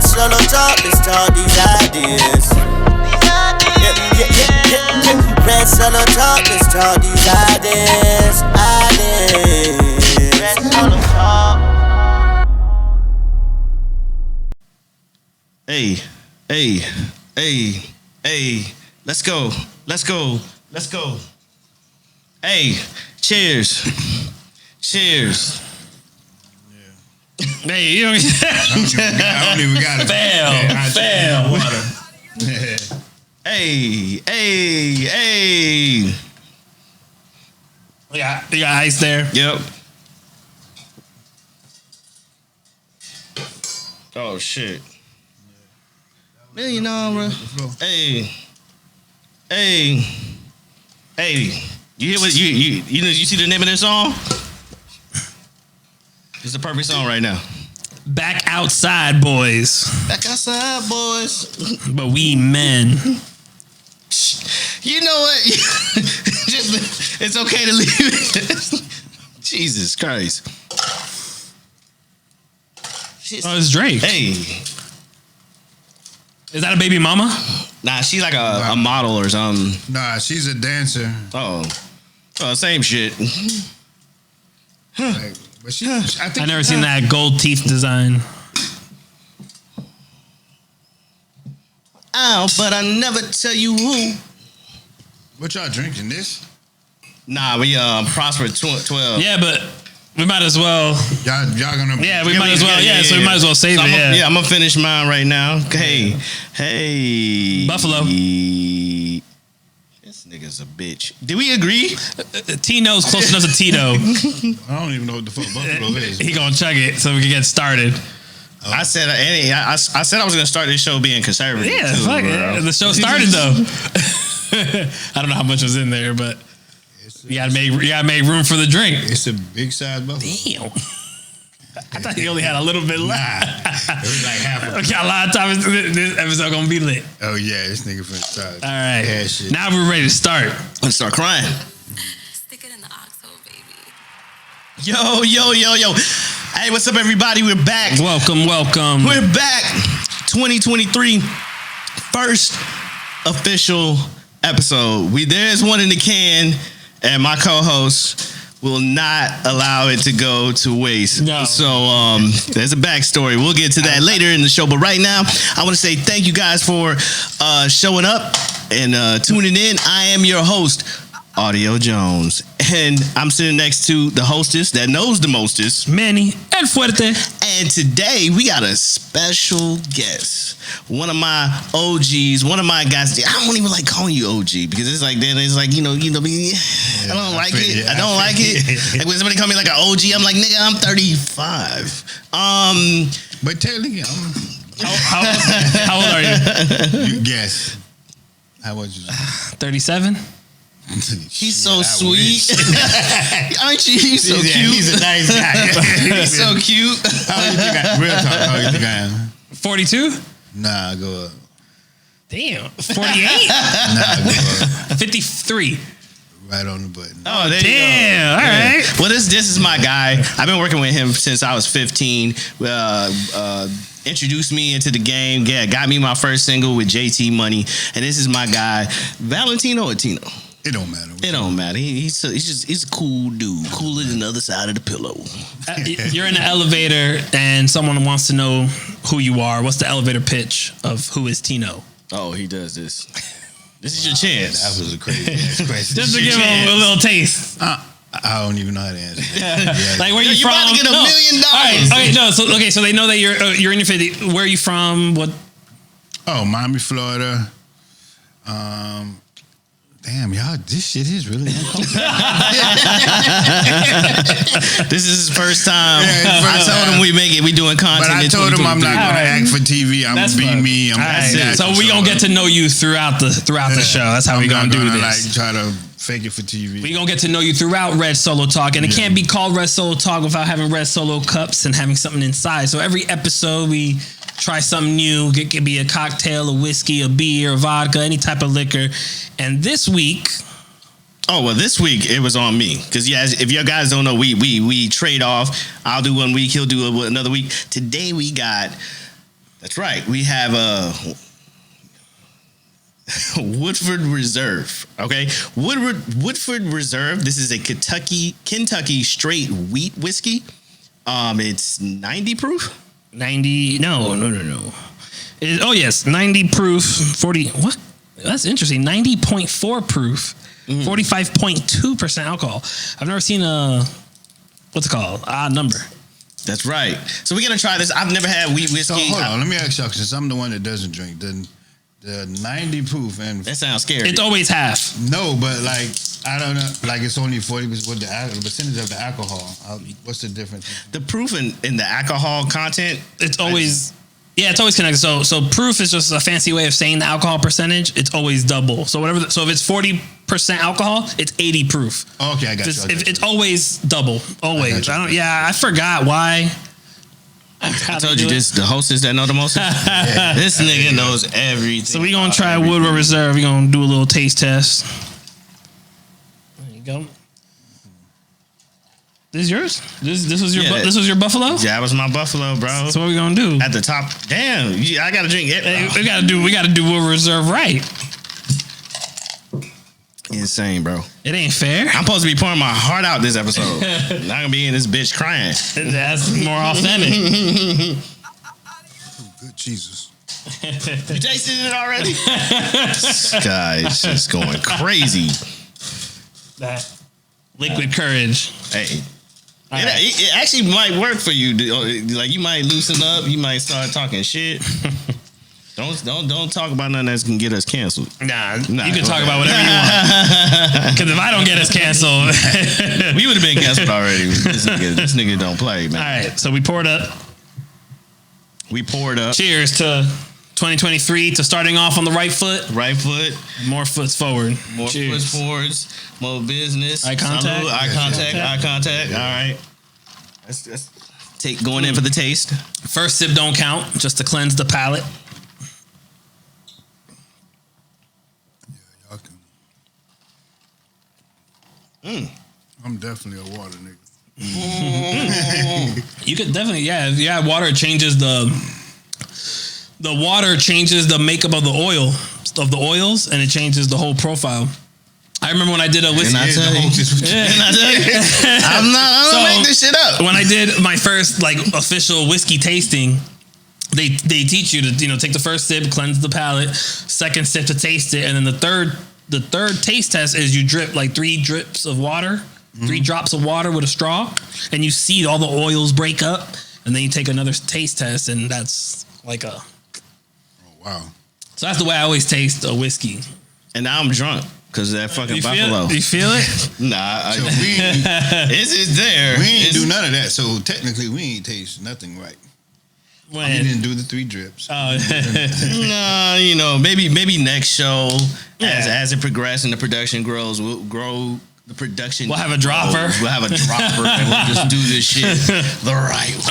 solo talk, let's talk these ideas. Red solo talk, let's talk these ideas. Red solo talk. Hey, let's go. Hey, cheers. Hey, you don't I don't even got it. Fail. Water. Hey. You got ice there. Yep. Oh shit. $1,000,000. Hey. You hear what you see the name of this song? It's the perfect song right now. Back outside, boys. Back outside, boys. But we men. You know what? It's okay to leave it. Jesus Christ. Oh, it's Drake. Hey. Is that a baby mama? Nah, she's like a model or something. Nah, she's a dancer. Oh, same shit. Like, but I think I never seen that gold teeth design. Ow, but I never tell you who. What y'all drinking? This? Nah, we Prosper 12. Yeah, but we might as well. Y'all gonna? Yeah, we might as well. Yeah, so we might as well save so it. I'm gonna finish mine right now. Hey. Buffalo. This nigga's a bitch. Did we agree? Tino's close enough to Tino. I don't even know what the fuck Buffalo is. He gonna chug it so we can get started. I said I said I was gonna start this show being conservative. Yeah, too, fuck bro. it. The show started though. I don't know how much was in there, but you gotta make room for the drink. It's a big size Buffalo. Damn. I thought he only had a little bit left. It was like half a Okay, a lot of times this episode gonna be lit. Oh yeah, this nigga finna start. All right. Yeah, shit. Now we're ready to start. Let's start crying. Stick it in the oxhole, baby. Yo. Hey, what's up, everybody? We're back. Welcome. We're back. 2023 first official episode. There's one in the can, and my co-host will not allow it to go to waste. No. So there's a backstory. We'll get to that later in the show. But right now, I want to say thank you guys for showing up and tuning in. I am your host, Audio Jones, and I'm sitting next to the hostess that knows the mostest, Manny and Fuerte. and today we got a special guest, one of my OGs, one of my guys. I don't even like calling you OG because it's like then it's like you know me. I don't like it. I don't like it. Like when somebody call me like an OG, I'm like nigga, I'm 35. But technically, How old are you? you guess. How old you? 37. He's so sweet. Aren't you? He's so cute. He's a nice guy. He's so cute. How old you think real talk? How old you think I am? 42. Nah, go up. Damn. 48. Nah, go up. 53. Right on the button. Oh, there you go. Damn. All right. Well, this is my guy. I've been working with him since I was 15. Introduced me into the game. Yeah, got me my first single with JT Money, and this is my guy, Valentino or Tino. It don't matter. It don't matter. He's a cool dude, cooler than the other side of the pillow. You're in the elevator and someone wants to know who you are. What's the elevator pitch of who is Tino? Oh, he does this. This is your chance. That was a crazy ass question. Just to give him a little taste. I don't even know how to answer. Like where you You're from? about to get $1 million. All right. Okay. No. So they know that you're in your 50. Where are you from? What? Oh, Miami, Florida. Damn, y'all, this shit is really uncomfortable. This is his first time. Yeah, I told him we doing content. But I in told him I'm not 2023. gonna act for TV. I'm That's gonna be fine. me. I'm All right. natural, So we gonna get to know you throughout the show. That's how we gonna do this. Like try to fake it for TV. We gonna get to know you throughout Red Solo Talk, and it can't be called Red Solo Talk without having Red Solo cups and having something inside. So every episode we try something new. It could be a cocktail, a whiskey, a beer, a vodka, any type of liquor. And this week, This week it was on me because if you guys don't know, we trade off. I'll do 1 week, he'll do another week. Today we got That's right. We have Woodford Reserve. Okay, Woodford Reserve. This is a Kentucky straight wheat whiskey. It's 90 proof. 90. No. Oh yes, 90 proof. 40. What? That's interesting. 90.4 proof. 45.2% alcohol. I've never seen a what's it called? Odd number. That's right. So we're gonna try this. I've never had wheat whiskey. So hold on, let me ask y'all, since I'm the one that doesn't drink, the 90 proof and That sounds scary. It's always half. no, but like I don't know, like it's only 40% with the percentage of the alcohol. What's the difference? The proof in the alcohol content. It's always it's always connected. So proof is just a fancy way of saying the alcohol percentage. It's always double. So whatever. So if it's 40% alcohol, it's 80 proof. Okay, I got you. It's always double. Always. I got you. I forgot why. I told you this. The hostess that know the most. This nigga knows everything. So we gonna try Woodford Reserve. We gonna do a little taste test. There you go. This is yours. This was your this was your buffalo. Yeah, that was my buffalo, bro. So what we gonna do? At the top. Damn, I gotta drink it. Hey, we gotta do Woodford Reserve right. Insane, bro. It ain't fair. I'm supposed to be pouring my heart out this episode. Not gonna be in this bitch crying. That's more authentic. Good Jesus. You tasted it already? This guy is just going crazy. That liquid courage. Hey. It actually might work for you. Like you might loosen up. You might start talking shit. Don't talk about nothing that's gonna get us canceled. Nah, you can talk about whatever you want. Because if I don't get us canceled, we would have been canceled already. This nigga don't play, man. All right, so we poured up. Cheers to 2023, to starting off on the right foot. Right foot. More foots forward. More foots forwards. More business. Eye contact. Salud. Eye contact. All right. Let's take going in for the taste. First sip don't count, just to cleanse the palate. I'm definitely a water nigga. You could definitely, water changes the water changes the makeup of the oils, and it changes the whole profile. I remember when I did a whiskey. I don't make this shit up. When I did my first official whiskey tasting, they teach you to take the first sip, cleanse the palate, second sip to taste it, and then the third taste test is you drip 3 drips of water, 3 drops of water with a straw, and you see all the oils break up, and then you take another taste test, and that's like a. Oh wow! So that's the way I always taste a whiskey. And now I'm drunk because of that fucking buffalo. You feel it? Nah, So it's there. we ain't do none of that. So technically, we ain't taste nothing right. We didn't do the 3 drips. Oh, no, maybe next show as it progresses and the production grows, we'll grow the production. We'll have a dropper. We'll have a dropper and we'll just do this shit the right way.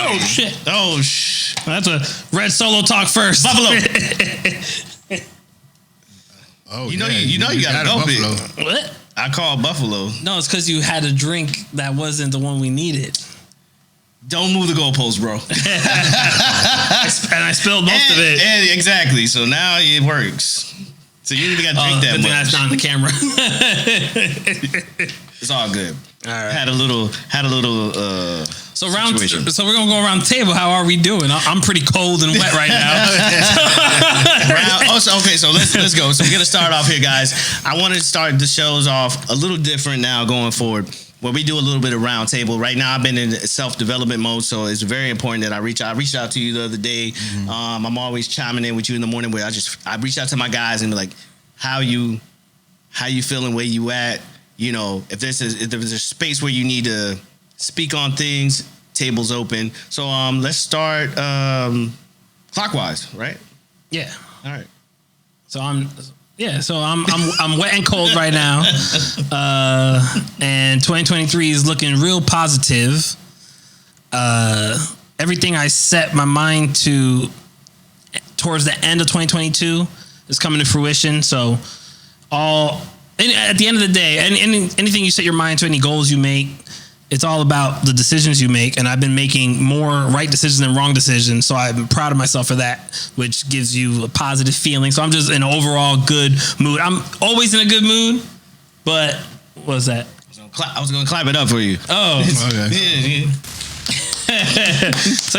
Oh shit! That's a red solo talk first. Buffalo. Oh, you gotta go big. What? I call buffalo. No, it's because you had a drink that wasn't the one we needed. Don't move the goalpost, bro. And I spilled most of it. And exactly. So now it works. So you even got to drink that much. That's not on the camera. It's all good. All right. Had a little. So situation. So we're gonna go around the table. How are we doing? I'm pretty cold and wet right now. So let's go. So we're gonna start off here, guys. I want to start the shows off a little different now going forward, where we do a little bit of roundtable. Right now, I've been in self-development mode, so it's very important that I reached out to you the other day. I'm always chiming in with you in the morning, where I reach out to my guys and be like, how you feeling, where you at? If there's a space where you need to speak on things, table's open. So let's start clockwise, right? Yeah. All right. So I'm wet and cold right now. And 2023 is looking real positive. Everything I set my mind to towards the end of 2022 is coming to fruition. So at the end of the day, anything you set your mind to, any goals you make, It's all about the decisions you make, and I've been making more right decisions than wrong decisions. So I'm proud of myself for that, which gives you a positive feeling. So I'm just in an overall good mood. I'm always in a good mood, but what was that? I was gonna clap it up for you. Oh, Okay. So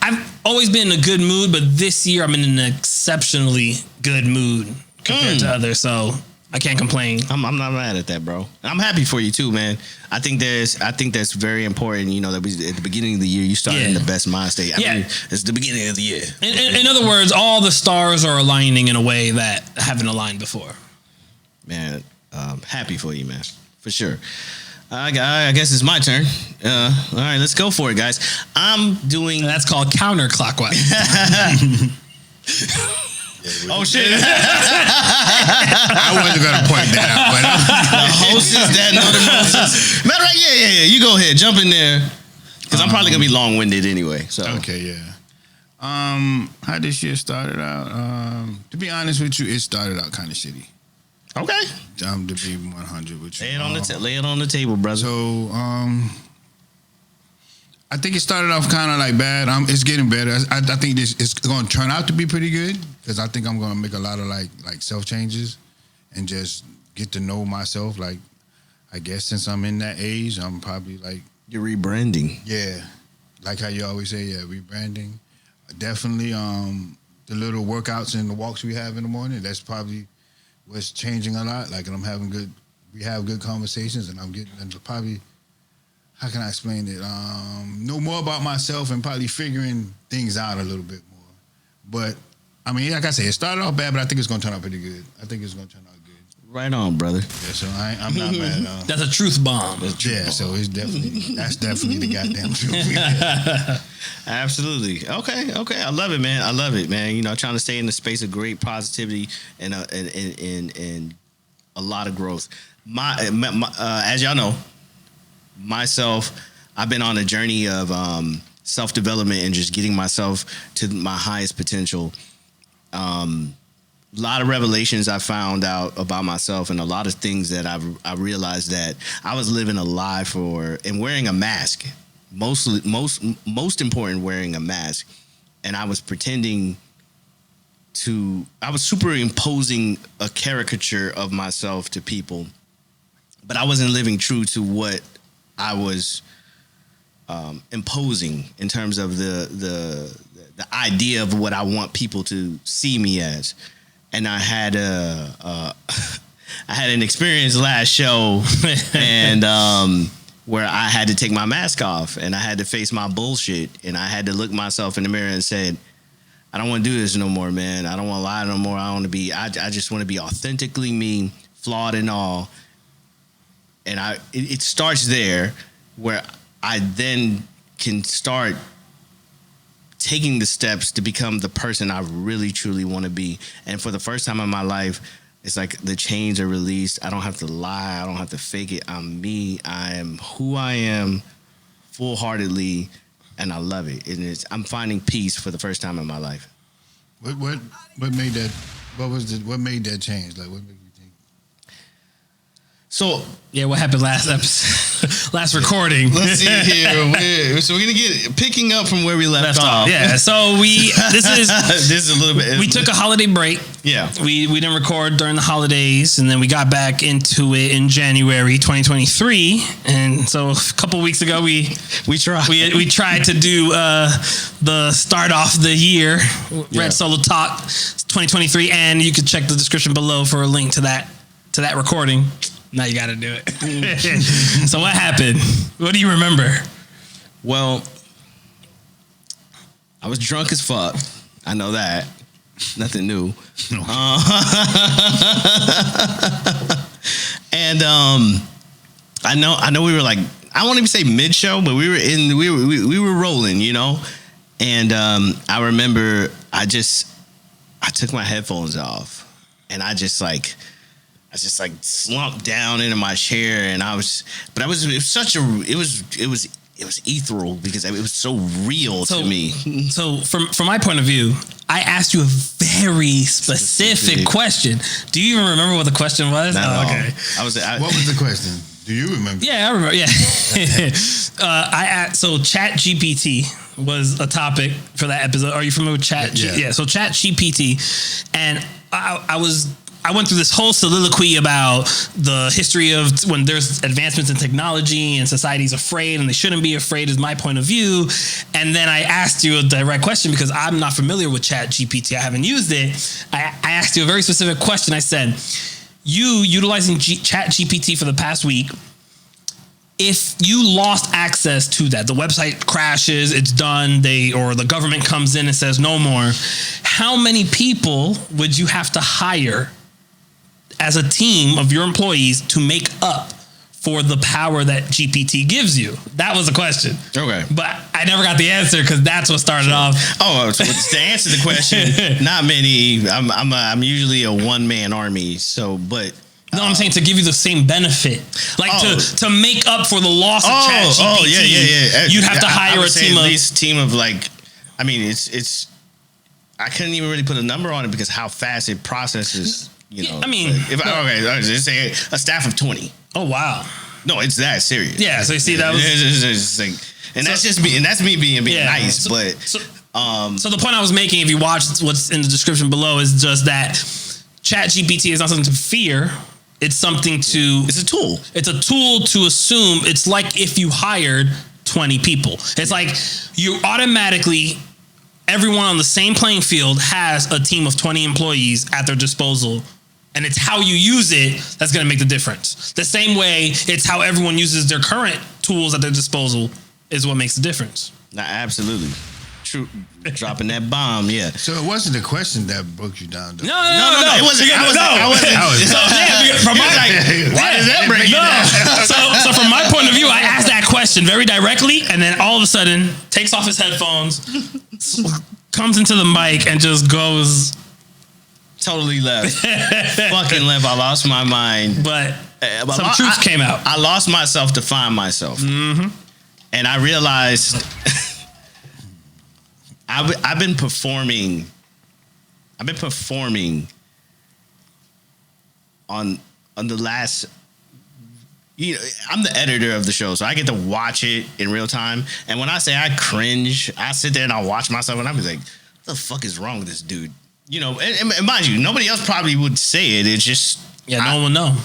I've always been in a good mood, but this year I'm in an exceptionally good mood compared to others. So I can't complain. I'm not mad at that, bro. I'm happy for you too, man. I think that's very important. You know, that at the beginning of the year you start in the best mind state. I mean, it's the beginning of the year. In other words, all the stars are aligning in a way that haven't aligned before. Man, happy for you, man, for sure. I guess it's my turn. All right, let's go for it, guys. I'm doing. That's called counterclockwise. Oh shit! I wasn't gonna point that out, but The hostess that know the Moses. Matter of fact, yeah. You go ahead, jump in there, because I'm probably gonna be long winded anyway. So okay, yeah. How this year started out? To be honest with you, it started out kind of shitty. okay, To be 100 with you. lay it on the table, brother. So, I think it started off kind of like bad. It's getting better. I think it's going to turn out to be pretty good because I think I'm going to make a lot of like self changes and just get to know myself. Like, I guess since I'm in that age, I'm probably like You're rebranding. yeah, like how you always say, rebranding. Definitely, the little workouts and the walks we have in the morning. That's probably what's changing a lot. Like, and we have good conversations, and I'm getting into probably. How can I explain it? Know more about myself and probably figuring things out a little bit more. But, I mean, like I said, it started off bad, but I think it's going to turn out pretty good. I think it's going to turn out good. Right on, brother. Yeah, so I'm not mad. That's a truth bomb. So it's that's definitely the goddamn truth. Absolutely. Okay. I love it, man. You know, trying to stay in the space of great positivity and a lot of growth. As y'all know, myself, I've been on a journey of self-development and just getting myself to my highest potential. A lot of revelations I found out about myself, and a lot of things that I realized that I was living a lie for, and wearing a mask. Most important, wearing a mask, and I was pretending I was superimposing a caricature of myself to people, but I wasn't living true to what I was imposing in terms of the idea of what I want people to see me as. And I had I had an experience last show, and where I had to take my mask off and I had to face my bullshit, and I had to look myself in the mirror and said, I don't want to do this no more, man. I don't want to lie no more. I just want to be authentically me, flawed and all. And it starts there, where I then can start taking the steps to become the person I really truly want to be. And for the first time in my life, it's like the chains are released. I don't have to lie. I don't have to fake it. I'm me. I am who I am, full-heartedly, and I love it. And I'm finding peace for the first time in my life. What made that? What made that change? Like, what made you think? So Yeah, what happened last episode, last recording? let's see here. So we're gonna get picking up from where we left off. Yeah, so this is a little bit. we took a holiday break. Yeah, We didn't record during the holidays, and then we got back into it in January 2023. And so a couple weeks ago, we tried to do the start off the year Red Solo Talk 2023, and you can check the description below for a link to that recording. Now you got to do it. So what happened? What do you remember? Well, I was drunk as fuck. I know that. Nothing new. And I know we were like, I won't even say mid show, but we were rolling, you know. And I remember I took my headphones off, and I just slumped down into my chair, and it was ethereal because it was so real to me. So from my point of view, I asked you a very specific question. Do you even remember what the question was? Not at all. Okay. What was the question? Do you remember? Yeah, I remember. Yeah. So Chat GPT was a topic for that episode. Are you familiar with Chat? Yeah. So Chat GPT, and I went through this whole soliloquy about the history of when there's advancements in technology and society's afraid and they shouldn't be afraid is my point of view. And then I asked you a direct question because I'm not familiar with Chat GPT. I haven't used it. I asked you a very specific question. I said, you utilizing Chat GPT for the past week, if you lost access to that, the website crashes, it's done, or the government comes in and says no more, how many people would you have to hire as a team of your employees to make up for the power that GPT gives you? That was the question. Okay. But I never got the answer because that's what started off. Oh, so to answer the question, not many. I'm usually a one-man army. So, but no, I'm saying to give you the same benefit, like to make up for the loss of ChatGPT. Oh, yeah. You'd have to hire a team at least team of like. I mean, it's. I couldn't even really put a number on it because how fast it processes. You know, I mean, just say a staff of 20. Oh wow. No, it's that serious. Yeah. So you see, that was. It's like, and that's just me, and that's me being nice. So the point I was making, if you watch what's in the description below, is just that ChatGPT is not something to fear. It's something to. It's a tool. It's a tool to assume. It's like if you hired 20 people. It's like you automatically. Everyone on the same playing field has a team of 20 employees at their disposal. And it's how you use it that's going to make the difference. The same way it's how everyone uses their current tools at their disposal is what makes the difference. Nah, absolutely. True. Dropping that bomb, yeah. So it wasn't the question that broke you down, though. No. It wasn't. I wasn't. Why does that break you down? So from my point of view, I asked that question very directly, and then all of a sudden takes off his headphones, comes into the mic, and just goes totally left. Fucking left. I lost my mind. But some truth came out. I lost myself to find myself. Mm-hmm. And I realized I've been performing on the last. You know, I'm the editor of the show, so I get to watch it in real time. And when I say I cringe, I sit there and I watch myself, and I'm like, "What the fuck is wrong with this dude?" You know, and mind you, nobody else probably would say it. It's just no one will know.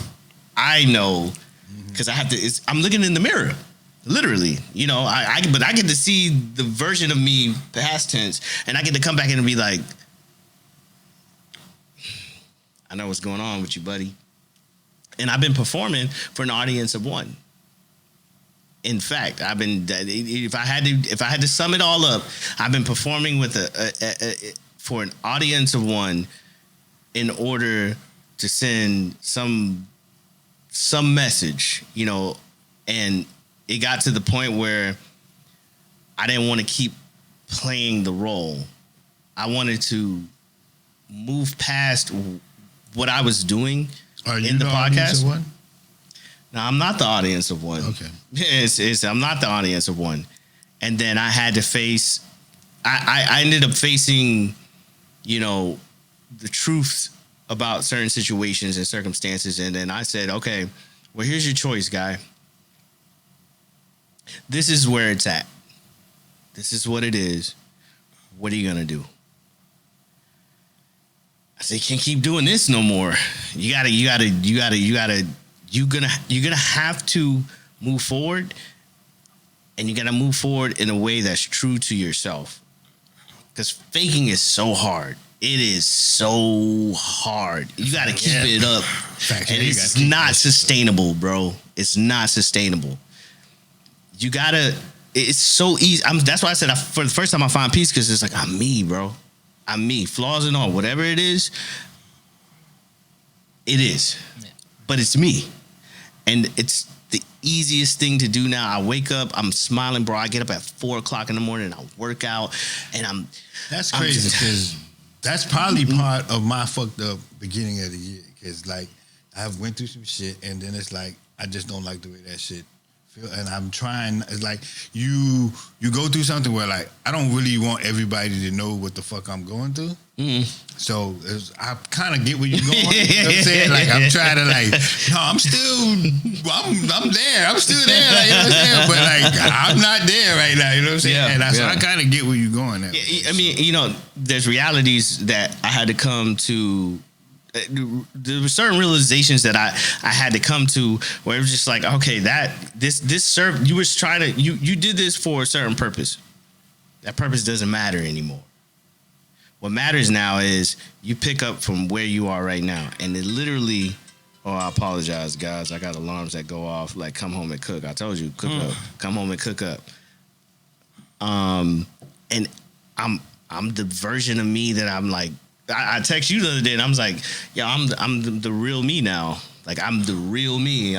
I know because I have to. I'm looking in the mirror, literally. You know, but I get to see the version of me past tense, and I get to come back in and be like, "I know what's going on with you, buddy." And I've been performing for an audience of one. In fact, I've been. If I had to sum it all up, I've been performing with for an audience of one, in order to send some message, you know. And it got to the point where I didn't want to keep playing the role. I wanted to move past what I was doing. Are you in the podcast? Of one? No, I'm not the audience of one. Okay. I'm not the audience of one. And then I had to face, I ended up facing, you know, the truth about certain situations and circumstances. And then I said, okay, well, here's your choice, guy. This is where it's at. This is what it is. What are you going to do? I said, you can't keep doing this no more. You're gonna have to move forward, and you gotta move forward in a way that's true to yourself. Because faking is so hard. It is so hard. You gotta keep it up. And it's not sustainable, bro. It's not sustainable. It's so easy. That's why I said for the first time I find peace, because it's like, I'm me, bro. I'm me, flaws and all, whatever it is. But it's me. And it's the easiest thing to do now. I wake up, I'm smiling, bro. I get up at 4:00 in the morning, I work out, and That's crazy, because that's probably part of my fucked up beginning of the year. Because, like, I went through some shit, and then it's like, I just don't like the way that shit and I'm trying. It's like you go through something where like I don't really want everybody to know what the fuck I'm going through. So I kind of get where you're going. You know what I'm saying? Like I'm trying to like, no, I'm there. I'm still there. Like, you know what I'm saying? But like I'm not there right now. You know what I'm saying? Yeah, And so yeah. I kind of get where you're going at. I mean, you know, there's realities that I had to come to. There were certain realizations that I had to come to where it was just like, okay, this served. You was trying to you did this for a certain purpose. That purpose doesn't matter anymore. What matters now is you pick up from where you are right now, and it literally. Oh, I apologize, guys. I got alarms that go off. Like, come home and cook. I told you, cook up. Come home and cook up. And I'm the version of me that I'm like. I text you the other day, and I was like, "Yo, I'm the real me now. Like, I'm the real me.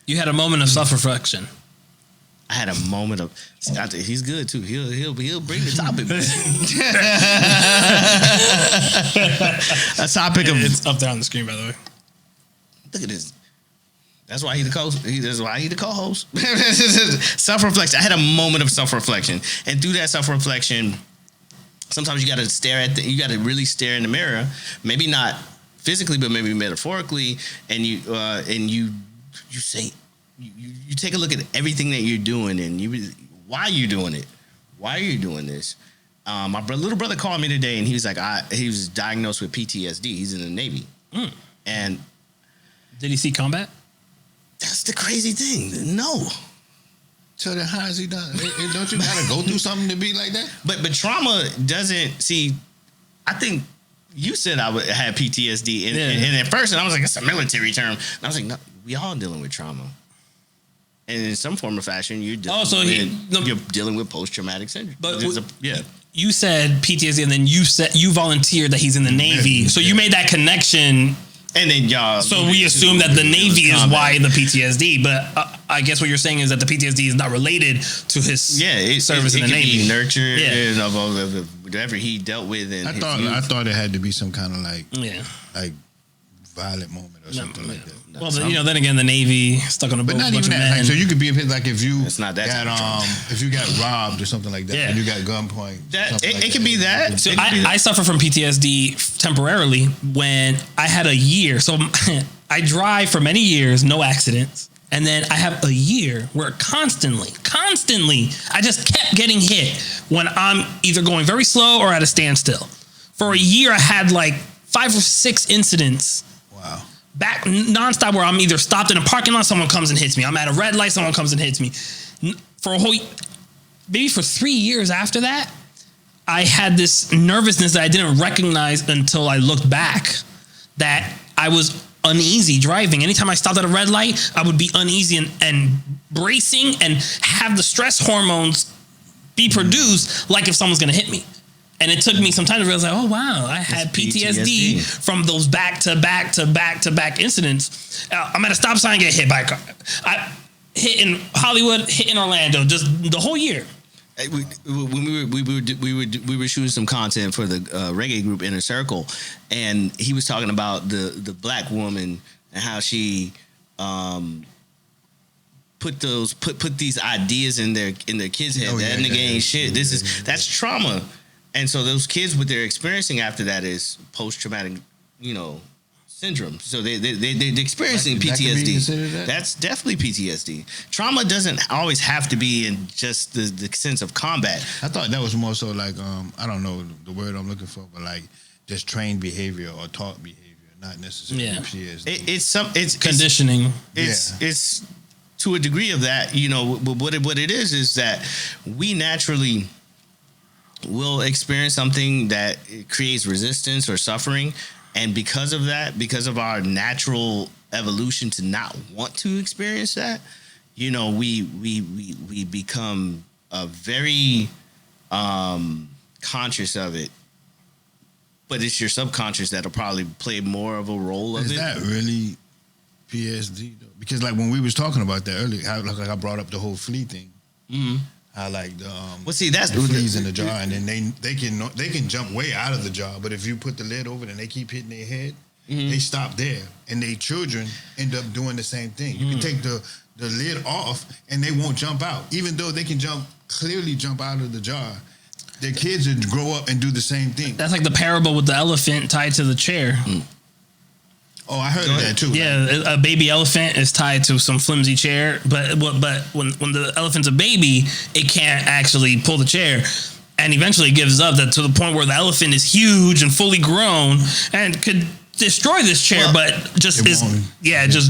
You had a moment of self-reflection. I had a moment of. He's good too. He'll bring the topic. A topic of. It's up there on the screen, by the way. Look at this. That's why he's the co-host. That's why he's the co-host. Self-reflection. I had a moment of self-reflection, and through that self-reflection. Sometimes you got to you got to really stare in the mirror. Maybe not physically, but maybe metaphorically. And you say, you take a look at everything that you're doing, and why are you doing it? Why are you doing this? My little brother called me today, and he was like, he was diagnosed with PTSD. He's in the Navy, and did he see combat? That's the crazy thing. No. So then how is he done? Don't you gotta go through something to be like that? But trauma doesn't see. I think you said I would have PTSD, and at first, and I was like, it's a military term. And I was like, no, we all dealing with trauma, and in some form or fashion, you're dealing with post-traumatic syndrome. But you said PTSD, and then you volunteered that he's in the Navy, so you made that connection. And then y'all. So we assume that the Navy is why the PTSD, but I guess what you're saying is that the PTSD is not related to his service in the Navy. Be nurtured, whatever he dealt with. And I thought it had to be some kind of like violent moment or something like that. Well, then again, the Navy stuck on a boat with a bunch of men. Like, so you could be like if you it's not that if you got robbed or something like that, and you got gunpoint. It could be that. So I suffer from PTSD temporarily when I had a year. So I drive for many years, no accidents. And then I have a year where constantly, I just kept getting hit when I'm either going very slow or at a standstill. For a year, I had like 5 or 6 incidents. Wow. Back nonstop where I'm either stopped in a parking lot, someone comes and hits me. I'm at a red light, someone comes and hits me. Maybe for 3 years after that, I had this nervousness that I didn't recognize until I looked back, that I was uneasy driving. Anytime I stopped at a red light, I would be uneasy and bracing and have the stress hormones be produced like if someone's going to hit me. And it took me some time to realize, like, oh, wow, I had PTSD from those back-to-back incidents. I'm at a stop sign, get hit by a car. I hit in Hollywood, hit in Orlando, just the whole year. When we were shooting some content for the reggae group Inner Circle, and he was talking about the black woman and how she put these ideas in their kids' head. That nigga ain't shit. That's trauma. And so those kids, what they're experiencing after that is post-traumatic, syndrome. So they're experiencing PTSD. That's definitely PTSD. Trauma doesn't always have to be in just the sense of combat. I thought that was more so like I don't know the word I'm looking for, but like just trained behavior or taught behavior, not necessarily PTSD. It's conditioning. It's to a degree of that. But what it is that we naturally will experience something that creates resistance or suffering, and because of that, because of our natural evolution to not want to experience that, we become very conscious of it. But it's your subconscious that'll probably play more of a role of it. Is that really PSD though? Because like when we was talking about that earlier, how like I brought up the whole flea thing. Mm-hmm. I like the that's the fleas in the jar, and then they can jump way out of the jar. But if you put the lid over it and they keep hitting their head, they stop there, and their children end up doing the same thing. You can take the lid off and they won't jump out, even though they can clearly jump out of the jar. Their kids would grow up and do the same thing. That's like the parable with the elephant tied to the chair. Oh, I heard of that too. Yeah, a baby elephant is tied to some flimsy chair, but when the elephant's a baby, it can't actually pull the chair, and eventually it gives up that to the point where the elephant is huge and fully grown and could destroy this chair, but just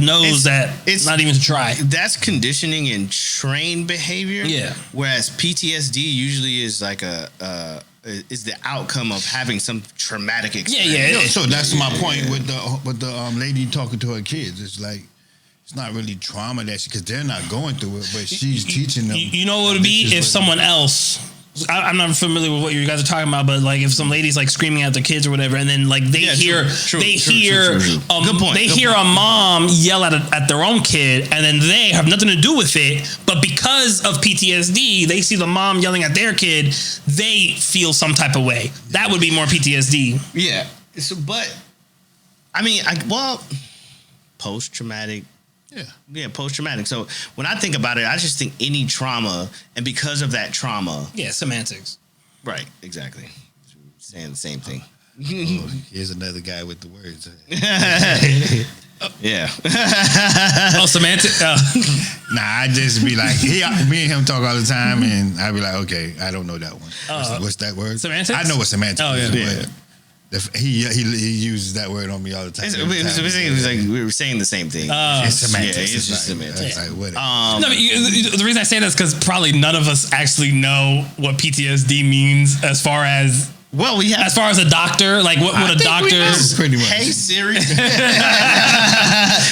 knows that it's not even to try. That's conditioning and trained behavior. Yeah. Whereas PTSD usually is like is the outcome of having some traumatic experience. Yeah. So that's my point with the lady talking to her kids. It's like, it's not really trauma because they're not going through it, but she's teaching them. You know what it would be if someone else. I'm not familiar with what you guys are talking about, but like if some lady's like screaming at their kids or whatever, and then like they hear a mom yell at their own kid, and then they have nothing to do with it, but because of PTSD, they see the mom yelling at their kid, they feel some type of way. That would be more PTSD. Yeah. So, but I mean, post-traumatic. Yeah, post-traumatic. So when I think about it, I just think any trauma, and because of that trauma... Yeah, semantics. Right, exactly. Saying the same thing. Here's another guy with the words. Yeah. Semantic? Nah, I just be like, me and him talk all the time, and I be like, okay, I don't know that one. What's that word? Semantics? I know what semantics is, yeah. But he uses that word on me all the time. We were saying the same thing. It's semantics. Yeah, it's just semantics. It's like, whatever. No, but the reason I say that is because probably none of us actually know what PTSD means as far as... Well, we have... As far as a doctor, like what would a doctor... Pretty much. Hey, Siri.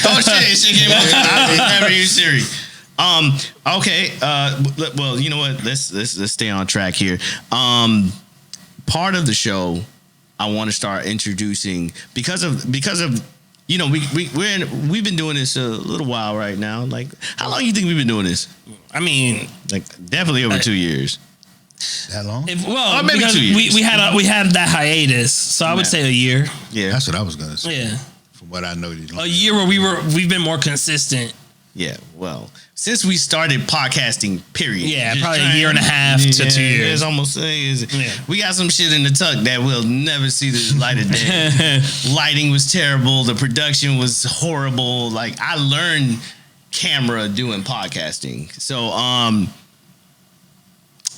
Oh, shit. She came up. How you, Siri? Okay. Well, you know what? Let's stay on track here. Part of the show, I want to start introducing because of you know we've been doing this a little while right now. Like, how long do you think we've been doing this? I mean, like definitely over 2 years. That long? Maybe 2 years. We had that hiatus, so I would say a year. Yeah, that's what I was gonna say. Yeah, from what I know, a year where we've been more consistent. Yeah, well, since we started podcasting, period. Yeah, probably a year and a half to 2 years. It's almost. We got some shit in the tuck that will never see the light of day. Lighting was terrible. The production was horrible. Like, I learned camera doing podcasting.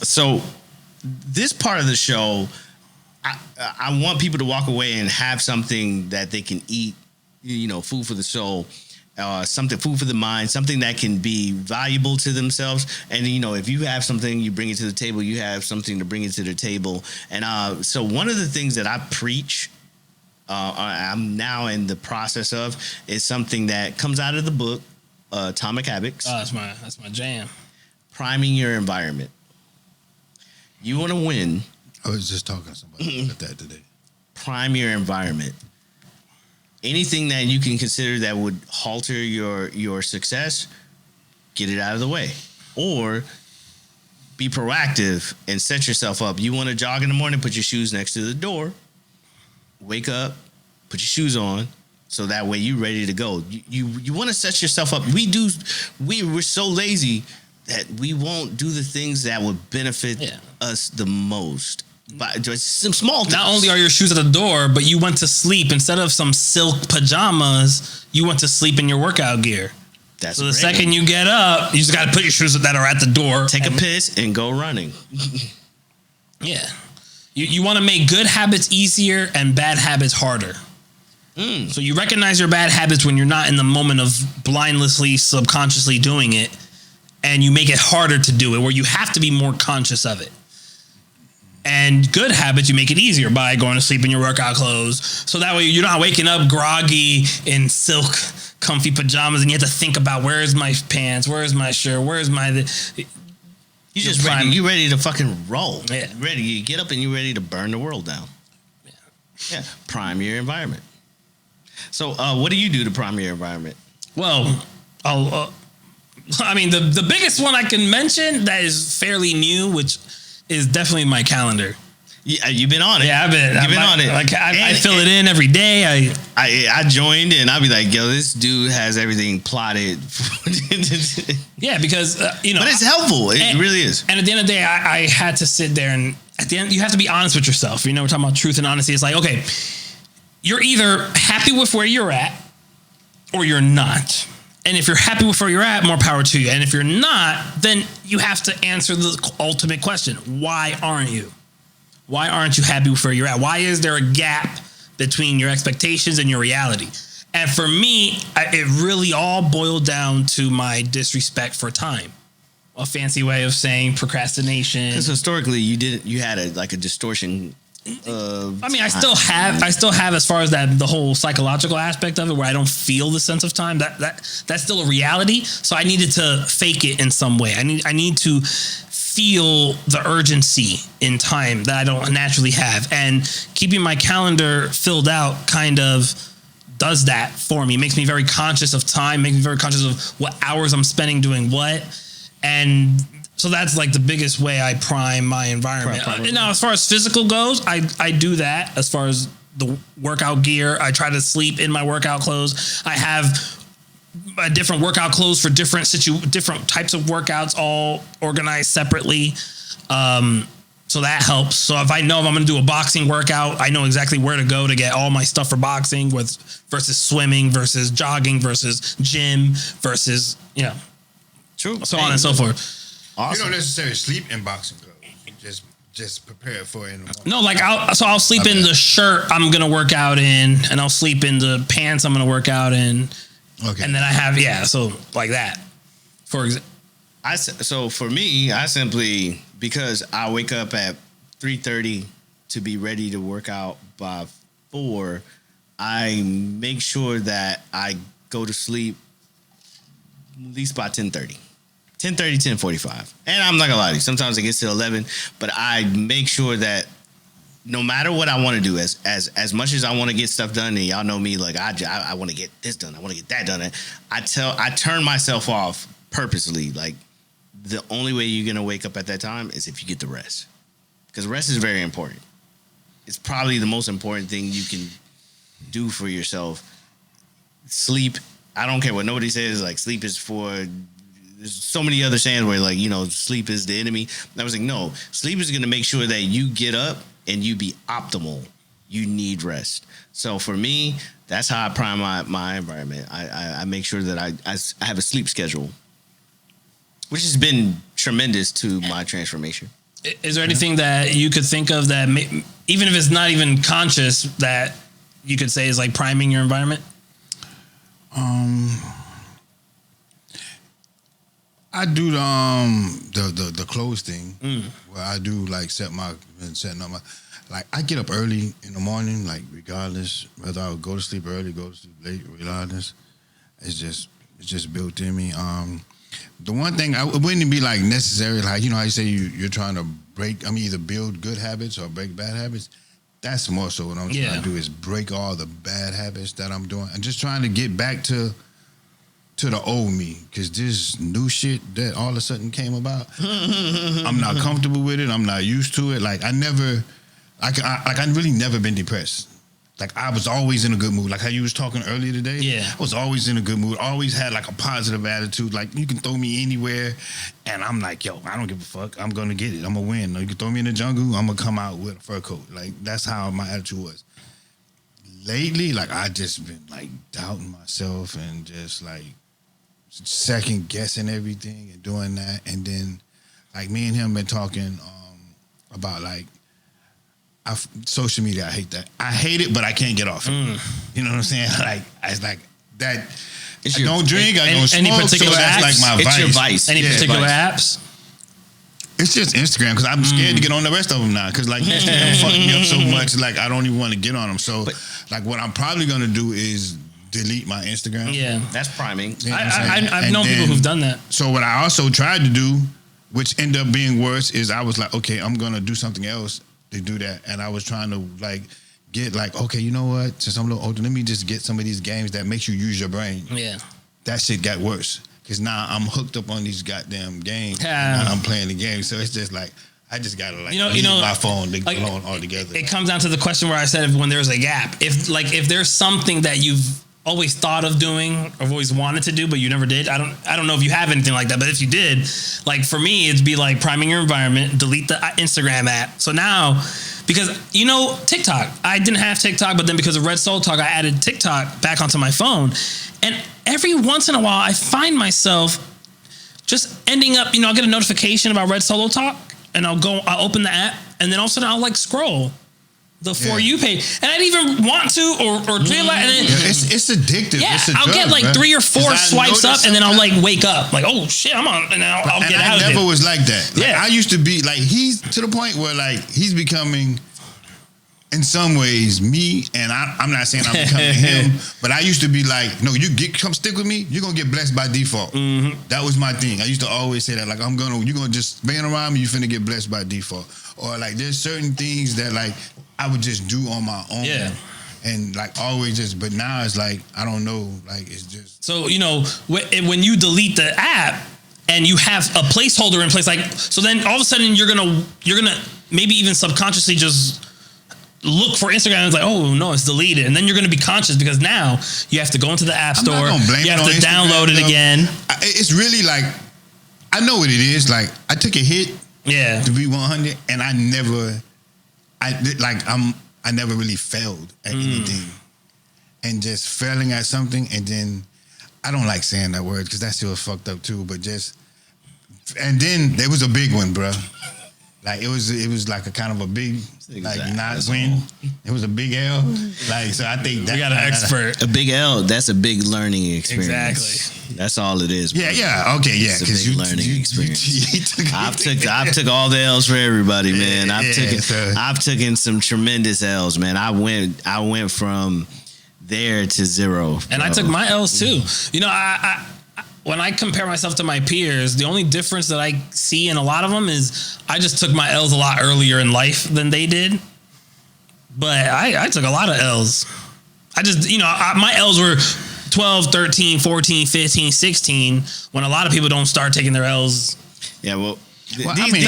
So this part of the show, I want people to walk away and have something that they can eat. You know, food for the soul. Food for the mind, something that can be valuable to themselves. And, you know, if you have something, you bring it to the table, you have something to bring it to the table. And so one of the things that I preach, I'm now in the process of, is something that comes out of the book, Atomic Habits. Oh, that's my jam. Priming your environment. You want to win. I was just talking to somebody about that today. Prime your environment. Anything that you can consider that would halter your success, get it out of the way. Or be proactive and set yourself up. You want to jog in the morning, put your shoes next to the door. Wake up, put your shoes on, so that way you're ready to go. You want to set yourself up. We're so lazy that we won't do the things that would benefit us the most. But just some small things. Not only are your shoes at the door, but you went to sleep instead of some silk pajamas. You went to sleep in your workout gear. So the second you get up, you just got to put your shoes that are at the door. Take a piss and go running. Yeah, you want to make good habits easier and bad habits harder. So you recognize your bad habits when you're not in the moment of blindlessly, subconsciously doing it, and you make it harder to do it, where you have to be more conscious of it. And good habits, you make it easier by going to sleep in your workout clothes. So that way you're not waking up groggy in silk, comfy pajamas, and you have to think about, where's my pants, where's my shirt, where's my... You just ready. You ready to fucking roll. Yeah. Ready. You get up and you're ready to burn the world down. Yeah. Prime your environment. So what do you do to prime your environment? Well, I mean, the biggest one I can mention that is fairly new, which is definitely my calendar. Yeah, you've been on it. Yeah, I've been. You've been on it. Like I fill it in every day. I joined and I'll be like, yo, this dude has everything plotted. Yeah, because but it's helpful. It really is. And at the end of the day, I had to sit there and at the end, you have to be honest with yourself. We're talking about truth and honesty. It's like, okay, you're either happy with where you're at or you're not. And if you're happy with where you're at, more power to you. And if you're not, then you have to answer the ultimate question. Why aren't you? Why aren't you happy with where you're at? Why is there a gap between your expectations and your reality? And for me, it really all boiled down to my disrespect for time. A fancy way of saying procrastination. Because historically, you had a distortion. I still have as far as the whole psychological aspect of it, where I don't feel the sense of time. That's still a reality. So I needed to fake it in some way. I need to feel the urgency in time that I don't naturally have, and keeping my calendar filled out kind of does that for me. It makes me very conscious of time, makes me very conscious of what hours I'm spending doing what, and so that's like the biggest way I prime my environment. Now, as far as physical goes, I do that. As far as the workout gear, I try to sleep in my workout clothes. I have different workout clothes for different types of workouts, all organized separately. So that helps. So if I'm going to do a boxing workout, I know exactly where to go to get all my stuff for boxing versus swimming versus jogging versus gym versus, True. So on and so forth. Awesome. You don't necessarily sleep in boxing clothes. Just prepare for it in the morning. No, like I'll sleep in the shirt I'm going to work out in, and I'll sleep in the pants I'm going to work out in. Okay. And then I have, so like that. For example. So for me, I simply, because I wake up at 3:30 to be ready to work out by 4, I make sure that I go to sleep at least by 10:30. 10:30, 10:45. And I'm not gonna lie to you, sometimes it gets to 11, but I make sure that no matter what I want to do, as much as I want to get stuff done, and y'all know me, like I want to get this done, I want to get that done. I turn myself off purposely. Like the only way you're gonna wake up at that time is if you get the rest, because rest is very important. It's probably the most important thing you can do for yourself. Sleep. I don't care what nobody says. Like sleep is for. There's so many other sayings where like sleep is the enemy. I was like, no, sleep is gonna make sure that you get up and you be optimal. You need rest. So for me, that's how I prime my environment. I make sure that I have a sleep schedule, which has been tremendous to my transformation. Is there anything that you could think of that, even if it's not even conscious, that you could say is like priming your environment? I do the clothes thing where I do like setting up my, like I get up early in the morning, like regardless whether I would go to sleep early, go to sleep late, regardless, it's just built in me. The one thing it wouldn't be like necessary, like how you say you're trying to either build good habits or break bad habits. That's more so what I'm trying to do is break all the bad habits that I'm doing and just trying to get back to the old me, because this new shit that all of a sudden came about, I'm not comfortable with it. I'm not used to it. Like I really never been depressed. Like I was always in a good mood. Like how you was talking earlier today. Yeah, I was always in a good mood. Always had like a positive attitude. Like you can throw me anywhere, and I'm like, yo, I don't give a fuck. I'm gonna get it. I'm gonna win. You can throw me in the jungle, I'm gonna come out with a fur coat. Like that's how my attitude was. Lately, like I just been like doubting myself and just like second guessing everything and doing that, and then like me and him been talking about like social media. I hate that. I hate it, but I can't get off it. You know what I'm saying? Like it's like that. I don't drink. I don't smoke. Any particular so that's apps? like my It's vice. your vice. Any particular apps? It's just Instagram, because I'm scared to get on the rest of them now, because like Instagram fucked me up so much, like I don't even want to get on them. So like what I'm probably gonna do is delete my Instagram. Yeah, that's priming. You know I've known people who've done that. So what I also tried to do, which ended up being worse, is I was like, okay, I'm gonna do something else to do that, and I was trying to like get like, okay, you know what? Since I'm a little older, let me just get some of these games that makes you use your brain. Yeah, that shit got worse, because now I'm hooked up on these goddamn games. And now I'm playing the game, so it's just like I just gotta leave my phone alone altogether. It comes down to the question where I said when there's a gap. If there's something that you've always thought of doing or always wanted to do but you never did. I don't know if you have anything like that, but if you did, like for me it'd be like priming your environment, delete the Instagram app. So now, because TikTok, I didn't have TikTok, but then because of Red Soul Talk I added TikTok back onto my phone, and every once in a while I find myself just ending up, I'll get a notification about Red Solo Talk and I'll open the app and then all of a sudden I'll like scroll the For You page, and I didn't even want to or realize. And then, it's addictive. Yeah, it's a I'll drug, get like man. 3 or 4 swipes up, and then I'll like wake up, like, oh shit, I'm on, and I'll get out of it. I never was like that. Like, Yeah, I used to be like, he's to the point where like he's becoming, in some ways, me, and I'm not saying I'm becoming him, but I used to be like, no, come stick with me, you're gonna get blessed by default. Mm-hmm. That was my thing. I used to always say that, like, you're gonna just being around me, you finna get blessed by default. Or like, there's certain things that like I would just do on my own. Yeah. And like always just, but now it's like, I don't know, like it's just. So, when you delete the app and you have a placeholder in place, like, so then all of a sudden you're gonna maybe even subconsciously just look for Instagram and it's like, oh no, it's deleted. And then you're going to be conscious because now you have to go into the app store. You have to download it again. It's really like, I know what it is. Like I took a hit to be 100 and I never really failed at anything. And just failing at something, and then I don't like saying that word because that still fucked up too, but and then there was a big one, bro. Like it was like a kind of a big, like not win. It was a big L. Like, so I think that we got an expert. A big L. That's a big learning experience. Exactly. That's all it is. Bro. Yeah. Okay. Yeah. It's a big learning experience. I've took all the L's for everybody, man. I've taken some tremendous L's, man. I went from there to zero. And bro. I took my L's too. I when I compare myself to my peers, the only difference that I see in a lot of them is I just took my L's a lot earlier in life than they did. But I took a lot of L's. I just, my L's were 12, 13, 14, 15, 16, when a lot of people don't start taking their L's. Yeah, well, depending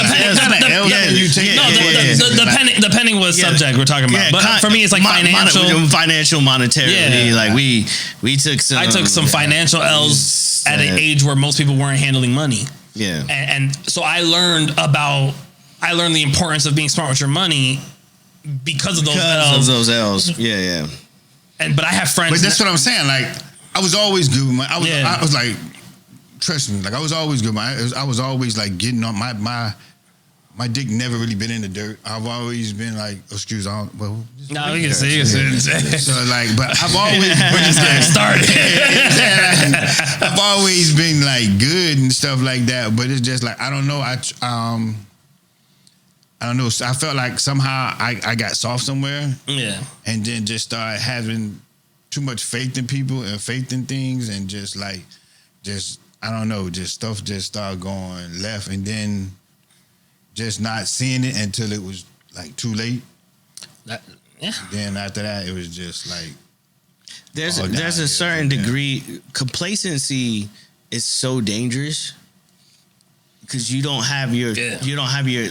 what subject we're talking about. But for me, it's like financial monetarily. Yeah. Like we took some. I took some financial L's at an age where most people weren't handling money. Yeah, and so I learned the importance of being smart with your money because of those L's. Yeah. But I have friends. But that's what I'm saying. Like I was always good with I was like. Trust me, like I was always good. I was always like getting on my dick never really been in the dirt. I've always been like, excuse me, no, we can see. So like, but I've always been started. I've always been like good and stuff like that. But it's just like I don't know. I don't know. I felt like somehow I got soft somewhere. Yeah, and then just started having too much faith in people and faith in things, and just I don't know, just stuff just started going left, and then just not seeing it until it was like too late. Then after that, it was just like there's a certain degree complacency is so dangerous because you don't have your you don't have your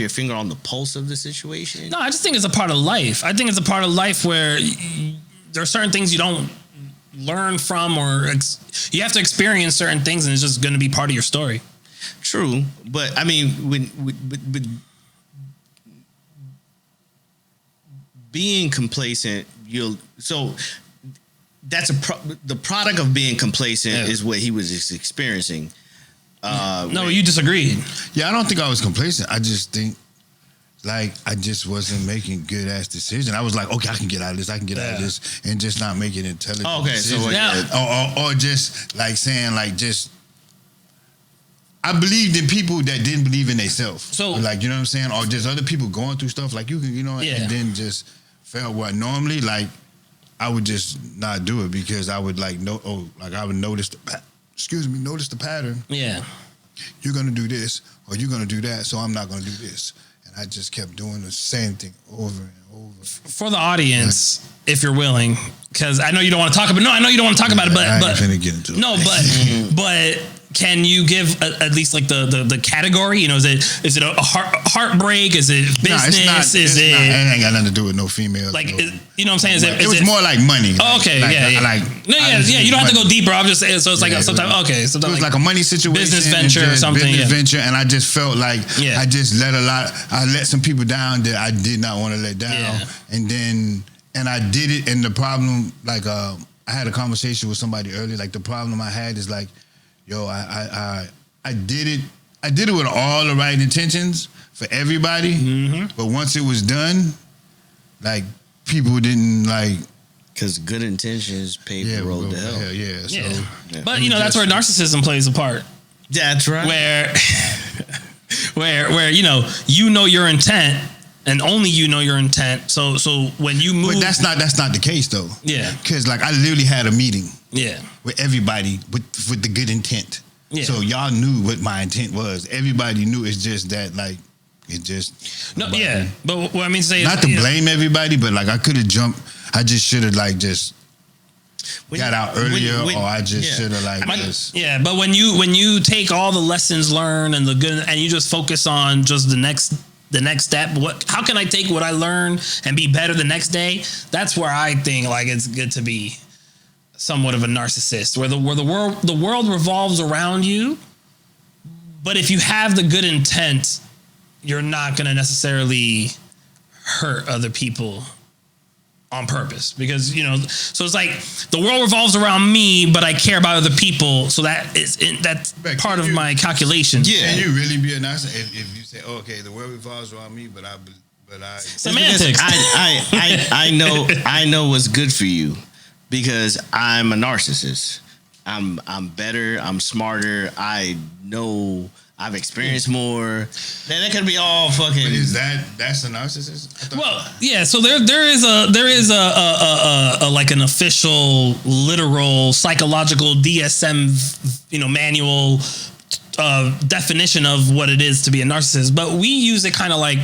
finger on the pulse of the situation. No, I just think it's a part of life. I think it's a part of life where there are certain things you don't learn from, or you have to experience certain things, and it's just going to be part of your story. True, but I mean, with being complacent, that's the product of being complacent is what he was just experiencing. No, you disagreed. Yeah, I don't think I was complacent. I just think like I just wasn't making good ass decisions. I was like, okay, I can get out of this, and just not making intelligent decisions. Or just like saying like just I believed in people that didn't believe in themselves. So like, you know what I'm saying? Or just other people going through stuff like you can, and then just felt what normally like I would just not do it because I would I would notice notice the pattern. Yeah. You're gonna do this or you're gonna do that, so I'm not gonna do this. I just kept doing the same thing over and over. For the audience, if you're willing, because I know you don't want to talk about. No, I know you don't want to talk about it, but I ain't finna get into it. No, but Can you give at least like the category? You know, is it a heartbreak? Is it business? It ain't got nothing to do with no female. Like, no, you know what I'm saying? it was more like money. Oh, okay, yeah. You don't have to go deeper. I'm just saying. So it's like sometimes it was like a money situation, business venture or something. Business venture, and I just felt like I just I let some people down that I did not want to let down, and I did it. And the problem, like, I had a conversation with somebody earlier. Like, the problem I had is like, yo, I did it. I did it with all the right intentions for everybody, but once it was done, like, people didn't like. Because good intentions pave the road to hell. So, but you know, that's where narcissism plays a part. That's right. Where you know your intent, and only you know your intent. So when you move, but that's not the case though. Yeah, because like I literally had a meeting. Yeah, with everybody with the good intent. Yeah. So y'all knew what my intent was. Everybody knew. It's just that like it just no. Yeah, but what I mean to say not is, to blame everybody, but like I could have jumped. I just should have like just got out earlier, or I just should have like just. Yeah, but when you take all the lessons learned and the good, and you just focus on just the next step. How can I take what I learned and be better the next day? That's where I think like it's good to be somewhat of a narcissist, where the world revolves around you, but if you have the good intent, you're not going to necessarily hurt other people on purpose, because so it's like the world revolves around me, but I care about other people, so that's part of my calculation. Yeah, can you really be a narcissist if you say, oh, okay, the world revolves around me, but I semantics. I know what's good for you. Because I'm a narcissist. I'm better. I'm smarter. I know. I've experienced more. Man, that could be all fucking. But that's a narcissist? Well, yeah. So there is a like an official, literal, psychological DSM, manual definition of what it is to be a narcissist. But we use it kind of like.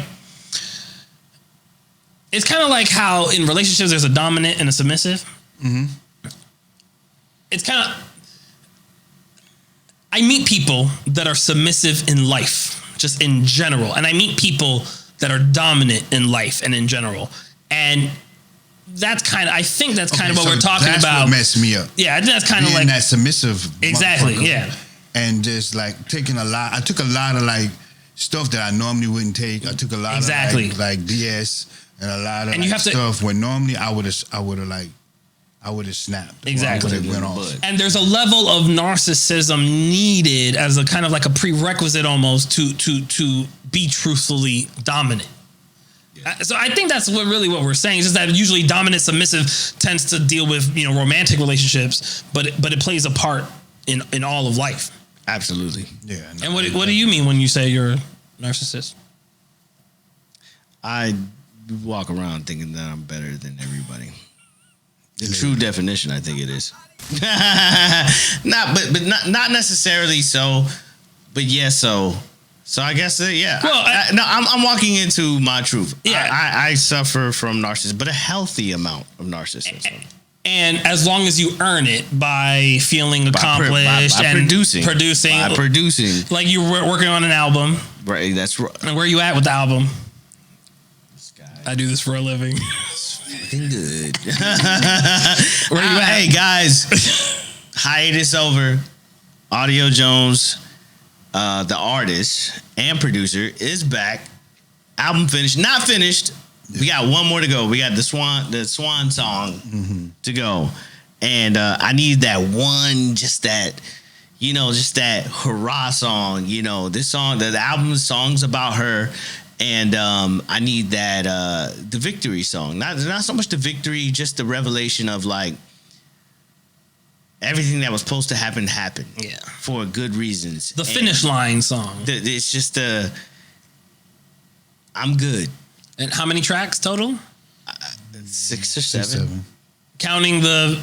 It's kind of like how in relationships there's a dominant and a submissive. Mm-hmm. It's kind of. I meet people that are submissive in life, just in general, and I meet people that are dominant in life and in general, and that's kind of. I think that's kind of what we're talking about. That's what messed me up. Yeah, I think that's kind of like that submissive. Exactly. Yeah. And just like taking a lot. I took a lot of like stuff that I normally wouldn't take. I took a lot of like BS and a lot of stuff where normally I would have snapped. Exactly. Went off. And there's a level of narcissism needed as a kind of like a prerequisite almost to be truthfully dominant. Yeah. So I think that's what we're saying. It's just that usually dominant submissive tends to deal with romantic relationships, but it plays a part in all of life. Absolutely. Yeah. No, and what do you mean when you say you're a narcissist? I walk around thinking that I'm better than everybody. The true definition, I think it is. Not necessarily so, but yeah, so I guess yeah. Well, I'm walking into my truth. Yeah, I suffer from narcissism, but a healthy amount of narcissism. And as long as you earn it by feeling accomplished by and producing, like you were working on an album, right? That's right. And where you at with the album? I do this for a living. Fucking good. Where you at? Hey guys, hiatus over. Audio Jones, the artist and producer, is back. Album finished, not finished. We got one more to go. We got the swan song to go, and I need that one, just that hurrah song. This song, the album's songs about her. And I need that the victory song. Not so much the victory, just the revelation of like everything that was supposed to happen happened. Yeah, for good reasons. The finish line song. It's just I'm good. And how many tracks total? 6 or 7. Counting the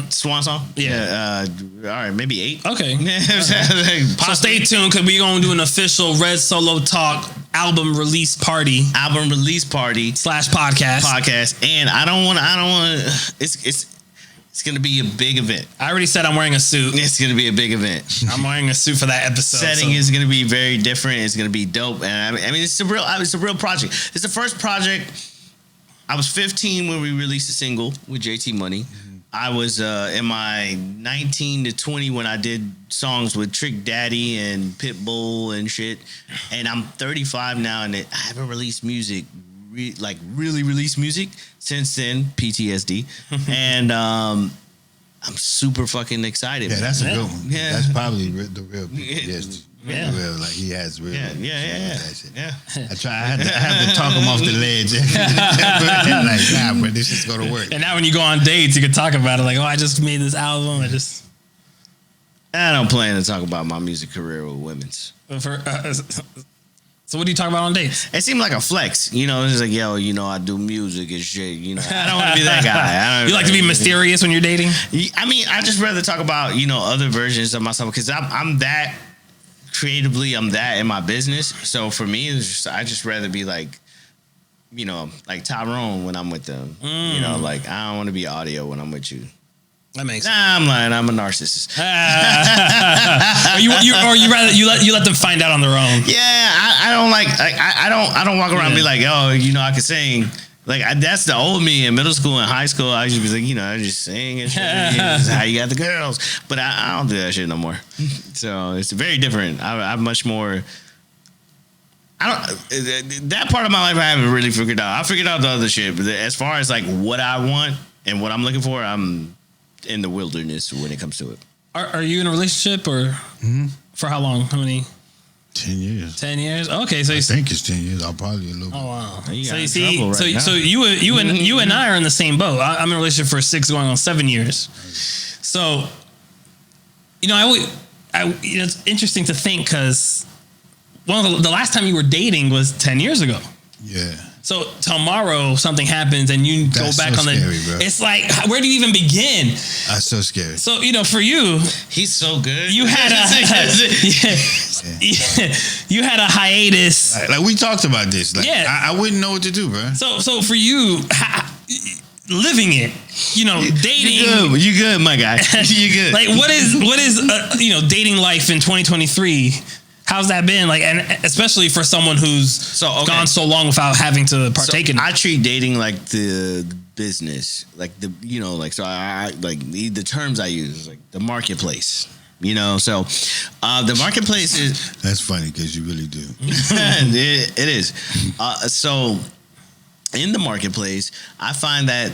swan song? Yeah. All right, maybe 8. Okay. So stay tuned, because we're going to do an official Red Solo Talk album release party. / podcast. And I don't want to, it's It's gonna be a big event. I already said I'm wearing a suit. It's gonna be a big event. I'm wearing a suit for that episode. Setting is gonna be very different. It's gonna be dope, and I mean, it's a real project. It's the first project. I was 15 when we released a single with JT Money. Mm-hmm. I was in my 19 to 20 when I did songs with Trick Daddy and Pitbull and shit, and I'm 35 now, and I haven't released music. Really released music since then, PTSD, and I'm super fucking excited. Yeah, that's a good one. Yeah, that's probably the real. Yes, yeah, real. Like he has real. Yeah. I had to talk him off the ledge. Like, nah, but this is gonna work. And now when you go on dates, you can talk about it. Like, oh, I just made this album. I don't plan to talk about my music career with women's. So what do you talk about on dates? It seemed like a flex, you know. It's just like, yo, you know, I do music and shit. You know, I don't want to be that guy. You like to be mysterious when you're dating? I mean, I just rather talk about, you know, other versions of myself because I'm that creatively. I'm that in my business. So for me, I just rather be like, you know, like Tyrone when I'm with them. You know, like I don't want to be audio when I'm with you. That makes sense. Nah, I'm lying. I'm a narcissist. you let them find out on their own. Yeah, I don't like. I don't walk around and be like, oh, you know, I can sing. Like that's the old me in middle school and high school. I used to be like, you know, I just sing and shit. This is how you got the girls. But I don't do that shit no more. So it's very different. I'm much more. That part of my life I haven't really figured out. I figured out the other shit, but as far as like what I want and what I'm looking for, I'm in the wilderness when it comes to it. Are you in a relationship or for how long? How many? 10 years. 10 years. Okay, so I think it's 10 years. I'll probably a little bit. Oh wow. You So you got see, trouble right now. so you and I are in the same boat. I'm in a relationship for 6 going on 7 years. So, you know, you know, it's interesting to think because the last time you were dating was 10 years ago. Yeah. So tomorrow something happens and you go back on scary, bro. It's like, where do you even begin? That's so scary. So, you know, for you, He's so good. you had you had a hiatus. Like we talked about this. Like, Yeah. I wouldn't know what to do, bro. So for you, living it, you know, dating. You good, my guy. You good. Like, what is you know, dating life in 2023? How's that been? Like, and especially for someone who's gone so long without having to partake in it. I treat dating like the business, like the, you know, like, so I like the terms I use, like the marketplace, you know. So the marketplace is. That's funny because you really do. it is. So in the marketplace, I find that,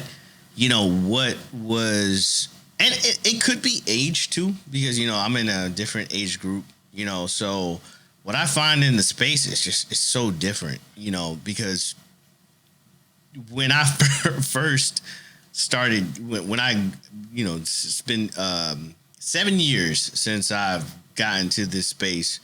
you know, what was, and it could be age too, because, you know, I'm in a different age group. You know, so what I find in the space is it's so different, you know, because when I first started, when I, you know, it's been 7 years since I've gotten to this space.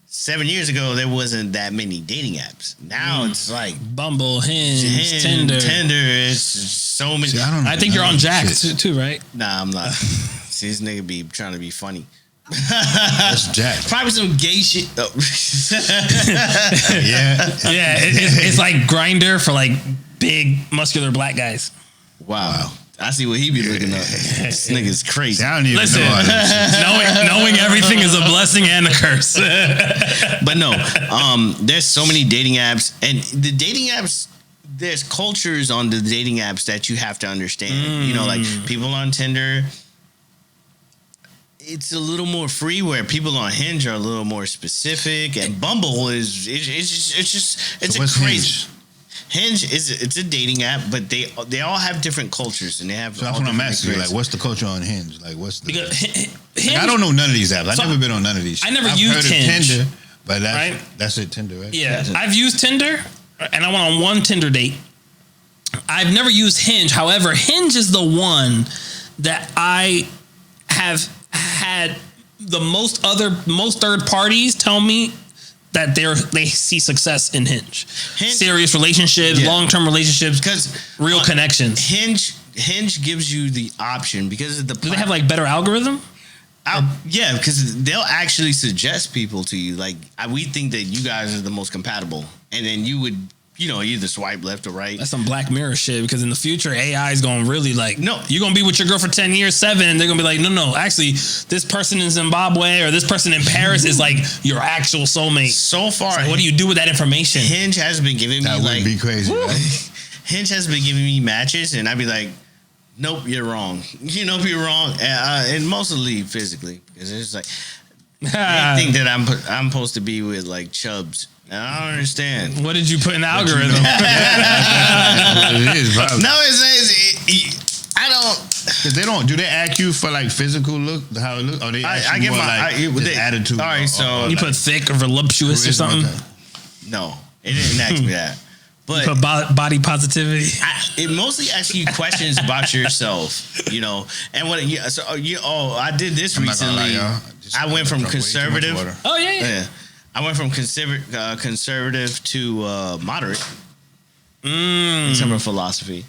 7 years ago, there wasn't that many dating apps. Now it's like Bumble, Hinge, Tinder. It's so many. See, I think you're on Jack too, right? Nah, I'm not. See, this nigga be trying to be funny. That's Jack. Probably some gay shit. Oh. Yeah. It's like Grindr for like big muscular black guys. Wow. I see what he be looking up. This nigga's crazy. I don't even Listen, know. knowing everything is a blessing and a curse. But no, there's so many dating apps, and the dating apps, there's cultures on the dating apps that you have to understand. You know, like people on Tinder, it's a little more free, where people on Hinge are a little more specific, and Bumble is it's what's crazy. Hinge it's a dating app, but they all have different cultures, and they have. So that's what I'm asking you. Like, what's the culture on Hinge? Like, what's the? Because Like, I don't know none of these apps. I've never been on none of these. I never I've used heard of Hinge. Tinder, but Right? that's it. Tinder, right? Yeah, I've used Tinder, and I went on one Tinder date. I've never used Hinge. However, Hinge is the one that I have had the most third parties tell me that they see success in Hinge. Serious relationships, long-term relationships, because real connections. Hinge gives you the option because of the. Do they have like better algorithm? Yeah, because they'll actually suggest people to you. Like, we think that you guys are the most compatible, and then you would either swipe left or right. That's some Black Mirror shit, because in the future, AI is going to really No. you're going to be with your girl for 10 years, 7, and they're going to be like, no, actually, this person in Zimbabwe or this person in Paris is like your actual soulmate. So far, So what do you do with that information? Hinge has been giving me That would be crazy, right? Hinge has been giving me matches, and I'd be like, nope, you're wrong. You're wrong, and mostly physically, because it's like they think that I'm supposed to be with like chubs. And I don't understand. What did you put in the algorithm? It is, probably. No, I don't. Cause they don't. Do they ask you for like physical look, how it look? Or they ask I you get more my like just attitude? All right, so You put thick or voluptuous or something? Okay. no, it didn't ask me that. But Put body positivity. it mostly asks you questions about yourself, And what? I did this I'm not gonna recently. lie, y'all. I went from Drunk way too much conservative. water. Oh, yeah. Yeah, I went from conservative to moderate in terms of philosophy,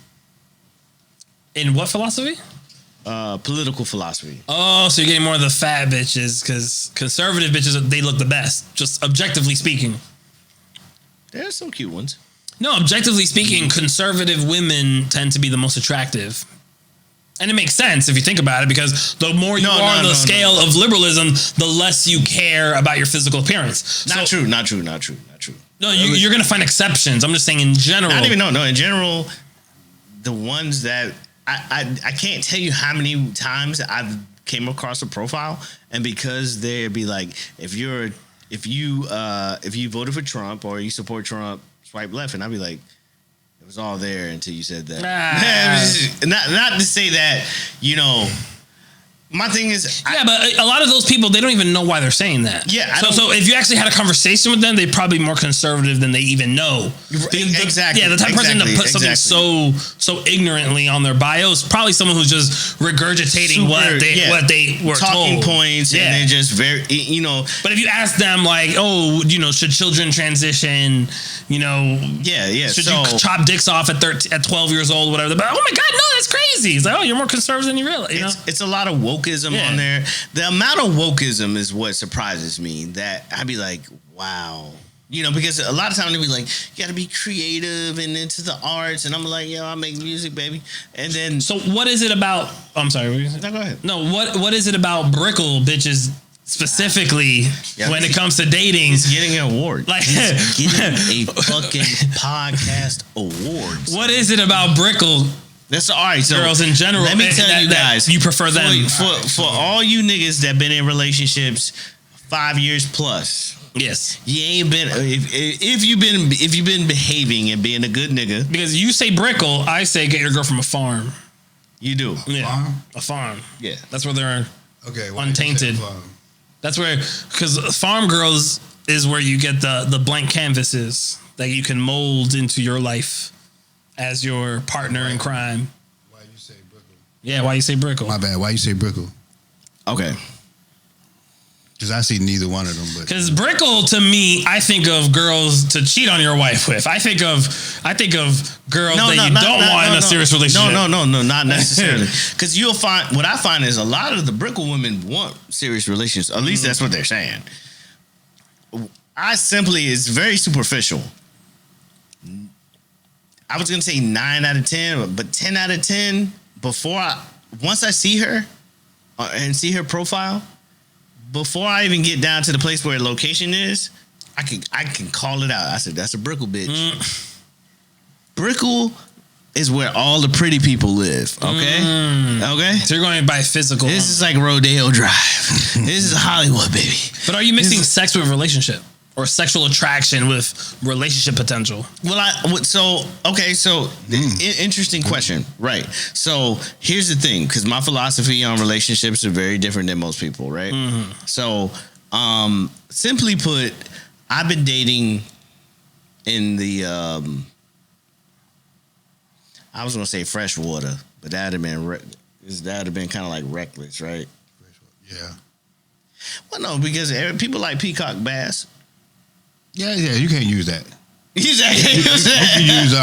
In what philosophy? political philosophy. Oh, so you're getting more of the fat bitches, because conservative bitches, they look the best, just objectively speaking. There's some cute ones. No, objectively speaking, conservative women tend to be the most attractive. And it makes sense if you think about it, because the more you are on the scale of liberalism, the less you care about your physical appearance. Not true. No, you're going to find exceptions. I'm just saying in general. Not even, no. In general, the ones that I can't tell you how many times I've came across a profile, and because they'd be like, if you voted for Trump or you support Trump, swipe left, and I'd be like, it was all there until you said that. Not to say that, my thing is, but a lot of those people, they don't even know why they're saying that. Yeah. So if you actually had a conversation with them, they're probably more conservative than they even know. Exactly. Yeah, the type of person to put something so ignorantly on their bio is probably someone who's just regurgitating what they were talking told. points, and they're just very, But if you ask them like, should children transition? Should you chop dicks off at 12 years old, whatever? But, oh my God, no, that's crazy. It's like, oh, you're more conservative than you realize. It's a lot of wokeism on there. The amount of wokeism is what surprises me. That I'd be like, wow. Because a lot of times they be like, you got to be creative and into the arts, and I'm like, I make music, baby. And then, so what is it about? I'm sorry. No, go ahead. No, what is it about Brickell bitches specifically when it comes to dating? He's getting an award. Like, he's getting a fucking podcast award. What is it about Brickell? That's all right. So girls in general. Let me tell you guys, you prefer them for all you niggas that been in relationships 5 years plus. Yes, you ain't been if you've been behaving and being a good nigga. Because you say Brickell, I say get your girl from a farm. You do, a farm. Yeah, that's where they're untainted. That's where, because farm girls is where you get the blank canvases that you can mold into your life as your partner in crime. Why you say Brickell? Yeah, why you say Brickell? My bad. Why you say Brickell? Okay. Because I see neither one of them. Because Brickell, to me, I think of girls to cheat on your wife with. I think of girls that you don't want in a serious relationship. No, not necessarily. Because you'll find, what I find is a lot of the Brickell women want serious relationships. At least that's what they're saying. It's very superficial. I was going to say 9 out of 10, but 10 out of 10, once I see her and see her profile, before I even get down to the place where location is, I can call it out. I said, that's a Brickell bitch. Brickell is where all the pretty people live, okay? Okay? So you're going by physical. This is like Rodeo Drive. This is Hollywood, baby. But are you mixing sex with relationship? Or sexual attraction with relationship potential? Interesting question. Right. So here's the thing, because my philosophy on relationships are very different than most people, right? Mm-hmm. So simply put, I've been dating in the, I was going to say fresh water, but that'd have been kind of like reckless, right? Yeah. Well, no, because people like peacock bass. Yeah, you can't use that. You can use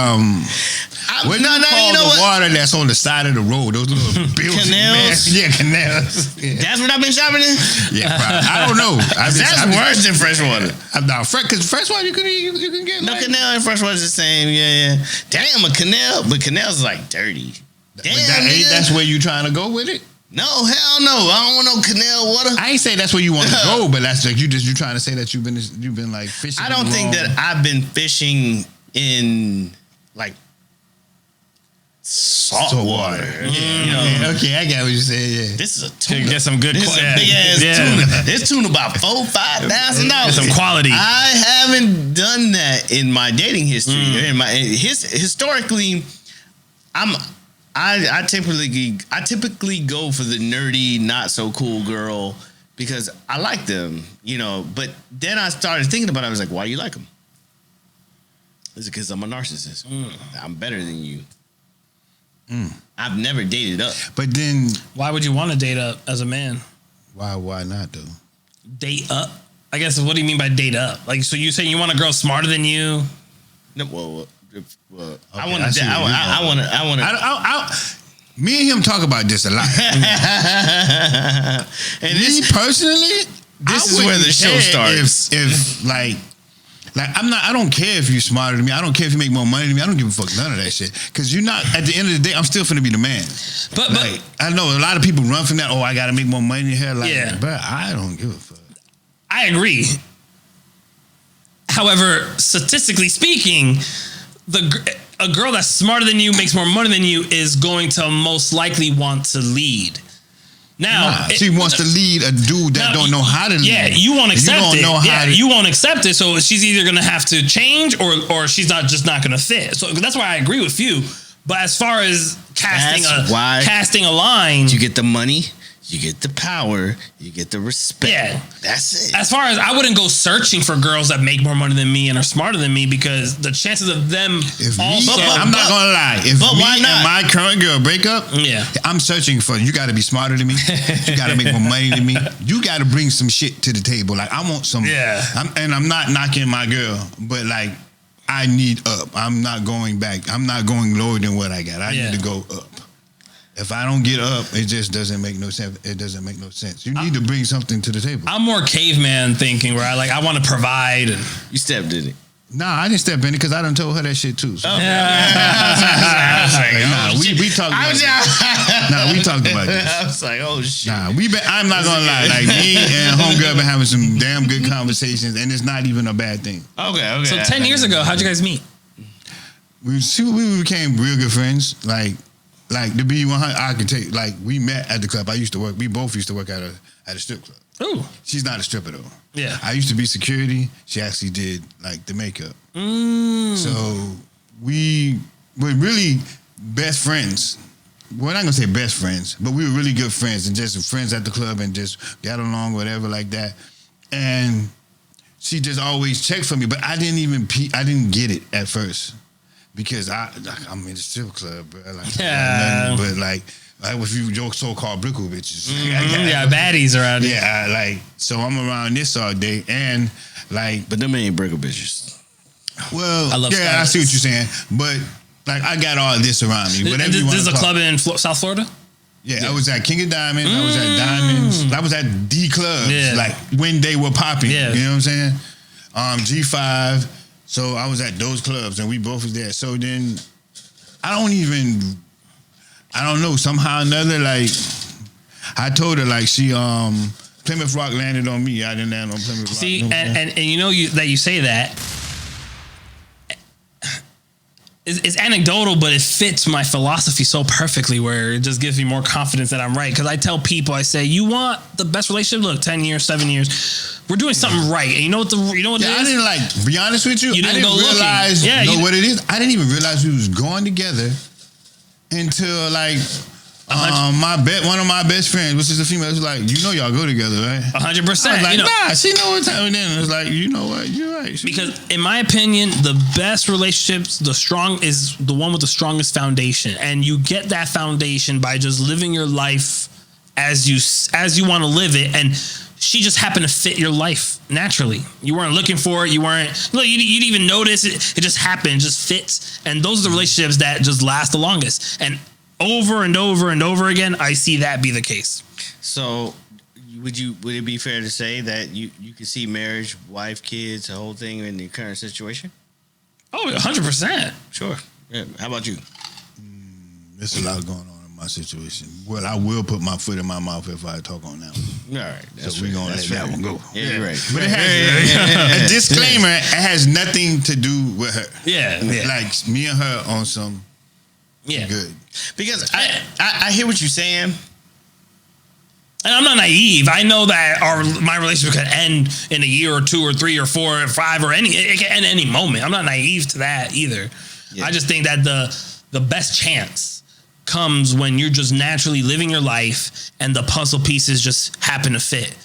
What do you call you know the what? water that's on the side of the road? Those little buildings. Canals? Yeah, canals. Yeah, That's what I've been shopping in. probably. I don't know. That's worse than freshwater. Because freshwater you can get. No, like, canal and freshwater is the same. Yeah. Damn, a canal, but canal's like dirty. Damn, nigga. that's where you trying to go with it. No, hell no. I don't want no canal water. I ain't say that's where you want to go, but that's like you trying to say that you've been like fishing. I don't think that I've been fishing in like salt water. You know, Okay, I got what you said. Yeah. this is a To tuna. get some good This is a big ass tuna. This tuna about $4,000-$5,000. Some quality. I haven't done that in my dating history. Historically, I typically go for the nerdy, not so cool girl because I like them, you know. But then I started thinking about it. I was like, why do you like them? Is it because I'm a narcissist? I'm better than you. I've never dated up. But then Why would you want to date up as a man? why not though? Date up? I guess, what do you mean by date up? Like, so you saying you want a girl smarter than you? No, well, I Okay, want I see to. where you're I want to. Me and him talk about this a lot. And Me personally, this is I where the wouldn't show care starts. If like I don't care if you're smarter than me. I don't care if you make more money than me. I don't give a fuck none of that shit. Because you're not. At the end of the day, I'm still finna be the man. But Like I know a lot of people run from that. Oh, I gotta make more money than her. Like, Yeah. but I don't give a fuck. I agree. However, statistically speaking, a girl that's smarter than you, makes more money than you, is going to most likely want to lead. Now, She wants to lead a dude that don't know how to lead. Yeah, you won't accept you don't it. Know how to, You won't accept it. So she's either going to have to change or she's not going to fit. So that's why I agree with you. But as far as casting a line, You get the money, you get the power, you get the respect. Yeah. That's it. as far as I wouldn't go searching for girls that make more money than me and are smarter than me, because the chances of them If me, also. I'm not gonna lie. If but me why not? and my current girl break up, Yeah. I'm searching for you. Got to be smarter than me. You got to make more money than me. You got to bring some shit to the table. Like I want some. Yeah. I'm not knocking my girl, but like I need up. I'm not going back. I'm not going lower than what I got. I need to go up. If I don't get up, it just doesn't make no sense. It doesn't make no sense. You need to bring something to the table. I'm more caveman thinking, where I want to provide. And You stepped in it. Nah, I didn't step in it because I done told her that shit too. So. Oh. We talked about this. Nah, we talked about this. I was like, oh shit. Nah, I'm not gonna lie. Like me and homegirl been having some damn good conversations, and it's not even a bad thing. Okay. So 10 years ago, how'd you guys meet? We became real good friends. Like to be 100, I can take. Like we met at the club. We both used to work at a strip club. Ooh. She's not a stripper though. Yeah. I used to be security. She actually did like the makeup. So we were really best friends. We're not gonna say best friends, but we were really good friends and just friends at the club and just got along, whatever, like that. And she just always checked for me, but I didn't get it at first because I'm in the strip club, bro. Like, Yeah. but like with you so-called Brickell bitches. Yeah, baddies around here. Yeah, so I'm around this all day and like, But them ain't Brickell bitches. well, I love yeah, I Skylights. see what you're saying, but like I got all this around me. Whatever you This want is to a call club in South Florida? Yeah, I was at King of Diamonds. I was at Diamonds. I was at D clubs, Yeah. like when they were popping. Yeah. You know what I'm saying? G5. So I was at those clubs, and we both was there. So then, I don't know. Somehow or another, like I told her, like she Plymouth Rock landed on me. I didn't land on Plymouth Rock. See, You know what I'm saying? and you know that you say that. It's anecdotal, but it fits my philosophy so perfectly where it just gives me more confidence that I'm right. Because I tell people, I say, you want the best relationship? Look, 10 years, 7 years. We're doing something right. And you know what it is? I didn't be honest with you. You didn't I didn't go looking. realize Yeah, what it is. I didn't even realize we was going together until like one of my best friends, which is a female, was like, y'all go together, right? 100%. I was like, you know, nah, she know what time it is. It's like, you know what, you're right. because in my opinion, the best relationships, is the one with the strongest foundation. And you get that foundation by just living your life as you want to live it. And she just happened to fit your life naturally. You weren't looking for it. You didn't even notice it. It just happened, just fits. And those are the relationships that just last the longest. And over and over and over again, I see that be the case. So would it be fair to say that you could see marriage, wife, kids, the whole thing in the current situation? Oh, 100%. Sure. Yeah. How about you? There's a lot going on in my situation. Well, I will put my foot in my mouth if I talk on that one. All right. So we're going to let that one go. Yeah, you're right. But it has a disclaimer. It has nothing to do with her. Yeah. Like me and her on some good. Because I hear what you're saying. And I'm not naive. I know that my relationship could end in a year or 2 or 3 or 4 or 5 or it can end any moment. I'm not naive to that either. Yeah. I just think that the best chance comes when you're just naturally living your life and the puzzle pieces just happen to fit.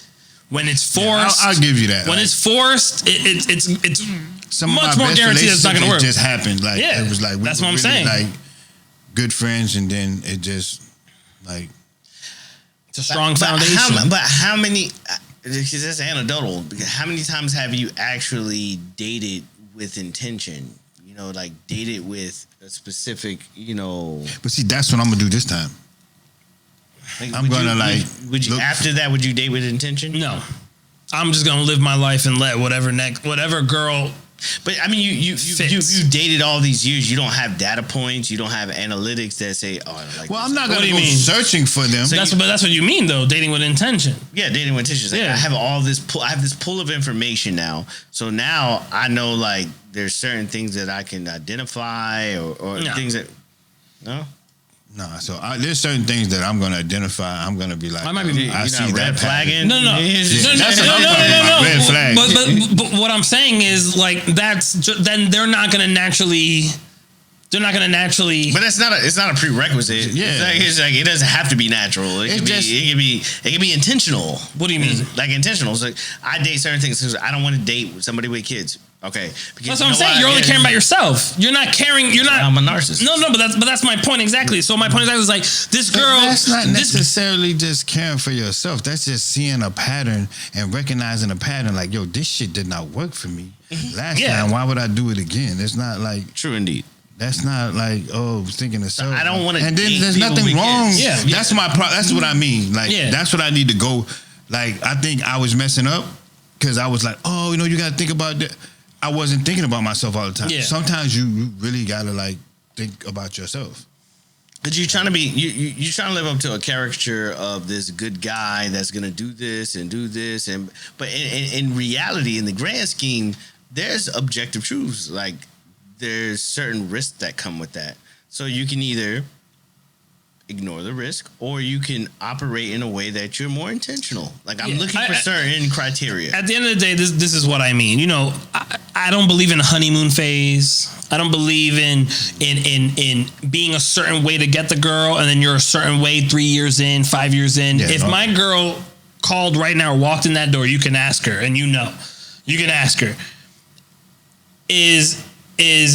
When it's forced, I'll give you that. When it's forced, it's some much more guaranteed it's not going to work. It just happened. Like it was like that's what I'm saying. Like good friends, and then it just like. It's a strong foundation. But how many, because that's anecdotal, how many times have you actually dated with intention? You know, like dated with a specific, you know. But see, that's what I'm going to do this time. Like, I'm going to Would you after that, would you date with intention? No. I'm just going to live my life and let whatever girl. But I mean, you dated all these years. You don't have data points. You don't have analytics that say, "Oh, I don't like." Well, this. I'm not going to go searching for them. So that's what you mean, though. Dating with intention. Yeah, dating with intention. Like, I have all this. I have this pool of information now. So now I know like there's certain things that I can identify or things that no. No, so there's certain things that I'm going to identify. I'm going to be like, I see that flagging. No. That's red flag. But what I'm saying is like then they're not going to naturally. They're not going to naturally. But it's not a prerequisite. Yeah, it's like it doesn't have to be natural. It can be intentional. What do you mean? Like intentional. So I date certain things because I don't want to date somebody with kids. Okay, that's what I'm saying. You're only caring about yourself. You're not caring. You're not. I'm a narcissist. No, but that's my point exactly. So my point exactly is like this girl. That's not necessarily just caring for yourself. That's just seeing a pattern and recognizing a pattern. Like, yo, this shit did not work for me last time. Why would I do it again? It's not like true indeed. That's not like thinking of self. I don't want to. And then there's nothing wrong. Yeah, that's my. That's what I mean. Like that's what I need to go. Like I think I was messing up because I was like, oh, you got to think about that. I wasn't thinking about myself all the time. Yeah. Sometimes you really gotta like think about yourself. But you're trying to be you're trying to live up to a caricature of this good guy that's gonna do this, but in reality, in the grand scheme, there's objective truths. Like there's certain risks that come with that. So you can either ignore the risk, or you can operate in a way that you're more intentional. Like I'm looking for certain criteria. At the end of the day, this is what I mean. I don't believe in a honeymoon phase. I don't believe in being a certain way to get the girl, and then you're a certain way 3 years in, 5 years in. If my girl called right now or walked in that door, you can ask her, and you can ask her, is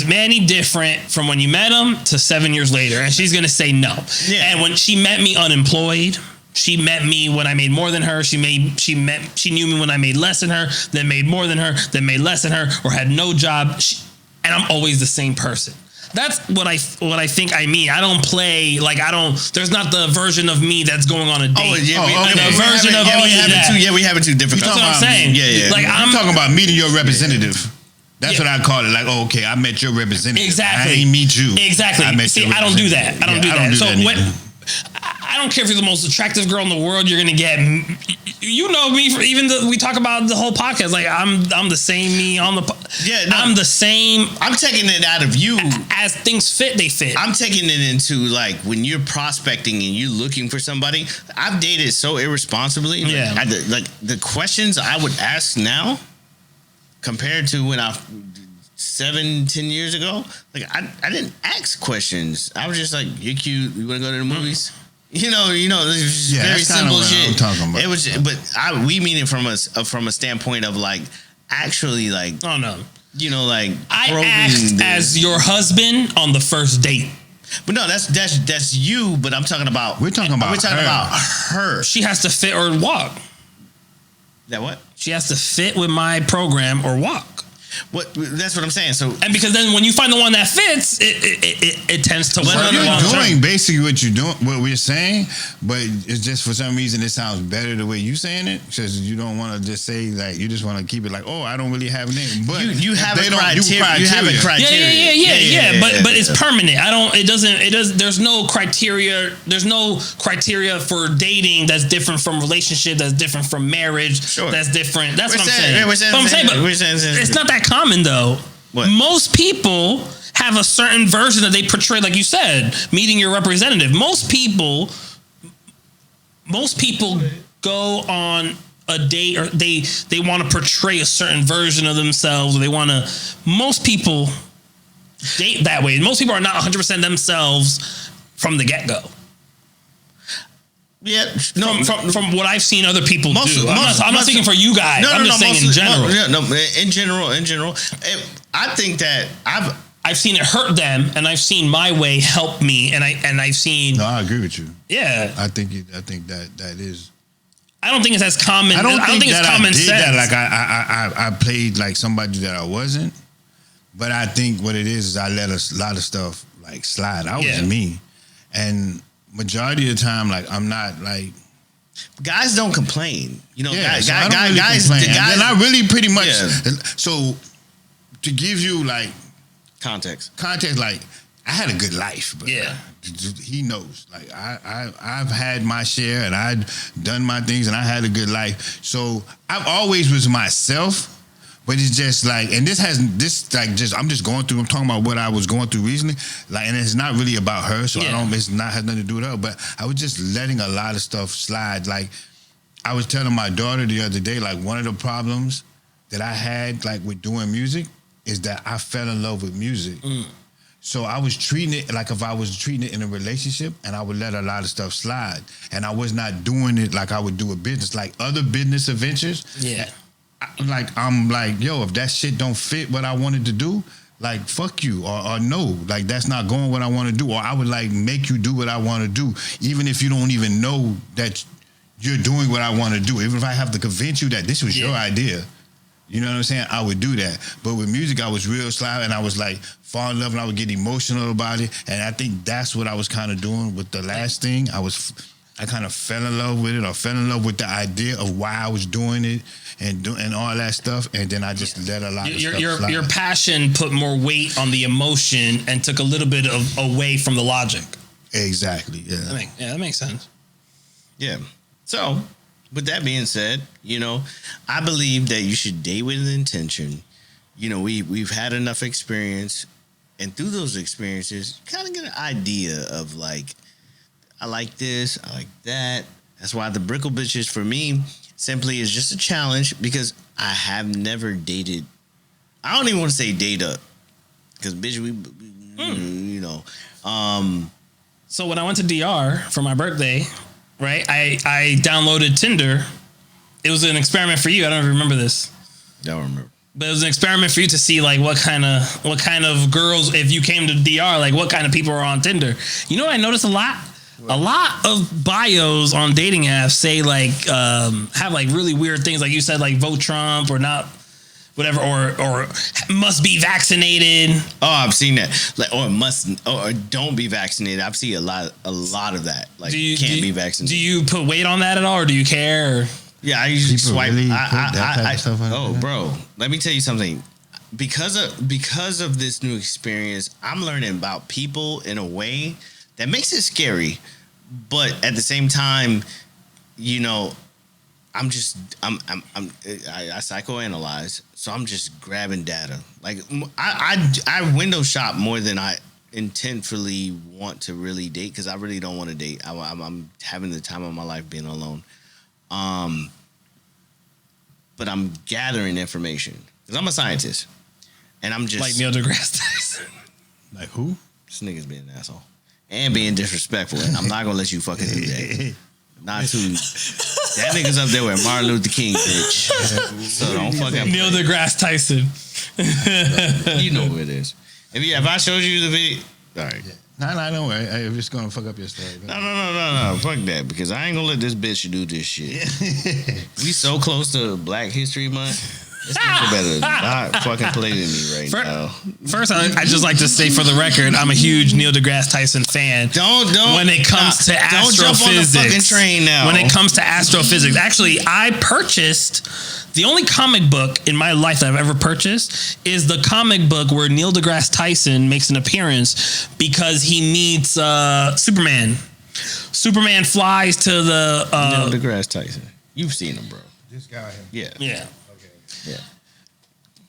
Manny different from when you met him to 7 years later? And she's going to say no. Yeah. And when she met me unemployed, she met me when I made more than her. She knew me when I made less than her, then made more than her, then made less than her, or had no job. And I'm always the same person. That's what I think I mean. I don't play like there's not the version of me that's going on a date. Oh yeah, we having two different. That's what I'm saying. Yeah. Like I'm talking about meeting your representative. That's what I call it. Like, okay, I met your representative. Exactly. I ain't meet you. Exactly. I don't do that. I don't do that. I don't care if you're the most attractive girl in the world. You're gonna get, me. We talk about the whole podcast. Like I'm the same me on the. I'm the same. I'm taking it out of you. As things fit, they fit. I'm taking it into like when you're prospecting and you're looking for somebody. I've dated so irresponsibly. Yeah. Like the questions I would ask now, compared to when 7-10 years ago, like I didn't ask questions. I was just like, "You're cute. You want to go to the movies?" You know, it's very simple shit. I'm talking about. It was, but we mean it from a standpoint of like actually like. Oh no. Like I asked as your husband on the first date. But no, that's you. But I'm talking about. We're talking about her. She has to fit or walk. That what? She has to fit with my program or walk. What? That's what I'm saying. So, and because then when you find the one that fits, it tends to work. You're doing basically what you're doing, what we're saying, but it's just for some reason it sounds better the way you saying it, because you don't want to just say like you just want to keep it like, oh, I don't really have a name, but you have a criteria. You have a criteria. Yeah. But it's permanent. There's no criteria. There's no criteria for dating that's different from relationship. That's different from marriage. Sure. That's different. That's what I'm saying. It's not that common though. What? Most people have a certain version that they portray, like you said, meeting your representative. Most people go on a date, or they want to portray a certain version of themselves, or most people date that way. Most people are not 100% themselves from the get-go. Yeah, no. From what I've seen other people do. I'm not speaking for you guys. I'm just saying in general. In general. I think that I've seen it hurt them, and I've seen my way help me, and I've seen. No, I agree with you. Yeah, I think that is. I don't think it's as common. I don't think it's common sense. That, like I played like somebody that I wasn't, but I think what it is I let a lot of stuff like slide. I was me, and majority of the time, like I'm not like. Guys don't complain, you know. Guys, and I really pretty much. Yeah. So to give you like context, like I had a good life, but he knows. Like I've had my share, and I'd done my things, and I had a good life. So I've always was myself. But it's just like, and I'm just going through, I'm talking about what I was going through recently, like, and it's not really about her, so has nothing to do with her, but I was just letting a lot of stuff slide. Like, I was telling my daughter the other day, like, one of the problems that I had, like, with doing music is that I fell in love with music. So I was treating it like if I was treating it in a relationship, and I would let a lot of stuff slide, and I was not doing it like I would do a business, like other business adventures. Yeah. I'm like, yo, if that shit don't fit what I wanted to do, like, fuck you, or no, like, that's not going what I want to do, or I would, like, make you do what I want to do, even if you don't even know that you're doing what I want to do, even if I have to convince you that this was your idea, you know what I'm saying, I would do that. But with music, I was real sly, and I was, like, fall in love, and I would get emotional about it, and I think that's what I was kind of doing with the last thing. I kind of fell in love with it, or fell in love with the idea of why I was doing it, and all that stuff, and then I just let a lot of stuff slide. Your passion put more weight on the emotion and took a little bit away from the logic. Exactly. Yeah. That makes sense. Yeah. So, with that being said, you know, I believe that you should date with intention. You know, we've had enough experience, and through those experiences, you kind of get an idea of like, I like this, I like that. That's why the Brickell bitches for me simply is just a challenge, because I have never dated. I don't even want to say date up, because bitch, you know. So when I went to DR for my birthday, right, I downloaded Tinder. It was an experiment for you. I don't even remember this. Don't remember. But it was an experiment for you to see like what kind of girls, if you came to DR, like what kind of people are on Tinder. You know what I noticed a lot? A lot of bios on dating apps say like have like really weird things, like you said, like vote Trump or not, whatever, or must be vaccinated. Oh, I've seen that. Like, or don't be vaccinated. I've seen a lot of that. Like, can't be vaccinated. Do you put weight on that at all, or do you care? Or? Yeah, I usually swipe. Really that type of stuff on bro, let me tell you something. Because of this new experience, I'm learning about people in a way that makes it scary, but at the same time, you know, I psychoanalyze, so I'm just grabbing data. Like I window shop more than I intentionally want to really date, because I really don't want to date. I'm having the time of my life being alone, but I'm gathering information because I'm a scientist, and I'm just like Neil deGrasse Tyson. Like who? This nigga's being an asshole. And being disrespectful, and I'm not gonna let you fucking do that. Not too. That nigga's up there with Martin Luther King, bitch. So don't fucking. Neil deGrasse Tyson. You know who it is. If I showed you the video, all right. Nah, don't worry. I'm just gonna fuck up your story. No. Fuck that, because I ain't gonna let this bitch do this shit. We so close to Black History Month. This nigga better not fucking play with me right now. First, I just like to say for the record, I'm a huge Neil deGrasse Tyson fan. Don't. When it comes to astrophysics, don't jump on the fucking train now. When it comes to astrophysics, actually, I purchased the only comic book in my life that I've ever purchased is the comic book where Neil deGrasse Tyson makes an appearance because he meets Superman. Superman flies to the Neil deGrasse Tyson. You've seen him, bro. This guy here. Yeah. Yeah.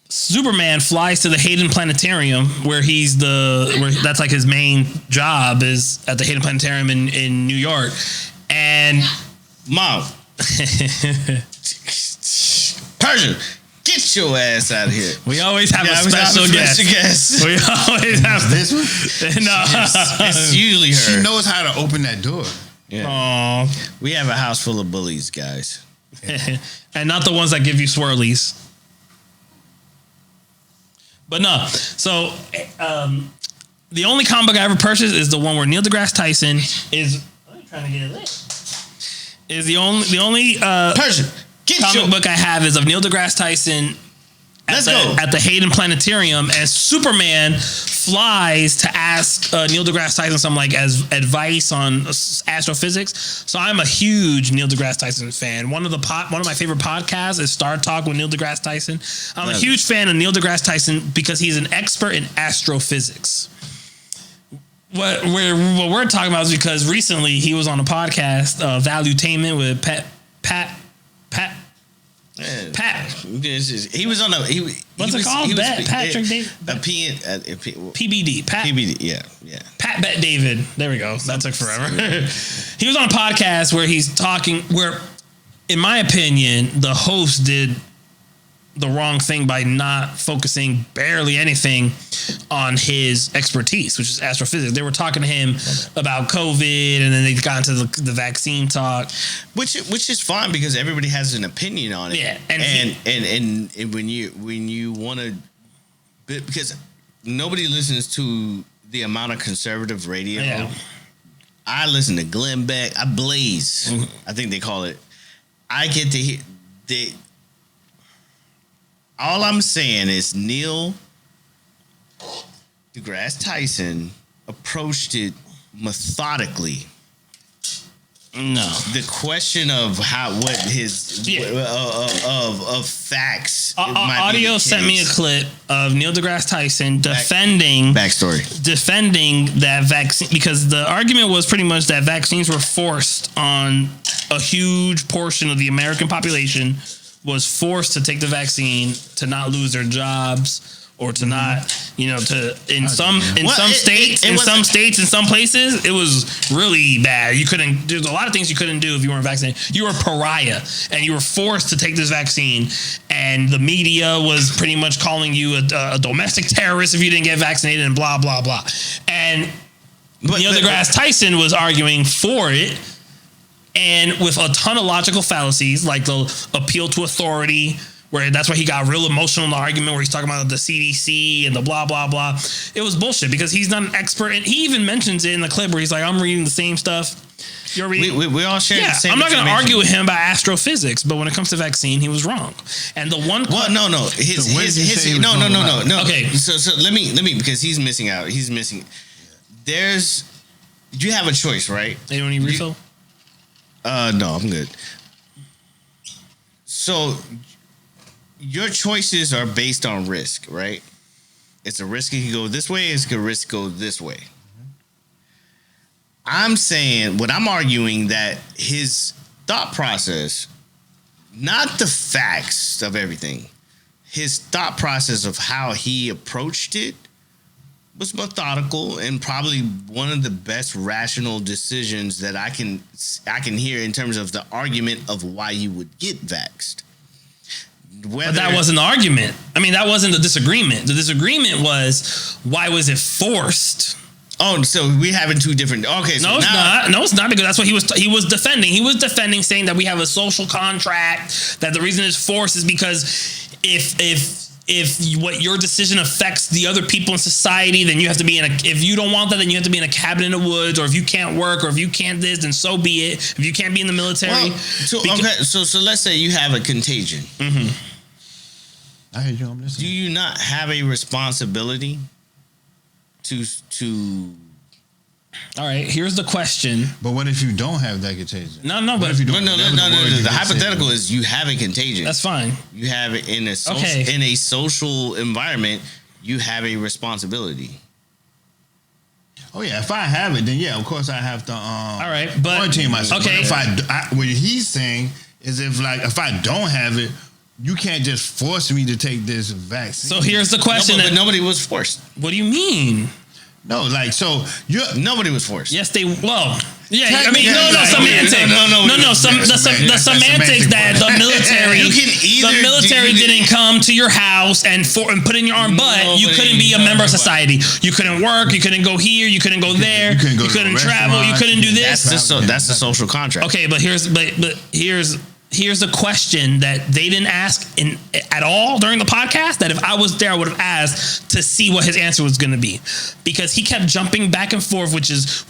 Superman flies to the Hayden Planetarium where that's like his main job is at the Hayden Planetarium in New York. And Mom. Persian, get your ass out of here. We always have a special guest. We always have this one? No. It's usually her. She knows how to open that door. Yeah. Aww. We have a house full of bullies, guys. And not the ones that give you swirlies. But no, so the only comic book I ever purchased is the one where Neil deGrasse Tyson is. I'm trying to get it. Is the only Persian comic book I have is of Neil deGrasse Tyson. At the Hayden Planetarium, and Superman flies to ask Neil deGrasse Tyson some like as advice on astrophysics. So I'm a huge Neil deGrasse Tyson fan. One of my favorite podcasts is Star Talk with Neil deGrasse Tyson. I'm a huge fan of Neil deGrasse Tyson because he's an expert in astrophysics. What we're talking about is because recently he was on a podcast, Valuetainment with Pat. He was on a. What's it called? Patrick David. PBD. Pat. PBD. Yeah. Pat Bet David. There we go. That took forever. He was on a podcast where he's talking. Where, in my opinion, the host did the wrong thing by not focusing barely anything on his expertise, which is astrophysics. They were talking to him about COVID, and then they got into the vaccine talk, which is fine because everybody has an opinion on it. Yeah, and when you want to, because nobody listens to the amount of conservative radio. Yeah. I listen to Glenn Beck. I Blaze. I think they call it. I get to hear all I'm saying is Neil deGrasse Tyson approached it methodically. No, the question of what his of facts. Audio sent me a clip of Neil deGrasse Tyson defending that vaccine, because the argument was pretty much that vaccines were forced on a huge portion of the American population. Was forced to take the vaccine to not lose their jobs or to not, in some states, in some places, it was really bad. There's a lot of things you couldn't do if you weren't vaccinated. You were a pariah and you were forced to take this vaccine, and the media was pretty much calling you a domestic terrorist if you didn't get vaccinated and blah, blah, blah. And Neil deGrasse Tyson was arguing for it. And with a ton of logical fallacies, like the appeal to authority, where that's why he got real emotional in the argument where he's talking about the CDC and the blah, blah, blah. It was bullshit because he's not an expert. And he even mentions it in the clip where he's like, I'm reading the same stuff you're reading. We all share the same. I'm not going to argue with him about astrophysics, but when it comes to vaccine, he was wrong. And the one... Well, no. No. Okay, so let me, because he's missing out. You have a choice, right? They don't need refill? No, I'm good. So your choices are based on risk, right? It's a risk it can go this way, it's a risk go this way. I'm arguing that his thought process, not the facts of everything, his thought process of how he approached it was methodical and probably one of the best rational decisions that I can hear in terms of the argument of why you would get vaxxed. But that wasn't the argument. I mean, that wasn't the disagreement. The disagreement was, why was it forced? Oh, so we're having two different... Okay, so no, it's not. No, it's not, because that's what he was defending. He was defending, saying that we have a social contract, that the reason it's forced is because if what your decision affects the other people in society, then you have to be if you don't want that, then you have to be in a cabin in the woods, or if you can't work, or if you can't this, then so be it. If you can't be in the military. Well, so let's say you have a contagion. Mm-hmm. I hear you. I'm listening. Do you not have a responsibility to? All right, here's the question. But what if you don't have that contagion? No. No. The hypothetical is you have a contagion. That's fine. You have it in a social environment. You have a responsibility. Oh yeah, if I have it, then yeah, of course I have to. All right, but quarantine myself. Okay. But what he's saying is if I don't have it, you can't just force me to take this vaccine. So here's the question. But nobody was forced. What do you mean? No, like so nobody was forced. Yes, they. Well, yeah. I mean, semantics. The semantics that the military. You can either the military didn't come to your house and put in your arm, but you couldn't be a member of society. You couldn't work. You couldn't go here. You couldn't go there. You couldn't travel. You couldn't do this. That's the social contract. Okay, but here's the question that they didn't ask at all during the podcast, that if I was there, I would have asked to see what his answer was going to be, because he kept jumping back and forth, which is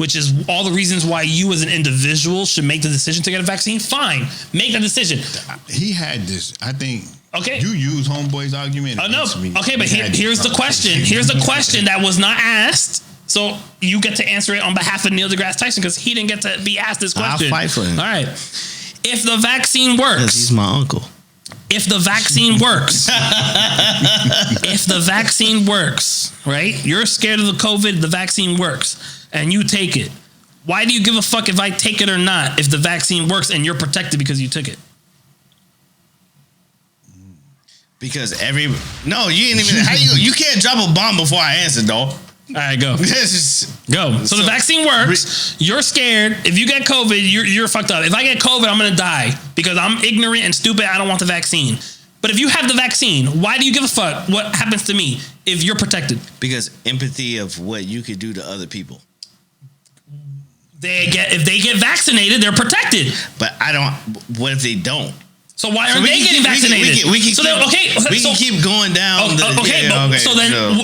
all the reasons why you as an individual should make the decision to get a vaccine. Fine, make the decision. He had this, I think. Okay. You use homeboy's argument. Oh no. Okay, but here's the question. Here's the question that was not asked. So you get to answer it on behalf of Neil deGrasse Tyson, because he didn't get to be asked this question. I'll fight for him. All right. If the vaccine works, because he's my uncle. If the vaccine works, right? You're scared of the COVID, the vaccine works, and you take it. Why do you give a fuck if I take it or not if the vaccine works and you're protected because you took it? Because you ain't even. You can't drop a bomb before I answer, though. All right, go. Go. So the vaccine works. You're scared. If you get COVID, you're fucked up. If I get COVID, I'm gonna die because I'm ignorant and stupid. I don't want the vaccine. But if you have the vaccine, why do you give a fuck what happens to me if you're protected? Because empathy of what you could do to other people. If they get vaccinated, they're protected. But I don't. What if they don't? So why aren't they getting vaccinated? We can keep going down.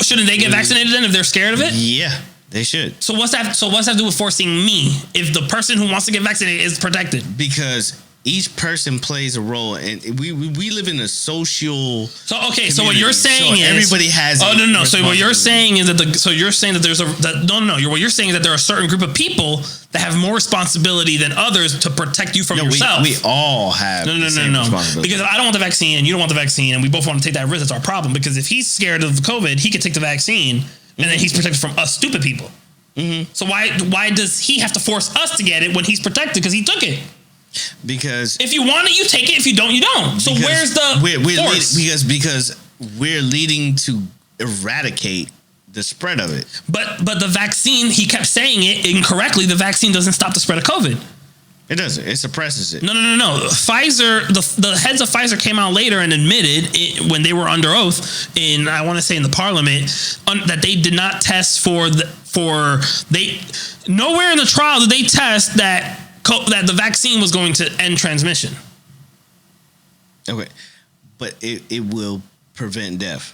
Shouldn't they get vaccinated then if they're scared of it? Yeah, they should. So what's that to do with forcing me if the person who wants to get vaccinated is protected? Because each person plays a role, and we live in a social. So what you're saying is everybody has. Oh no. So what you're saying is that you're saying that what you're saying is that there are a certain group of people that have more responsibility than others to protect you from yourself. We all have. No. Because if I don't want the vaccine and you don't want the vaccine and we both want to take that risk, that's our problem. Because if he's scared of COVID, he could take the vaccine and then he's protected from us stupid people. Mm-hmm. So why does he have to force us to get it when he's protected because he took it? Because if you want it, you take it. If you don't, you don't. So where's the force? Because we're leading to eradicate the spread of it. But the vaccine, he kept saying it incorrectly. The vaccine doesn't stop the spread of COVID. It doesn't. It suppresses it. No. Pfizer, the heads of Pfizer came out later and admitted when they were under oath I want to say in the parliament, that they did not test nowhere in the trial did they test that the vaccine was going to end transmission. Okay, but it will prevent death.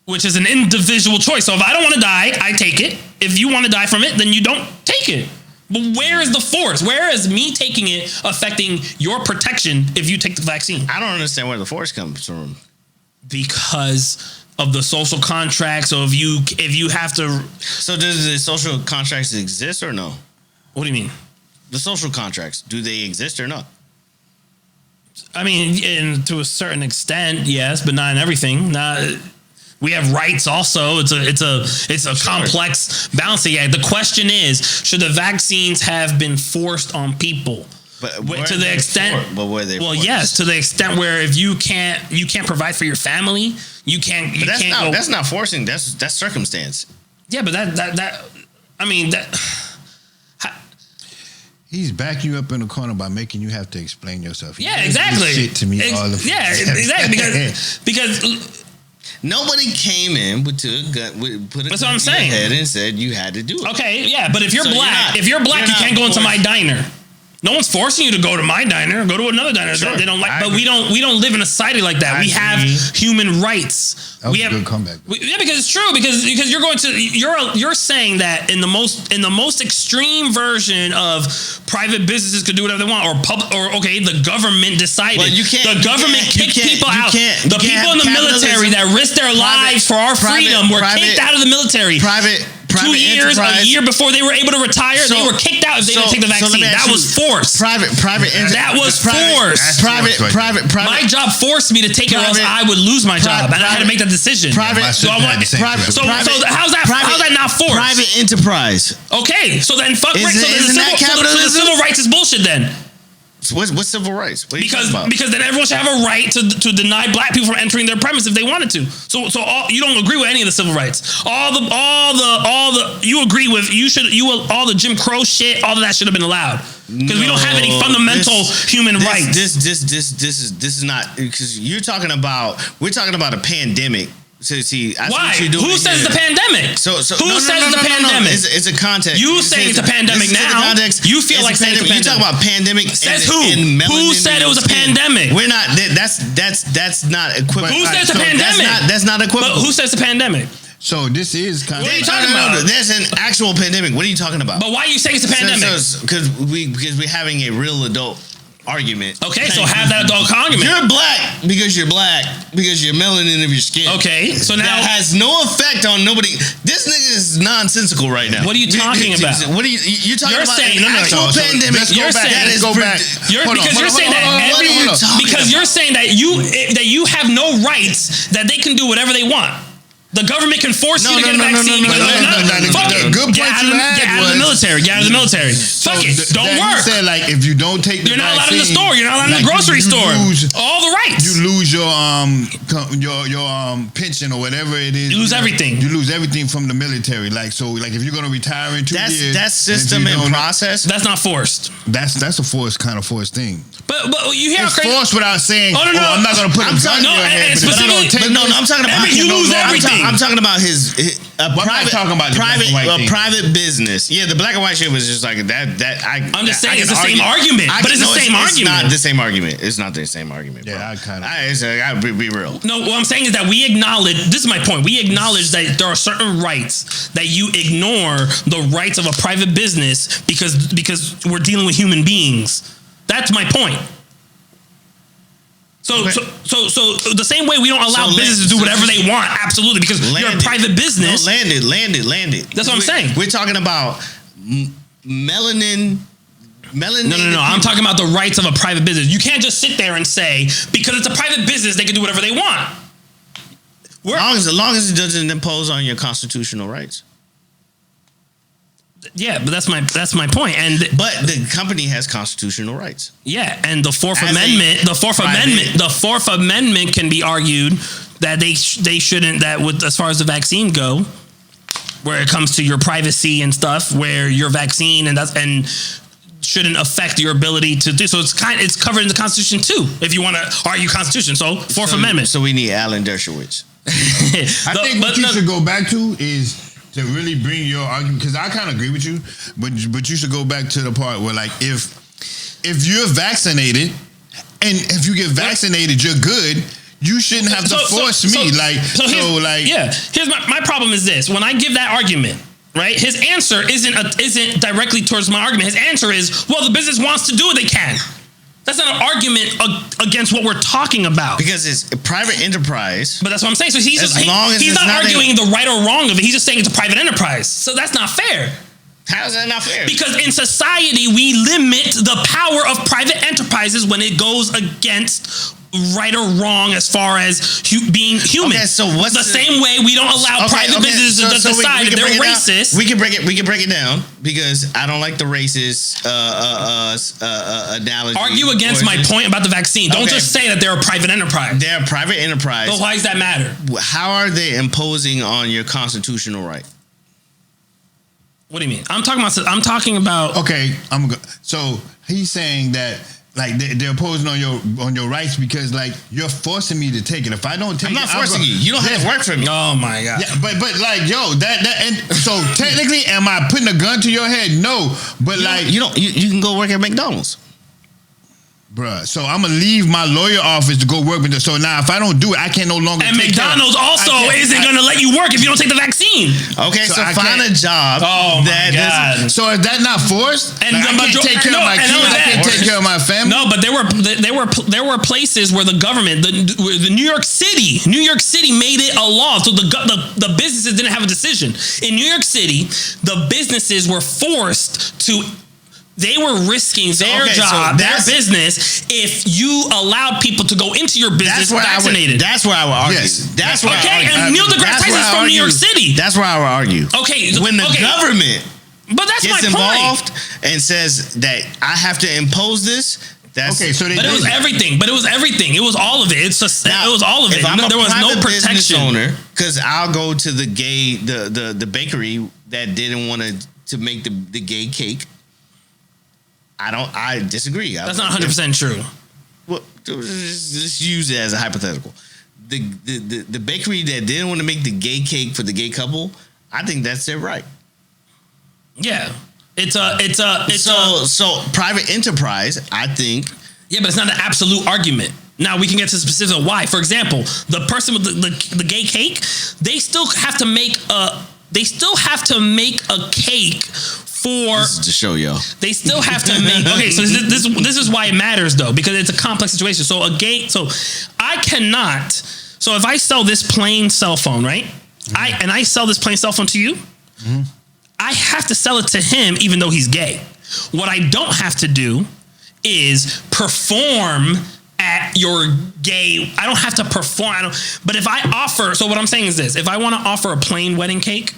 Which is an individual choice. So if I don't want to die, I take it. If you want to die from it, then you don't take it. But where is the force? Where is me taking it affecting your protection if you take the vaccine? I don't understand where the force comes from. Because of the social contract. So if you have to. So does the social contracts exist or no? What do you mean? The social contracts, do they exist or not? I mean, to a certain extent, yes, but not in everything. We have rights also. It's a complex balancing act. The question is, should the vaccines have been forced on people? But to the extent, but were they? Well, forced? Yes, to the extent where if you can't provide for your family, you can't. But that's not forcing. That's circumstance. Yeah, but that I mean that. He's backing you up in the corner by making you have to explain yourself. Yeah, exactly. Shit to me all the exactly. Because nobody came in put a gun to your head and said you had to do it. Okay, yeah, but if you're black, you can't go into my diner. No one's forcing you to go to my diner. Go to another diner that they don't like. But we don't live in a society like that. We have human rights. That was a good comeback. Yeah, because it's true. Because you're going to you're saying that in the most extreme version of private businesses could do whatever they want, or the government decided. Well, you can't. The government kicked people out. The people in the military that risked their lives for our freedom were kicked out of the military. 2 years, a year before they were able to retire, they were kicked out if they didn't take the vaccine. That was forced. That was forced. My job forced me to take it, or else I would lose my job, and I had to make that decision. So how's that not forced? Private enterprise. Okay, so then fuck rights. So the civil rights is bullshit then. What's civil rights? What because then everyone should have a right to deny black people from entering their premise if they wanted to. So you don't agree with any of the civil rights. All the you agree with all the Jim Crow shit. All of that should have been allowed because we don't have any fundamental human rights. This is not, because we're talking about a pandemic. So see, why? Who says the pandemic? So who says the pandemic? It's a context. You saying it's a pandemic now? You feel like saying it's a pandemic. You talk about pandemic. Says who? Who said it was a pandemic? We're not. That's not equivalent. Who says the pandemic? That's not equivalent. But who says the pandemic? So this is kind of. What are you talking about? There's an actual pandemic. What are you talking about? But why are you saying it's a pandemic? Because we're having a real adult argument. Okay, so have that adult argument. You're black because you're melanin of your skin. Okay, so now that has no effect on nobody. This nigga is nonsensical right now. What are you talking about? What are you're talking you're about? Saying, an actual pandemic. You're saying because you're saying that you have no rights, that they can do whatever they want. The government can force you to get a vaccine. Fuck it. Good point you had. Get out of the military. Get out of the military. Fuck it. Don't work. You said, like, if you don't take the you're not allowed in the vaccine, store. You're not allowed in the grocery store. All the rights. You lose your pension or whatever it is. You lose everything. You lose everything from the military. Like, so, like, if you're gonna retire in 2 years, that's system and process. That's not forced. That's a forced thing. But you hear it's forced without saying, I'm not gonna put a gun in your head. I'm talking about you lose everything. I'm talking about his private business. Yeah, the black and white shit was just like that. I'm just saying it's the same argument, but it's the same argument. It's not the same argument. It's not the same argument. Yeah, bro. I be real. No, what I'm saying is that we acknowledge. This is my point. We acknowledge that there are certain rights that you ignore the rights of a private business because we're dealing with human beings. That's my point. So the same way we don't allow businesses to do whatever they want, absolutely, because you're a private business. No, land it. That's what I'm saying. We're talking about melanin. No. I'm talking about the rights of a private business. You can't just sit there and say, because it's a private business, they can do whatever they want. As long as it doesn't impose on your constitutional rights. Yeah, but that's my point. But the company has constitutional rights. Yeah, and the Fourth Amendment can be argued that they shouldn't, that with as far as the vaccine go, where it comes to your privacy and stuff, where your vaccine and shouldn't affect your ability to do so. It's covered in the Constitution too. If you want to argue Constitution, so Fourth Amendment. So we need Alan Dershowitz. I think what you should go back to is to really bring your argument, because I kind of agree with you, but you should go back to the part where, like, if you're vaccinated and if you get vaccinated, you're good. You shouldn't have to force me. Here's my problem is this: when I give that argument, right, his answer isn't directly towards my argument. His answer is, well, the business wants to do what they can. That's not an argument against what we're talking about. Because it's a private enterprise. But that's what I'm saying. So he's not arguing the right or wrong of it. He's just saying it's a private enterprise. So that's not fair. How is that not fair? Because in society, we limit the power of private enterprises when it goes against right or wrong as far as being human. Okay, so what's the same way we don't allow private businesses to decide if they're racist. We can break it down, because I don't like the racist analogy. Argue against my point about the vaccine. Don't just say that they're a private enterprise. They're a private enterprise. But why does that matter? How are they imposing on your constitutional right? What do you mean? I'm talking about. Okay, so he's saying that like they're opposing on your rights because like you're forcing me to take it. If I don't take it, I'm not forcing you. You don't have to work for me. Oh my God. Yeah, but like yo, that and so technically, am I putting a gun to your head? No, but you can go work at McDonald's. Bruh, so I'm gonna leave my lawyer office to go work with them. So now, if I don't do it, I can no longer. And McDonald's also isn't gonna let you work if you don't take the vaccine. Okay, so find a job. Oh my God! So is that not forced? And like, I can't take care of my kids. I can't take care of my family. No, but there were places where the government, the New York City made it a law, so the businesses didn't have a decision. In New York City, the businesses were forced to. They were risking their job, their business, if you allowed people to go into your business vaccinated. That's where I would argue. Yes. That's where I would argue. And Neil deGrasse Tyson is from New York City. That's where I would argue. Okay. When the government gets involved and says that I have to impose this, that's okay. So it was everything. But it was everything. It was all of it. It was all of it. There was no protection. Owner, because I'll go to the bakery that didn't want to make the gay cake. I disagree. That's not 100% true. Well, just use it as a hypothetical. The bakery that didn't want to make the gay cake for the gay couple, I think that's their right. Yeah, so private enterprise, I think. Yeah, but it's not an absolute argument. Now we can get to specifics of why. For example, the person with the gay cake, they still have to make a cake. This is the show, yo. They still have to make. Okay, so this is why it matters though, because it's a complex situation. So I cannot. So if I sell this plain cell phone, right? Mm-hmm. I sell this plain cell phone to you. Mm-hmm. I have to sell it to him, even though he's gay. What I don't have to do is perform at your gay. I don't have to perform. But if I offer, so what I'm saying is this: if I want to offer a plain wedding cake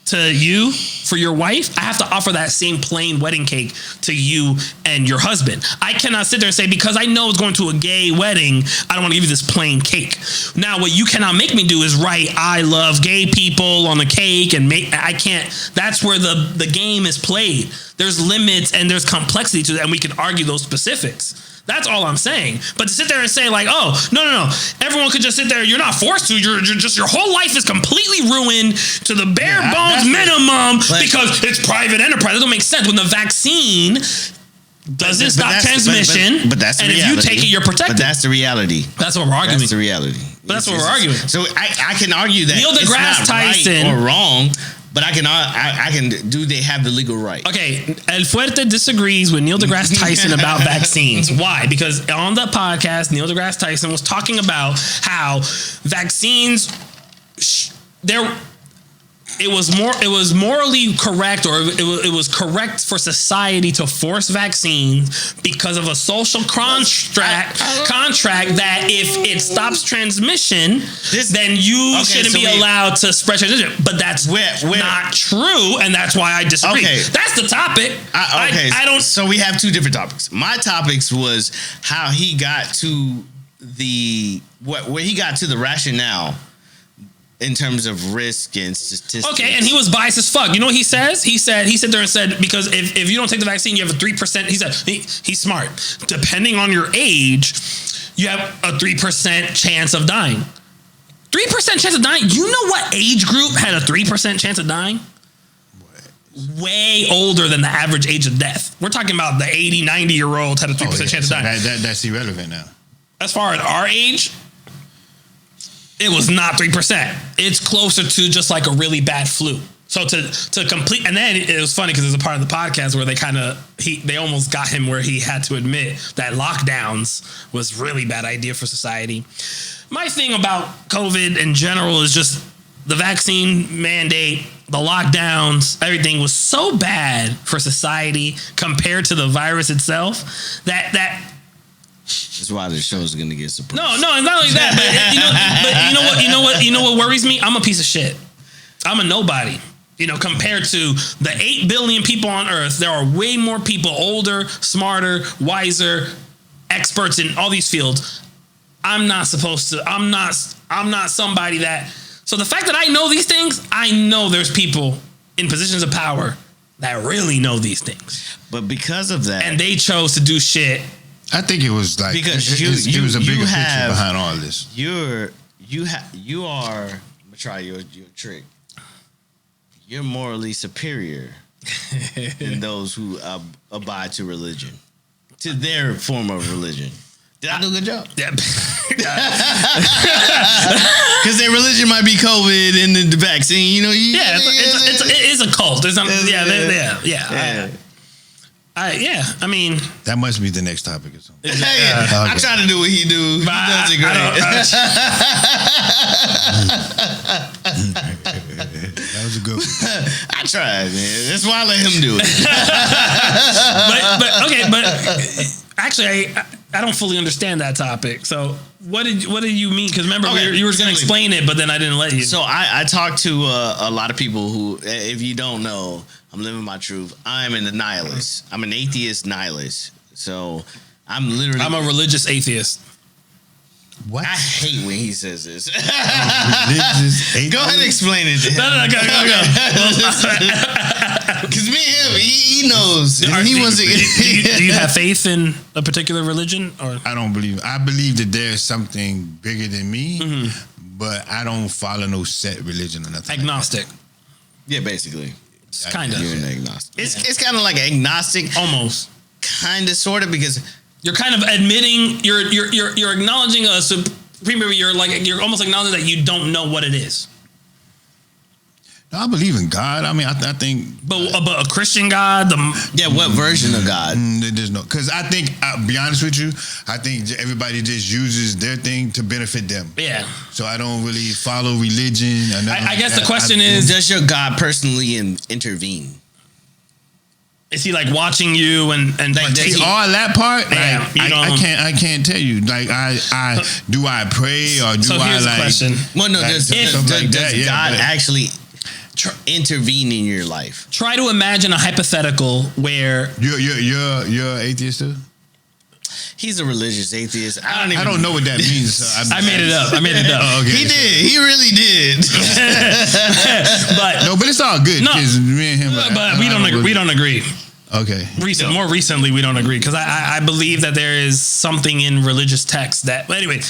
to you for your wife, I have to offer that same plain wedding cake to you and your husband. I cannot sit there and say, because I know it's going to a gay wedding, I don't want to give you this plain cake. Now, what you cannot make me do is write, I love gay people on the cake, and I can't. That's where the game is played. There's limits and there's complexity to it, and we can argue those specifics. That's all I'm saying. But to sit there and say like, oh, no, everyone could just sit there. You're not forced to. You're just, your whole life is completely ruined to the bare bones minimum because it's private enterprise. It doesn't make sense when the vaccine doesn't stop transmission. But that's the reality. And if you take it, you're protected. But that's the reality. That's what we're arguing. That's the reality. But that's what we're arguing. So I can argue that Neil deGrasse Tyson right or wrong. But I can. Do they have the legal right? Okay, El Fuerte disagrees with Neil deGrasse Tyson about vaccines. Why? Because on the podcast, Neil deGrasse Tyson was talking about how vaccines. It was morally correct, or it was correct for society to force vaccines because of a social contract that if it stops transmission, then you shouldn't be allowed to spread transmission. But that's not true, and that's why I disagree. Okay. That's the topic. I don't. So we have two different topics. My topics was how he got to where he got to the rationale in terms of risk and statistics. Okay, and he was biased as fuck. You know what he says? He sat there and said, because if you don't take the vaccine, you have a 3%. He said, he's smart. Depending on your age, you have a 3% chance of dying. 3% chance of dying? You know what age group had a 3% chance of dying? Way older than the average age of death. We're talking about the 80, 90-year-olds had a 3% chance of dying. That's irrelevant now. As far as our age, it was not 3%. It's closer to just like a really bad flu. So to complete, and then it was funny because there's a part of the podcast where they almost got him where he had to admit that lockdowns was really bad idea for society. My thing about COVID in general is just the vaccine mandate, the lockdowns, everything was so bad for society compared to the virus itself that that's why the show's gonna get suppressed. No, it's not only that. But you know what worries me? I'm a piece of shit. I'm a nobody. Compared to the 8 billion people on Earth, there are way more people older, smarter, wiser, experts in all these fields. I'm not somebody that. So the fact that I know these things, I know there's people in positions of power that really know these things. But because of that, and they chose to do shit I think it was like because it was a bigger picture have, behind all this. You are. I'm gonna try your trick. You're morally superior than those who abide to religion, to their form of religion. Did I do a good job? Yeah. Because their religion might be COVID and the vaccine. You know. It is a cult. It's I mean, that must be the next topic or something. I try to do what he do. He does it great. That was a good one. I tried, man. That's why I let him do it. but actually, I don't fully understand that topic. So what did you mean? Because remember, you were going to explain it, but then I didn't let you. So I talked to a lot of people who, if you don't know, I'm living my truth. I'm a nihilist. I'm an atheist nihilist. So I'm a religious atheist. What? I hate when he says this. Religious atheist? Go ahead and explain it to him. No, go. Because me and him, he knows. Do you have faith in a particular religion? Or I don't believe. I believe that there's something bigger than me, but I don't follow no set religion or nothing. Agnostic. Like Yeah, basically. Kind of. You're an agnostic. It's kind of like agnostic. Almost. Kind of, sort of, because you're kind of admitting you're acknowledging a supreme. You're almost acknowledging that you don't know what it is. No, I believe in God. I mean, I think. But a Christian God, what version of God? There's no, because I think, I'll be honest with you, I think everybody just uses their thing to benefit them. Yeah. So I don't really follow religion. I guess the question is, does your God personally intervene? Is he like watching you and like all that part? Yeah, like, I can't tell you. Like I do I pray or do so here's the question. Well, no, does God but actually intervene in your life? Try to imagine a hypothetical where you're atheist too. He's a religious atheist. I don't know what that means. So I made it up. Oh, okay. He did. He really did. but it's all good. No, me and him. But we don't agree. Okay. More recently, we don't agree because I believe that there is something in religious texts that. But anyway,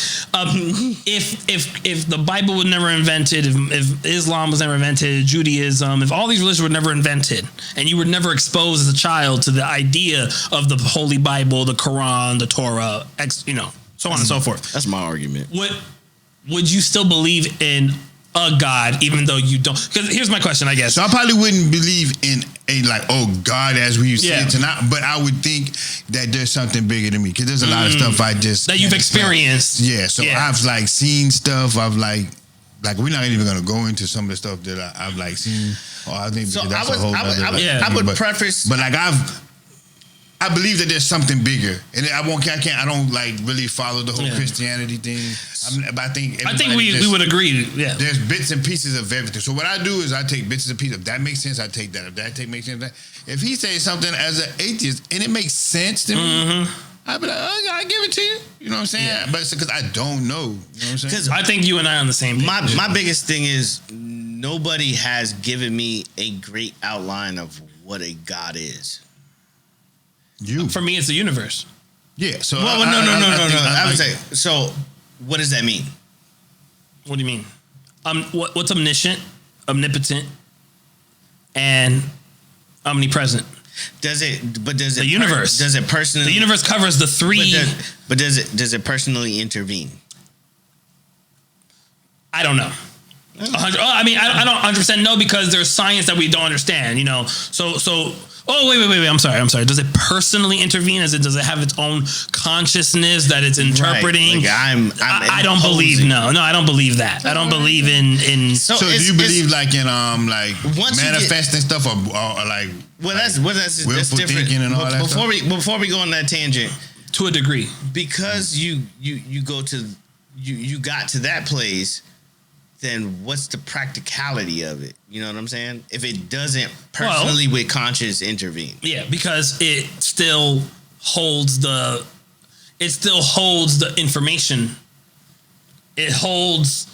if the Bible was never invented, if Islam was never invented, Judaism, if all these religions were never invented, and you were never exposed as a child to the idea of the Holy Bible, the Quran, the Torah, so on and so forth. That's my argument. Would you still believe in a God, even though you don't? Because here's my question, I guess. So I probably wouldn't believe in a God as we see it tonight, but I would think that there's something bigger than me because there's a lot of stuff that you've experienced. Yeah, so I've like seen stuff. I've like we're not even gonna go into some of the stuff that I've like seen. I think so. that's I would preface, but like I believe that there's something bigger, and I don't like really follow the whole Christianity thing. But I think we would agree. Yeah, there's bits and pieces of everything. So what I do is I take bits and pieces. If that makes sense, I take that. If that makes sense, if he says something as an atheist and it makes sense to me, I'd be like, I give it to you. You know what I'm saying? Yeah. But it's because I don't know. You know what I'm saying? Because I think you and I are on the same page. My biggest thing is nobody has given me a great outline of what a God is. For me, it's the universe. Yeah. So no. I would say. So, what does that mean? What do you mean? What's omniscient, omnipotent, and omnipresent? The universe? Does it personally? The universe covers the three. But does it personally intervene? I don't know. I don't 100% know because there's science that we don't understand. So. Oh, wait. I'm sorry. Does it personally intervene? Does it have its own consciousness that it's interpreting? Right. I don't believe. No, I don't believe that. I don't believe in. So do you believe in manifesting stuff or like? Well, that's different. Thinking and all that before we go on that tangent, to a degree, because you got to that place. Then what's the practicality of it? You know what I'm saying? If it doesn't personally with conscious intervene. Yeah, because it still holds the information. It holds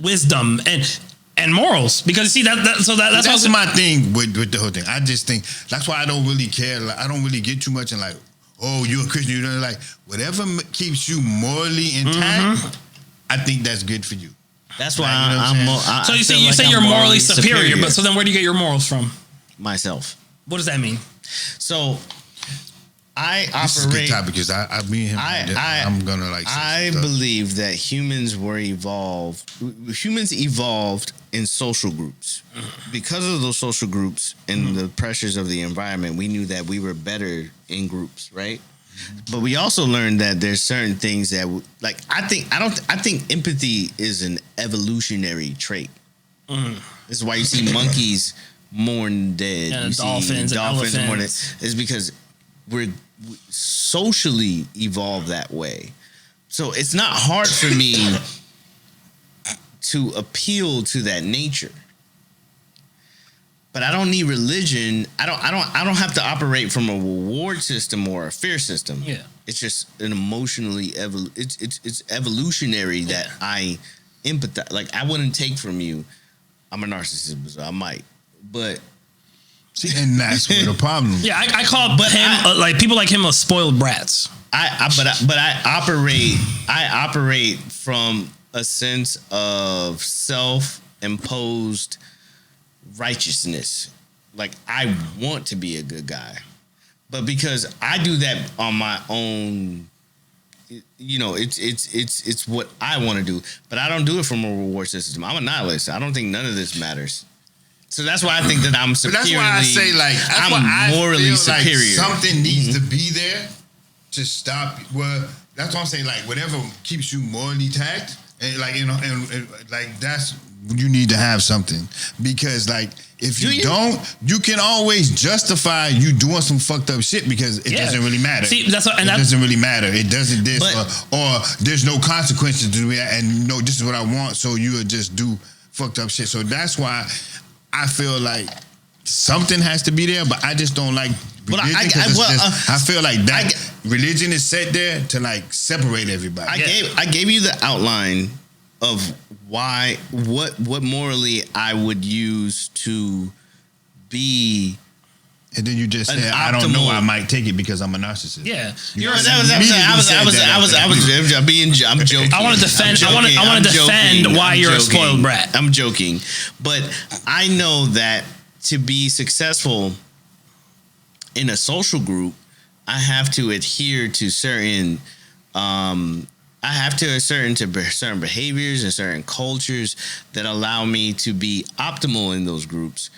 wisdom and morals. Because see that's my thing with the whole thing. I just think that's why I don't really care. Like, I don't really get too much in like oh, you're a Christian. You're like whatever keeps you morally intact. I think that's good for you. That's why So you say you're morally superior, but so then where do you get your morals from? Myself. What does that mean? So I This is a operate. good topic because me and him. I'm gonna like. I believe that humans evolved in social groups. Because of those social groups and the pressures of the environment, we knew that we were better in groups, right? But we also learned that there's certain things that, I think empathy is an evolutionary trait. This is why you see monkeys mourn dead. Yeah, you dolphins see and dolphins mourn dead. elephants. It's because we socially evolved that way. So it's not hard for me to appeal to that nature. But I don't need religion. I don't have to operate from a reward system or a fear system. Yeah. It's just an emotionally it's evolutionary that I empathize. Like, I wouldn't take from you. I'm a narcissist, so I might. But see, and that's where the problem is. Yeah, I call people like him spoiled brats. I operate from a sense of self-imposed righteousness. Like, I want to be a good guy, but because I do that on my own, it's what I want to do. But I don't do it from a reward system. I'm a nihilist. I don't think none of this matters. So that's why I think that I'm superior. That's why I say I'm morally superior. Something needs to be there to stop. Well, that's why I'm saying whatever keeps you morally tact, and that's you need to have something, because if you don't, you can always justify you doing some fucked up shit because it doesn't really matter. See, it doesn't really matter. It doesn't or there's no consequences to it, and no, this is what I want, so you would just do fucked up shit. So that's why I feel like something has to be there, but I just don't like religion. I feel like that religion is set there to separate everybody. I gave you the outline of what morally I would use to be. And then you just said, I don't know, I might take it because I'm a narcissist. Yeah. I'm joking. I want to defend why you're a spoiled brat. I'm joking. But I know that to be successful in a social group, I have to adhere to certain certain behaviors and certain cultures that allow me to be optimal in those groups.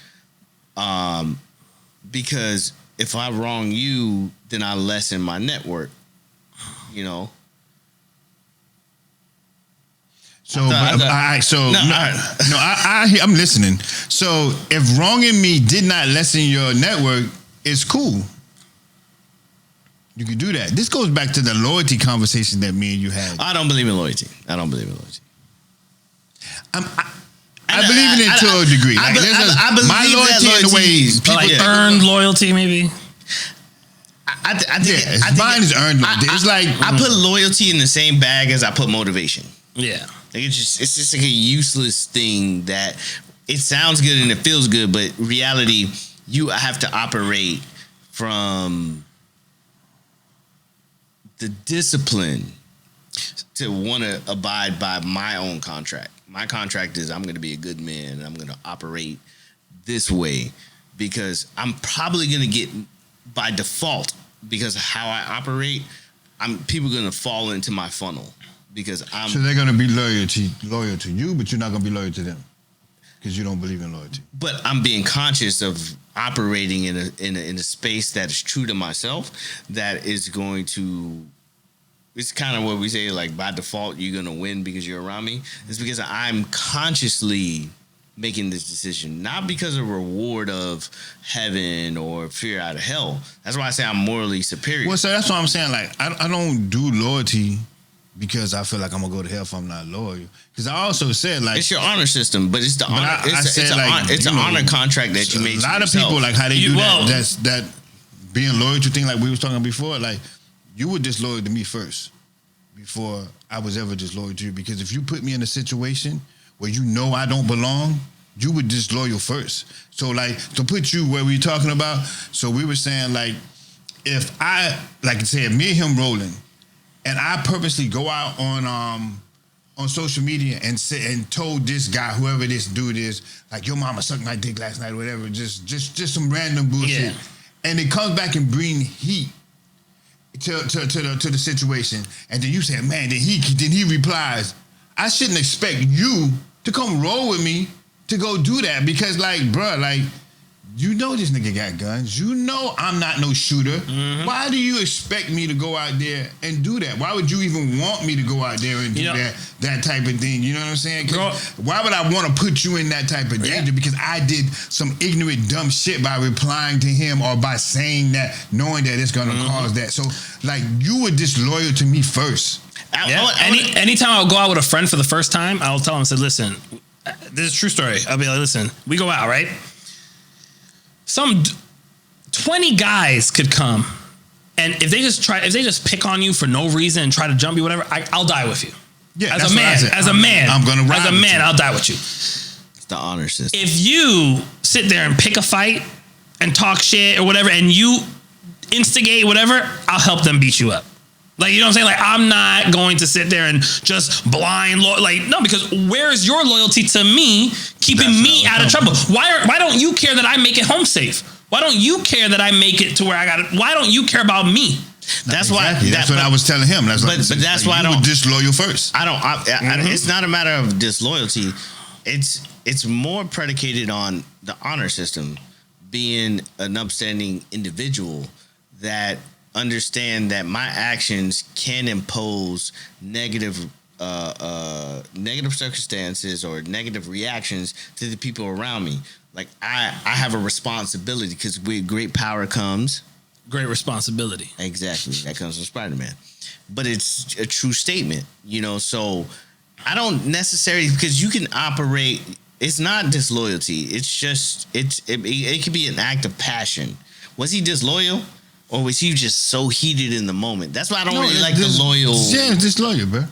Because if I wrong you, then I lessen my network, So, I'm listening. So, if wronging me did not lessen your network, it's cool. You can do that. This goes back to the loyalty conversation that me and you had. I don't believe in loyalty. I believe in it to a degree. I believe my loyalty in the way people earned loyalty, maybe. Mine is earned loyalty. It's I put loyalty in the same bag as I put motivation. Yeah. It's just like a useless thing that it sounds good and it feels good, but reality, you have to operate from the discipline to want to abide by my own contract. My contract is I'm going to be a good man and I'm going to operate this way because I'm probably going to get, by default, because of how I operate, people going to fall into my funnel because I'm. So they're going to be loyal to you, but you're not going to be loyal to them because you don't believe in loyalty. But I'm being conscious of operating in a space that is true to myself, that is going to. It's kind of what we say, by default, you're going to win because you're around me. It's because I'm consciously making this decision, not because of reward of heaven or fear out of hell. That's why I say I'm morally superior. Well, so that's what I'm saying. I don't do loyalty because I feel like I'm going to go to hell if I'm not loyal. Because I also said, it's your honor system, but it's the honor. It's an honor contract that you made. A lot of people, how they do that. That being loyal to thing, we was talking before, you were disloyal to me first before I was ever disloyal to you. Because if you put me in a situation where I don't belong, you were disloyal first. So to put you where we talking about, so we were saying if I, like I said, me and him rolling, and I purposely go out on social media and say, and told this guy, whoever this dude is, like, your mama sucked my dick last night or whatever, just some random bullshit. Yeah. And it comes back and bring heat to the situation. And then you say, man, then he replies, I shouldn't expect you to come roll with me to go do that, because, like, bruh, like, you know this nigga got guns. You know I'm not no shooter. Mm-hmm. Why do you expect me to go out there and do that? Why would you even want me to go out there and do that type of thing? You know what I'm saying? Why would I want to put you in that type of danger? Because I did some ignorant, dumb shit by replying to him or by saying that, knowing that it's going to cause that. So, like, you were disloyal to me first. Anytime I'll go out with a friend for the first time, I'll tell him, I said, listen, this is a true story. I'll be like, listen, we go out, right? Some 20 guys could come, and if they just pick on you for no reason and try to jump you, whatever, I'll die with you. Yeah, as a man, I'm gonna ride. As a man, I'll die with you. It's the honor system. If you sit there and pick a fight and talk shit or whatever, and you instigate whatever, I'll help them beat you up. Like, you know what I'm saying? Like, I'm not going to sit there and just blind, no, because where's your loyalty to me keeping me out of trouble? Why don't you care that I make it home safe? Why don't you care that I make it to where I got it? Why don't you care about me? That's exactly. That's what I was telling him. That's but that's why I don't. Disloyal first. It's not a matter of disloyalty. It's more predicated on the honor system, being an upstanding individual that understand that my actions can impose negative circumstances or negative reactions to the people around me. Like, I have a responsibility, because with great power comes great responsibility. Exactly. That comes from Spider-Man. But it's a true statement, you know. So I don't necessarily, because you can operate, it's not disloyalty. It's just it could be an act of passion. Was he disloyal? Or was he just so heated in the moment? That's why I don't really like the loyal. Yeah, it's disloyal, bro.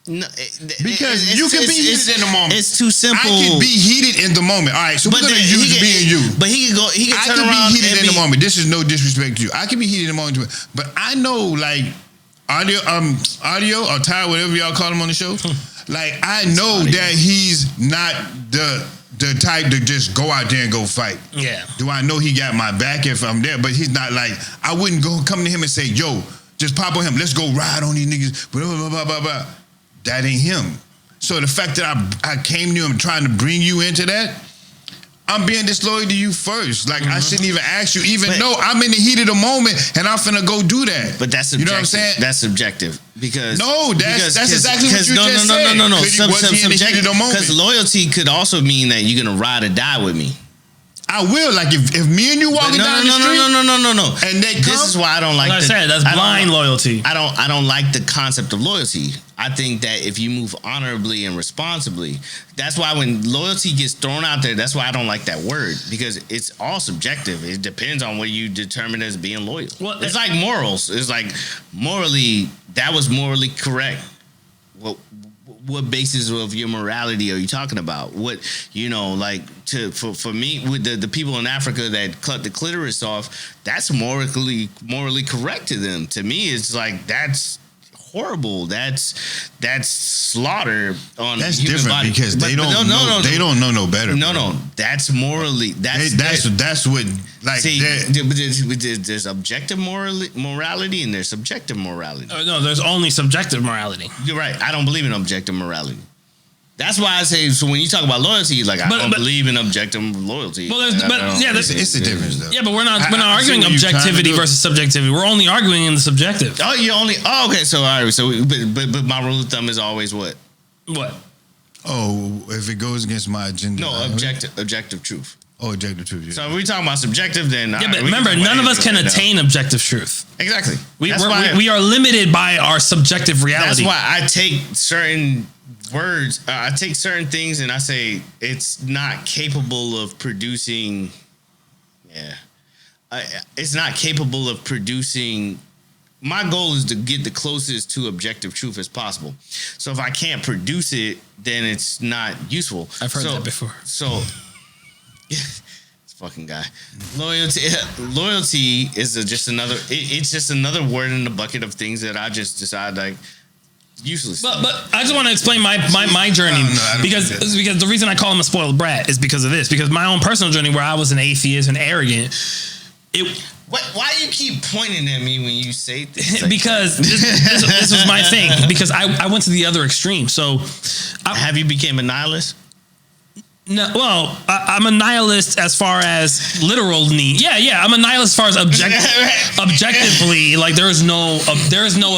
Because you can be heated in the moment. It's too simple. I can be heated in the moment. All right, so we're gonna use me and you. But he can go. He can turn around. I can be heated in the moment. This is no disrespect to you. I can be heated in the moment, but I know, like, audio or Ty, whatever y'all call him on the show. Like, I know that he's not the type to just go out there and go fight. Yeah. Do I know he got my back if I'm there? But he's not like, I wouldn't go come to him and say, yo, just pop on him. Let's go ride on these niggas. Blah, blah, blah, blah, blah. That ain't him. So the fact that I came to you and trying to bring you into that, I'm being disloyal to you first. Like, I shouldn't even ask you, though I'm in the heat of the moment and I'm finna go do that. But that's subjective. You know what I'm saying? That's subjective. Because that's exactly what you just said. No. Because loyalty could also mean that you're gonna ride or die with me. I will. Like, if me and you walking down the street. No. And this is why I don't like. Like I said, that's blind loyalty. I don't like the concept of loyalty. I think that if you move honorably and responsibly, that's why when loyalty gets thrown out there, that's why I don't like that word, because it's all subjective. It depends on what you determine as being loyal. Well, it's like morals. It's like morally, that was morally correct. What basis of your morality are you talking about? What, you know, like, for me, with the people in Africa that cut the clitoris off, that's morally correct to them. To me, it's like, that's horrible. That's slaughter on that's human different body. Because they don't know no better. No, that's morally. That's what, like, see, there's objective morality and there's subjective morality. No, there's only subjective morality. You're right. I don't believe in objective morality. That's why I say, so when you talk about loyalty, like, I don't believe in objective loyalty. It's a difference, though. Yeah, but we're not arguing objectivity versus subjectivity. We're only arguing in the subjective. Okay. So all right. So but my rule of thumb is always what? What? Oh, if it goes against my agenda. No, objective truth. Oh, objective truth. Yeah. So if we're talking about subjective, then but remember, none of us can attain objective truth. Exactly. We are limited by our subjective reality. That's why I take certain words, I take certain things and I say it's not capable of producing. It's not capable of producing. My goal is to get the closest to objective truth as possible. So if I can't produce it, then it's not useful. I've heard that before. So fucking guy. Loyalty is just another. It's just another word in the bucket of things that I just decide like useless. But I just want to explain my journey because the reason I call him a spoiled brat is because of this. Because my own personal journey, where I was an atheist and arrogant, Why do you keep pointing at me when you say things? Like because this was my thing. Because I went to the other extreme. So, have you became a nihilist? No, well, I'm a nihilist as far as literal need. Yeah, I'm a nihilist as far as objectively. Like there is no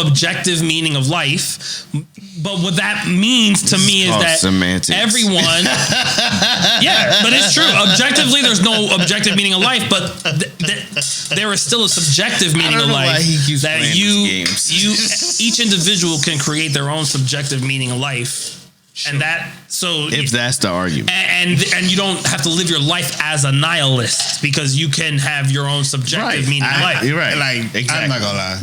objective meaning of life. But what that means to me is that semantics. Everyone, yeah, but it's true. Objectively, there's no objective meaning of life, but there is still a subjective meaning of life that each individual can create their own subjective meaning of life. Sure. And if that's the argument, and you don't have to live your life as a nihilist because you can have your own subjective meaning of life. You're right. Like exactly. I'm not gonna lie.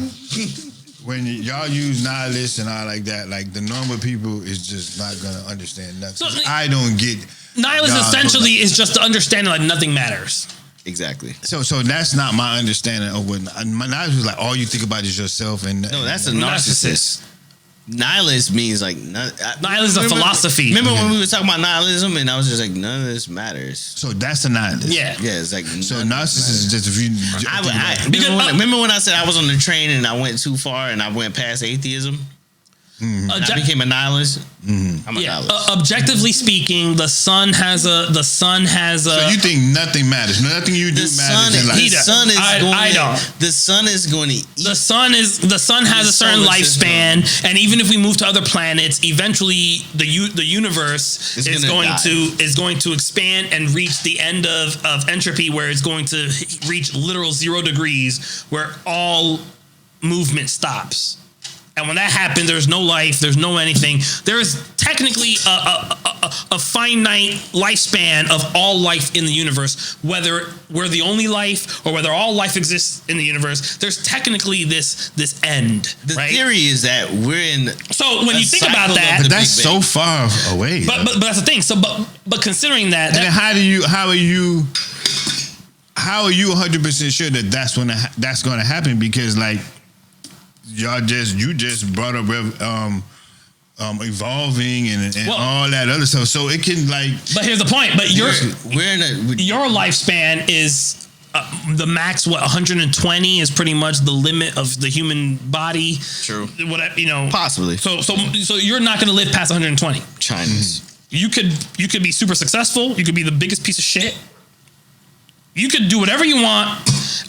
When y'all use nihilists and all like that, like the normal people is just not gonna understand nothing. So, I don't get nihilist. Essentially, is just the understanding like nothing matters. Exactly. So that's not my understanding of what my nihilist is like. All you think about is yourself, and no, that's a narcissist. Nihilist means like nihilist is a philosophy. Remember when we were talking about nihilism and I was just like none of this matters. So that's a nihilist. Yeah, it's like so narcissist is just if you. Remember when I said I was on the train and I went too far and I went past atheism. Mm-hmm. I became a nihilist. Mm-hmm. I'm a nihilist. Objectively speaking, the sun has a. So you think nothing matters? Nothing you do matters in life. The sun is going to eat. The sun has a certain lifespan, and even if we move to other planets, eventually the universe is going to expand and reach the end of entropy, where it's going to reach literal 0 degrees, where all movement stops. And when that happens, there's no life, there's no anything. There is technically a finite lifespan of all life in the universe, whether we're the only life or whether all life exists in the universe. There's technically this end. The theory is that we're in. So when you think about that, but that's so far away. But that's the thing. So but considering that, and then how are you 100% sure that that's going to happen? Because like. You just brought up evolving and all that other stuff, so it can like. But here's the point. But your lifespan is the max. 120 is pretty much the limit of the human body. True. Whatever possibly. So you're not going to live past 120. Chinese. You could be super successful. You could be the biggest piece of shit. You could do whatever you want.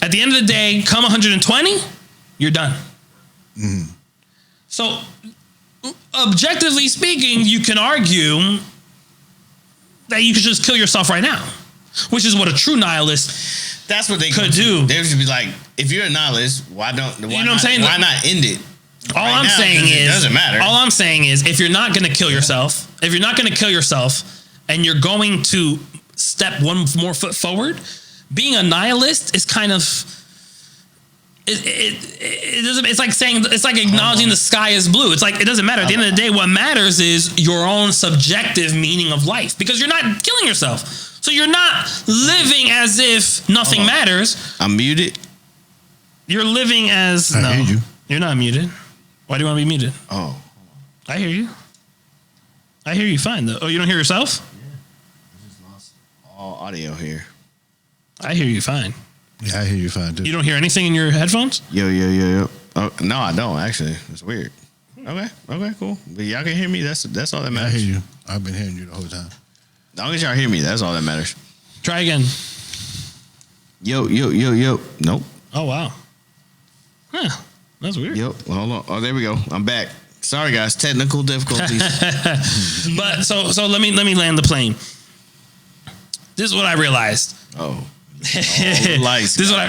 At the end of the day, come 120, you're done. Mm. So, objectively speaking, you can argue that you could just kill yourself right now, which is what a true nihilist could do. They would be like, if you're a nihilist, why not end it? All I'm saying is, it doesn't matter. All I'm saying is, if you're not going to kill yourself, and you're going to step one more foot forward, being a nihilist is kind of. It doesn't. It's like saying. It's like acknowledging the sky is blue. It's like it doesn't matter. At the end of the day, what matters is your own subjective meaning of life, because you're not killing yourself. So you're not living as if nothing matters. I'm muted. You're living as I hear you. You're not muted. Why do you want to be muted? Oh, I hear you. I hear you fine though. Oh, you don't hear yourself? Yeah, I just lost all audio here. I hear you fine. Yeah, I hear you fine too. You don't hear anything in your headphones? Yo. Oh, no, I don't actually. It's weird. Okay, cool. But y'all can hear me. That's all that matters. I hear you. I've been hearing you the whole time. As long as y'all hear me, that's all that matters. Try again. Yo. Nope. Oh wow. Huh. That's weird. Yo, hold on. Oh, there we go. I'm back. Sorry guys, technical difficulties. But so let me land the plane. This is what I realized. Oh. This is what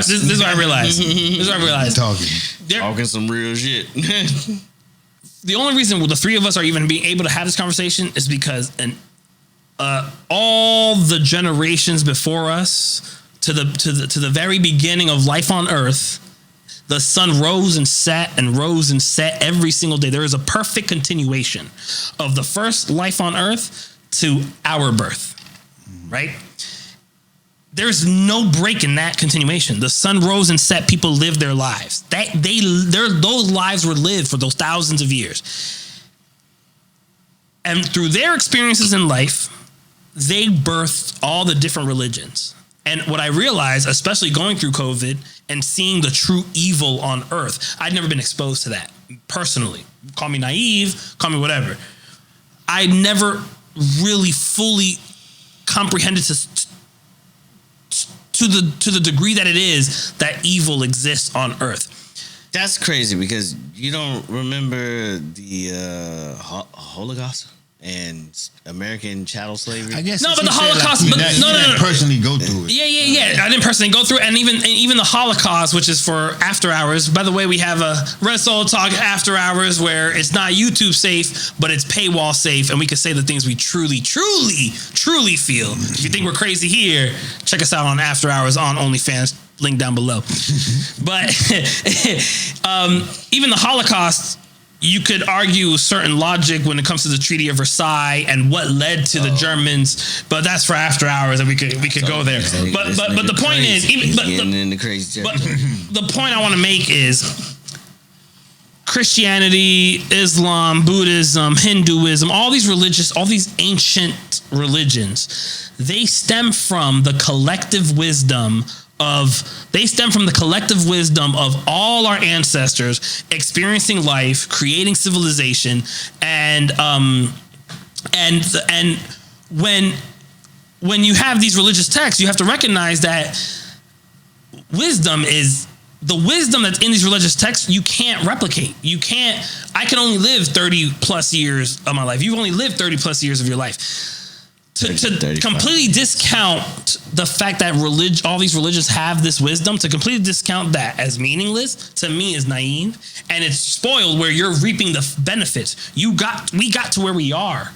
I realized. Talking some real shit. The only reason the three of us are even being able to have this conversation is because all the generations before us, to the very beginning of life on Earth, the sun rose and set every single day. There is a perfect continuation of the first life on Earth to our birth, right? there's no break in that continuation. The sun rose and set. People lived their lives. Those lives were lived for those thousands of years, and through their experiences in life, they birthed all the different religions. And what I realized, especially going through COVID and seeing the true evil on Earth, I'd never been exposed to that personally. Call me naive, call me whatever. I never really fully comprehended to the degree that it is that evil exists on Earth. That's crazy because you don't remember the Holocaust and American chattel slavery. I guess no, but the Holocaust. No. Personally go through it. Yeah. I didn't personally go through it, and even the Holocaust, which is for after hours. By the way, we have a Red Solo Talk after hours where it's not YouTube safe, but it's paywall safe, and we can say the things we truly feel. If you think we're crazy here, check us out on After Hours on OnlyFans. Link down below. But even the Holocaust, you could argue certain logic when it comes to the Treaty of Versailles and what led to the Germans, but that's for after hours, and we could go there. But the point is, the point I want to make is Christianity, Islam, Buddhism, Hinduism, all these ancient religions, they stem from the collective wisdom of all our ancestors experiencing life, creating civilization, and when you have these religious texts, you have to recognize that the wisdom that's in these religious texts, you can't replicate. I can only live 30 plus years of my life. You've only lived 30 plus years of your life. To completely discount the fact that all these religions have this wisdom, to completely discount that as meaningless, to me is naive, and it's spoiled where you're reaping the benefits. We got to where we are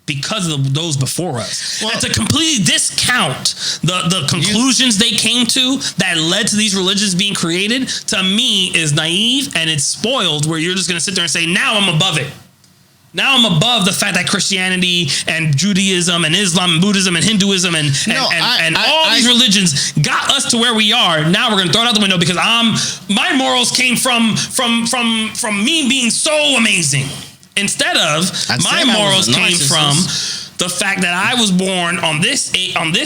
because of those before us. Well, and to completely discount the conclusions they came to that led to these religions being created, to me is naive, and it's spoiled where you're just going to sit there and say, now I'm above it. Now I'm above the fact that Christianity and Judaism and Islam and Buddhism and Hinduism and all these religions got us to where we are. Now we're going to throw it out the window because my morals came from me being so amazing. Instead of my morals came from the fact that I was born on this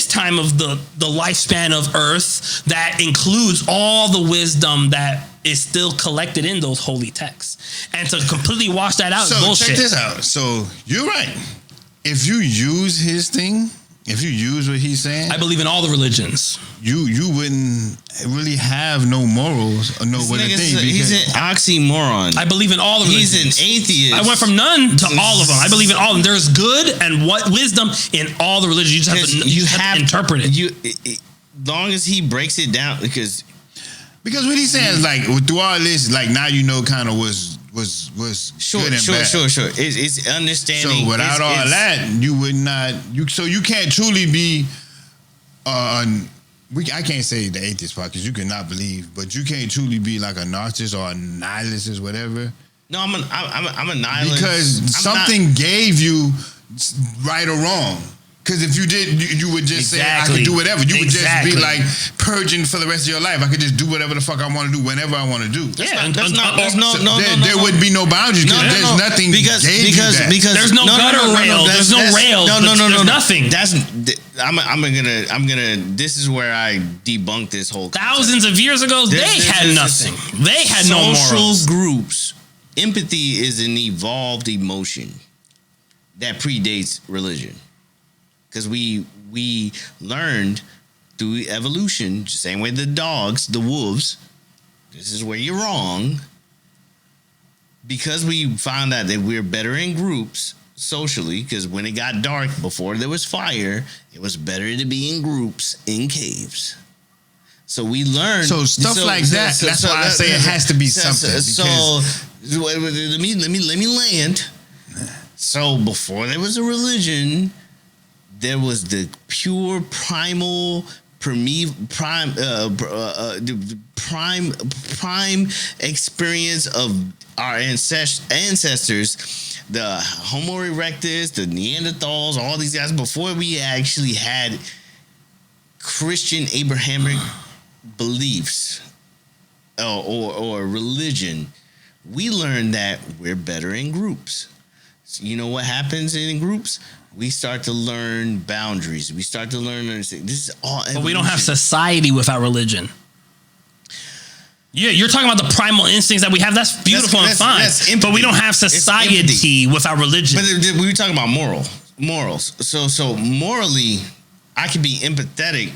time of the lifespan of Earth that includes all the wisdom that is still collected in those holy texts. And to completely wash that out is bullshit. Check this out. So you're right. If you use his thing, if you use what he's saying, I believe in all the religions. You wouldn't really have no morals or no what to think. He's an oxymoron. I believe in all the religions. He's an atheist. I went from none to all of them. I believe in all of them. There's good and wisdom in all the religions. You just have to interpret it. Long as he breaks it down, because what he's saying is like through all this, like now you know kind of was sure, good and bad. Sure. It's understanding. So without all that, you would not. So you can't truly be. I can't say the atheist part because you cannot believe, but you can't truly be like a narcissist or a nihilist or whatever. No, I'm a nihilist because something gave you right or wrong. Because if you did, you would just say, I could do whatever. You would just be like purging for the rest of your life. I could just do whatever the fuck I want to do whenever I want to do. There would be no boundages because there's nothing because there's no gutter rail. There's no rail. There's nothing. I'm gonna. This is where I debunk this whole concept. Thousands of years ago, they had nothing. They had no morals. Social groups. Empathy is an evolved emotion that predates religion. Because we learned through evolution, same way the dogs, the wolves, this is where you're wrong. Because we found out that we're better in groups socially, because when it got dark, before there was fire, it was better to be in groups in caves. So we learned. So stuff like that. That's why I say it has to be something. Let me land. So before there was a religion, there was the pure primal prime experience of our ancestors, the Homo erectus, the Neanderthals, all these guys, before we actually had Christian Abrahamic beliefs or religion, we learn that we're better in groups. So you know what happens in groups? We start to learn boundaries. We start to learn this is all evolution. But we don't have society without religion. Yeah, you're talking about the primal instincts that we have. That's beautiful and fine. That's but we don't have society without religion. But we were talking about morals. So morally, I can be empathetic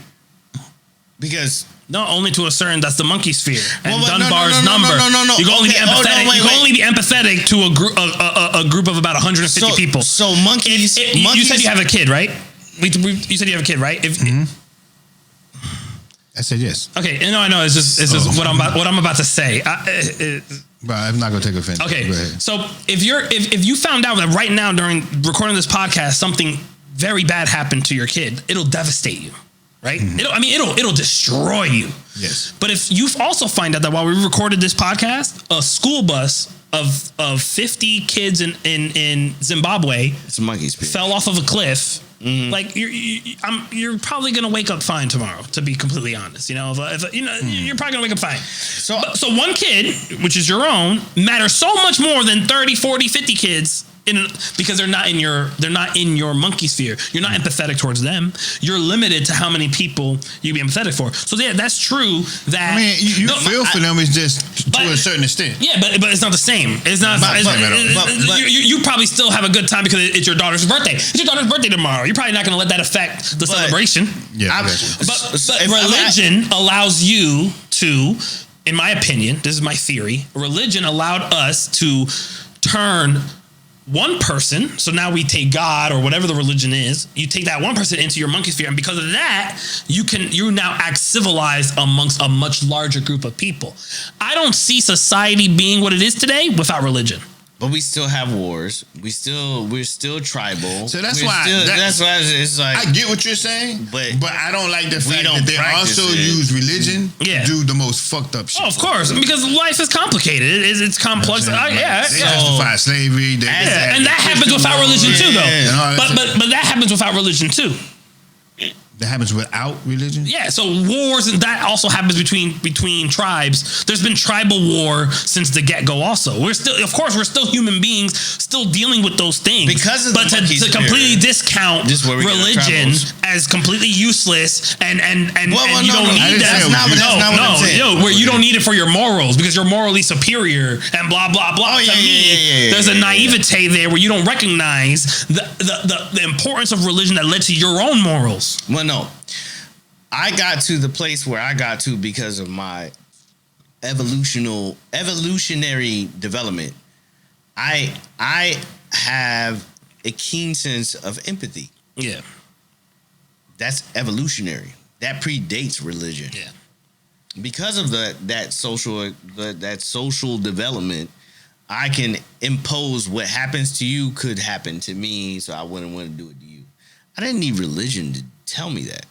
because no, only to a certain. That's the monkey sphere and Dunbar's number. No. You can only be empathetic. You can only be empathetic to a group of about 150 people. So monkeys. You said you have a kid, right? You said you have a kid, right? I said yes. Okay, no, I know. It's just what I'm about to say. But I'm not gonna take offense. Okay, so if you found out that right now during recording this podcast something very bad happened to your kid, it'll devastate you, right? It'll destroy you. Yes. But if you also find out that while we recorded this podcast, a school bus of 50 kids in Zimbabwe, it's a monkey speed, fell off of a cliff. Like you're probably gonna wake up fine tomorrow. To be completely honest, you're probably gonna wake up fine. So one kid, which is your own, matters so much more than 30, 40, 50 kids. Because they're not in your monkey sphere. You're not empathetic towards them. You're limited to how many people you be empathetic for. So yeah, that's true. That you feel for them is just to a certain extent. Yeah, but it's not the same. It's not. You probably still have a good time because it's your daughter's birthday. It's your daughter's birthday tomorrow. You're probably not going to let that affect the celebration. Yeah, but religion allows you to, in my opinion, this is my theory. Religion allowed us to turn one person, so now we take God or whatever the religion is, you take that one person into your monkey sphere, and because of that, you now act civilized amongst a much larger group of people. I don't see society being what it is today without religion. But we still have wars. We're still tribal. So that's why it's like I get what you're saying, but I don't like the fact that they also use religion to do the most fucked up shit. Oh, of course, because life is complicated. It's complex. They justify slavery. And that happens without religion too, though. But that happens without religion too. That happens without religion? Yeah, so wars, and that also happens between tribes. There's been tribal war since the get-go also. We're still human beings, still dealing with those things. Because of to completely discount religion as completely useless and you don't need that. Where you don't need it for your morals because you're morally superior and blah, blah, blah. There's a naivete there where you don't recognize the importance of religion that led to your own morals. Well, no, I got to the place where I got to because of my evolutionary development. I have a keen sense of empathy. Yeah, that's evolutionary. That predates religion. Yeah, because of that social development, I can impose what happens to you could happen to me, so I wouldn't want to do it to you. I didn't need religion to tell me that.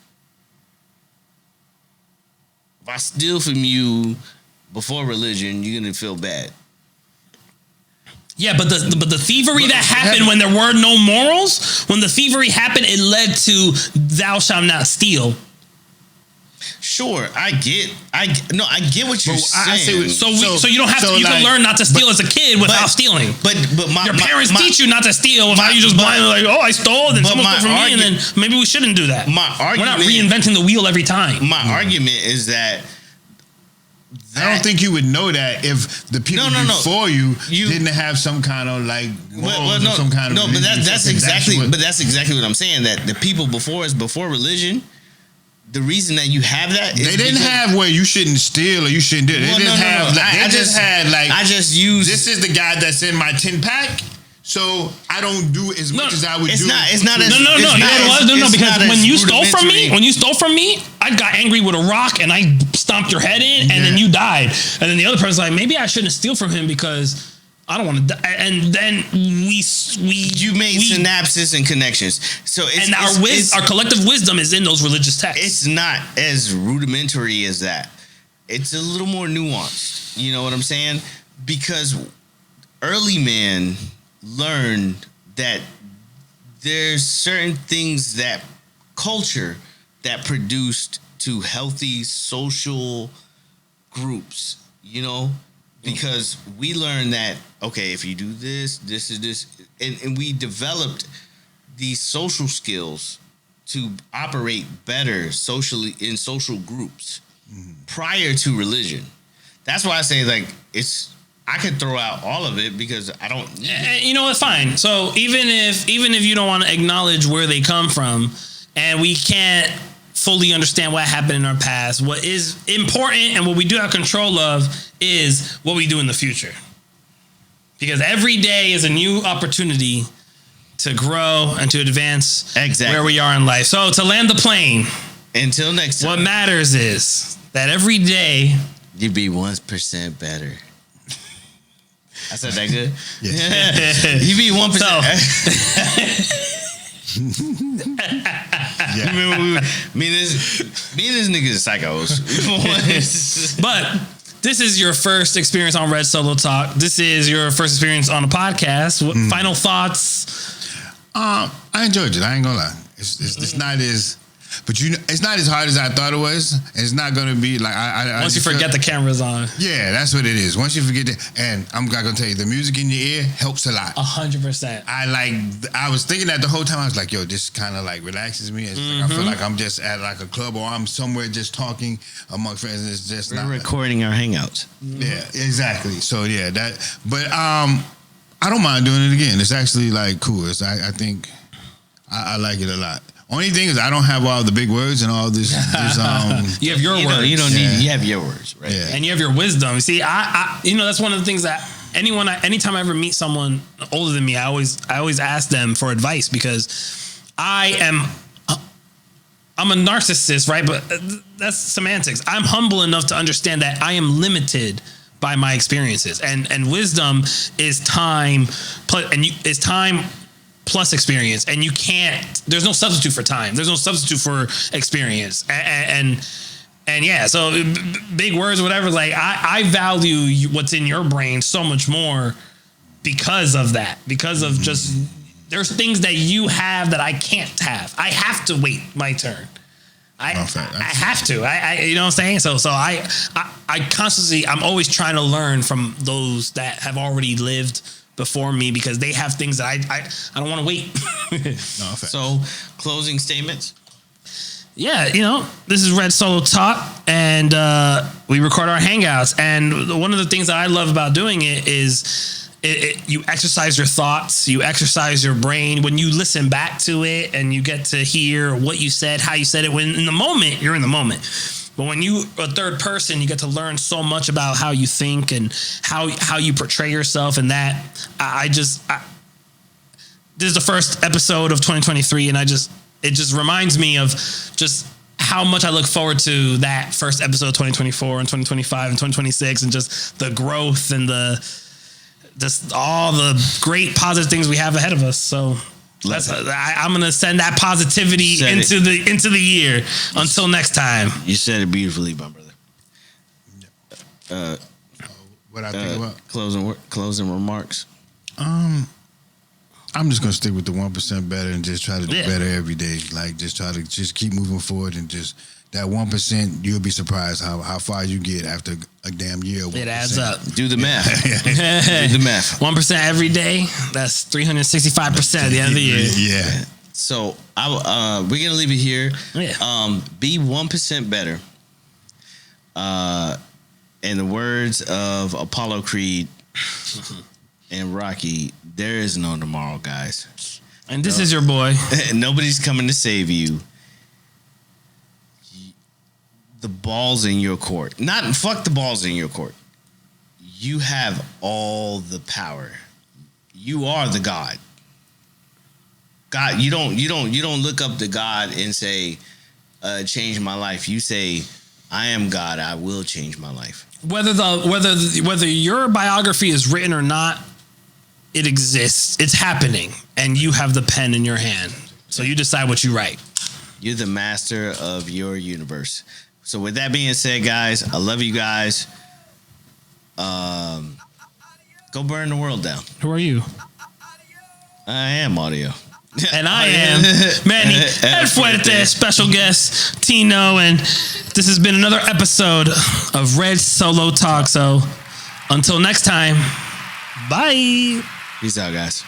If I steal from you before religion, you're gonna feel bad. Yeah, but the thievery that happened when there were no morals, when the thievery happened, it led to thou shalt not steal. Sure, I get what you're saying. So you don't have to. You can learn not to steal as a kid without stealing. But your parents teach you not to steal without you just blindly like, oh, I stole, then someone stole from me, and then maybe we shouldn't do that. We're not reinventing the wheel every time. My argument is that I don't think you would know that if the people before you didn't have some kind of like morals or some kind of religion. But that's exactly what I'm saying. That the people before us, before religion. The reason that you have that is they didn't have where you shouldn't steal or you shouldn't do it. They just had I just use this is the guy that's in my 10-pack, so I don't do as much as I would do. Because when you stole from me, I got angry with a rock and I stomped your head in, and then you died. And then the other person's like, maybe I shouldn't steal from him because I don't want to die. And then you made synapses and connections. So our collective wisdom is in those religious texts. It's not as rudimentary as that. It's a little more nuanced. You know what I'm saying? Because early man learned that there's certain things that culture that produced to healthy social groups, you know, because we learned that, okay, if you do this, this is this, and we developed these social skills to operate better socially in social groups prior to religion. That's why I say, like, I could throw out all of it because I don't need it. You know what? Fine. So even if you don't want to acknowledge where they come from, and we can't fully understand what happened in our past, what is important and what we do have control of is what we do in the future. Because every day is a new opportunity to grow and to advance where we are in life. So to land the plane, until next time, what matters is that every day you be 1% better. I said that good? Yeah. You be 1%. Yeah. Me and this nigga is psychos. But this is your first experience on Red Solo Talk. This is your first experience on a podcast. What final thoughts? I enjoyed it. I ain't gonna lie. It's not as, but it's not as hard as I thought it was. It's not gonna be like once you forget the camera's on. Yeah, that's what it is. Once you forget it, and I'm not gonna tell you, the music in your ear helps a lot. 100%. I was thinking that the whole time. I was like, yo, this kind of like relaxes me. It's like, I feel like I'm just at like a club or I'm somewhere just talking among friends. And it's just we're recording our hangouts. Yeah, exactly. So yeah, but I don't mind doing it again. It's actually like cool. I think I like it a lot. Only thing is I don't have all the big words and all this you have your words. You don't need. You have your words, right? Yeah. And you have your wisdom. See, I that's one of the things that anytime I ever meet someone older than me, I always ask them for advice because I'm a narcissist, right? But that's semantics. I'm humble enough to understand that I am limited by my experiences, and wisdom is time plus experience, and you can't. There's no substitute for time. There's no substitute for experience, and yeah. So big words, whatever. Like I value what's in your brain so much more because of that. Because of just there's things that you have that I can't have. I have to wait my turn. I have to. I you know what I'm saying? So I constantly, I'm always trying to learn from those that have already lived before me because they have things that I don't want to wait. So closing statements. Yeah, this is Red Solo Talk, and we record our hangouts. And one of the things that I love about doing it is you exercise your thoughts, you exercise your brain. When you listen back to it and you get to hear what you said, how you said it, when in the moment, you're in the moment. But when you a third person, you get to learn so much about how you think and how you portray yourself. And that this is the first episode of 2023, and it just reminds me of just how much I look forward to that first episode of 2024 and 2025 and 2026, and just the growth and just all the great positive things we have ahead of us. So I'm gonna send that positivity into the year. Until next time. You said it beautifully, my brother. What I think about closing remarks. I'm just gonna stick with the 1% better and just try to do better every day. Like just try to keep moving forward and just that 1%. You'll be surprised how far you get after a damn year. 1%. It adds up. Do the math. Do the math. 1% every day. That's 365% at the end of the year. Yeah. So we're gonna leave it here. Yeah. Be 1% better. In the words of Apollo Creed and Rocky, there is no tomorrow, guys. And this is your boy. Nobody's coming to save you. The ball's in your court. Fuck the ball's in your court. You have all the power. You are the God. God, you don't look up to God and say, change my life. You say, I am God, I will change my life. Whether your biography is written or not, it exists. It's happening, and you have the pen in your hand. So you decide what you write. You're the master of your universe. So with that being said, guys, I love you guys. Go burn the world down. Who are you? I am audio. And I am Manny El Fuerte, special guest Tino, and this has been another episode of Red Solo Talk. So until next time, bye. Peace out, guys.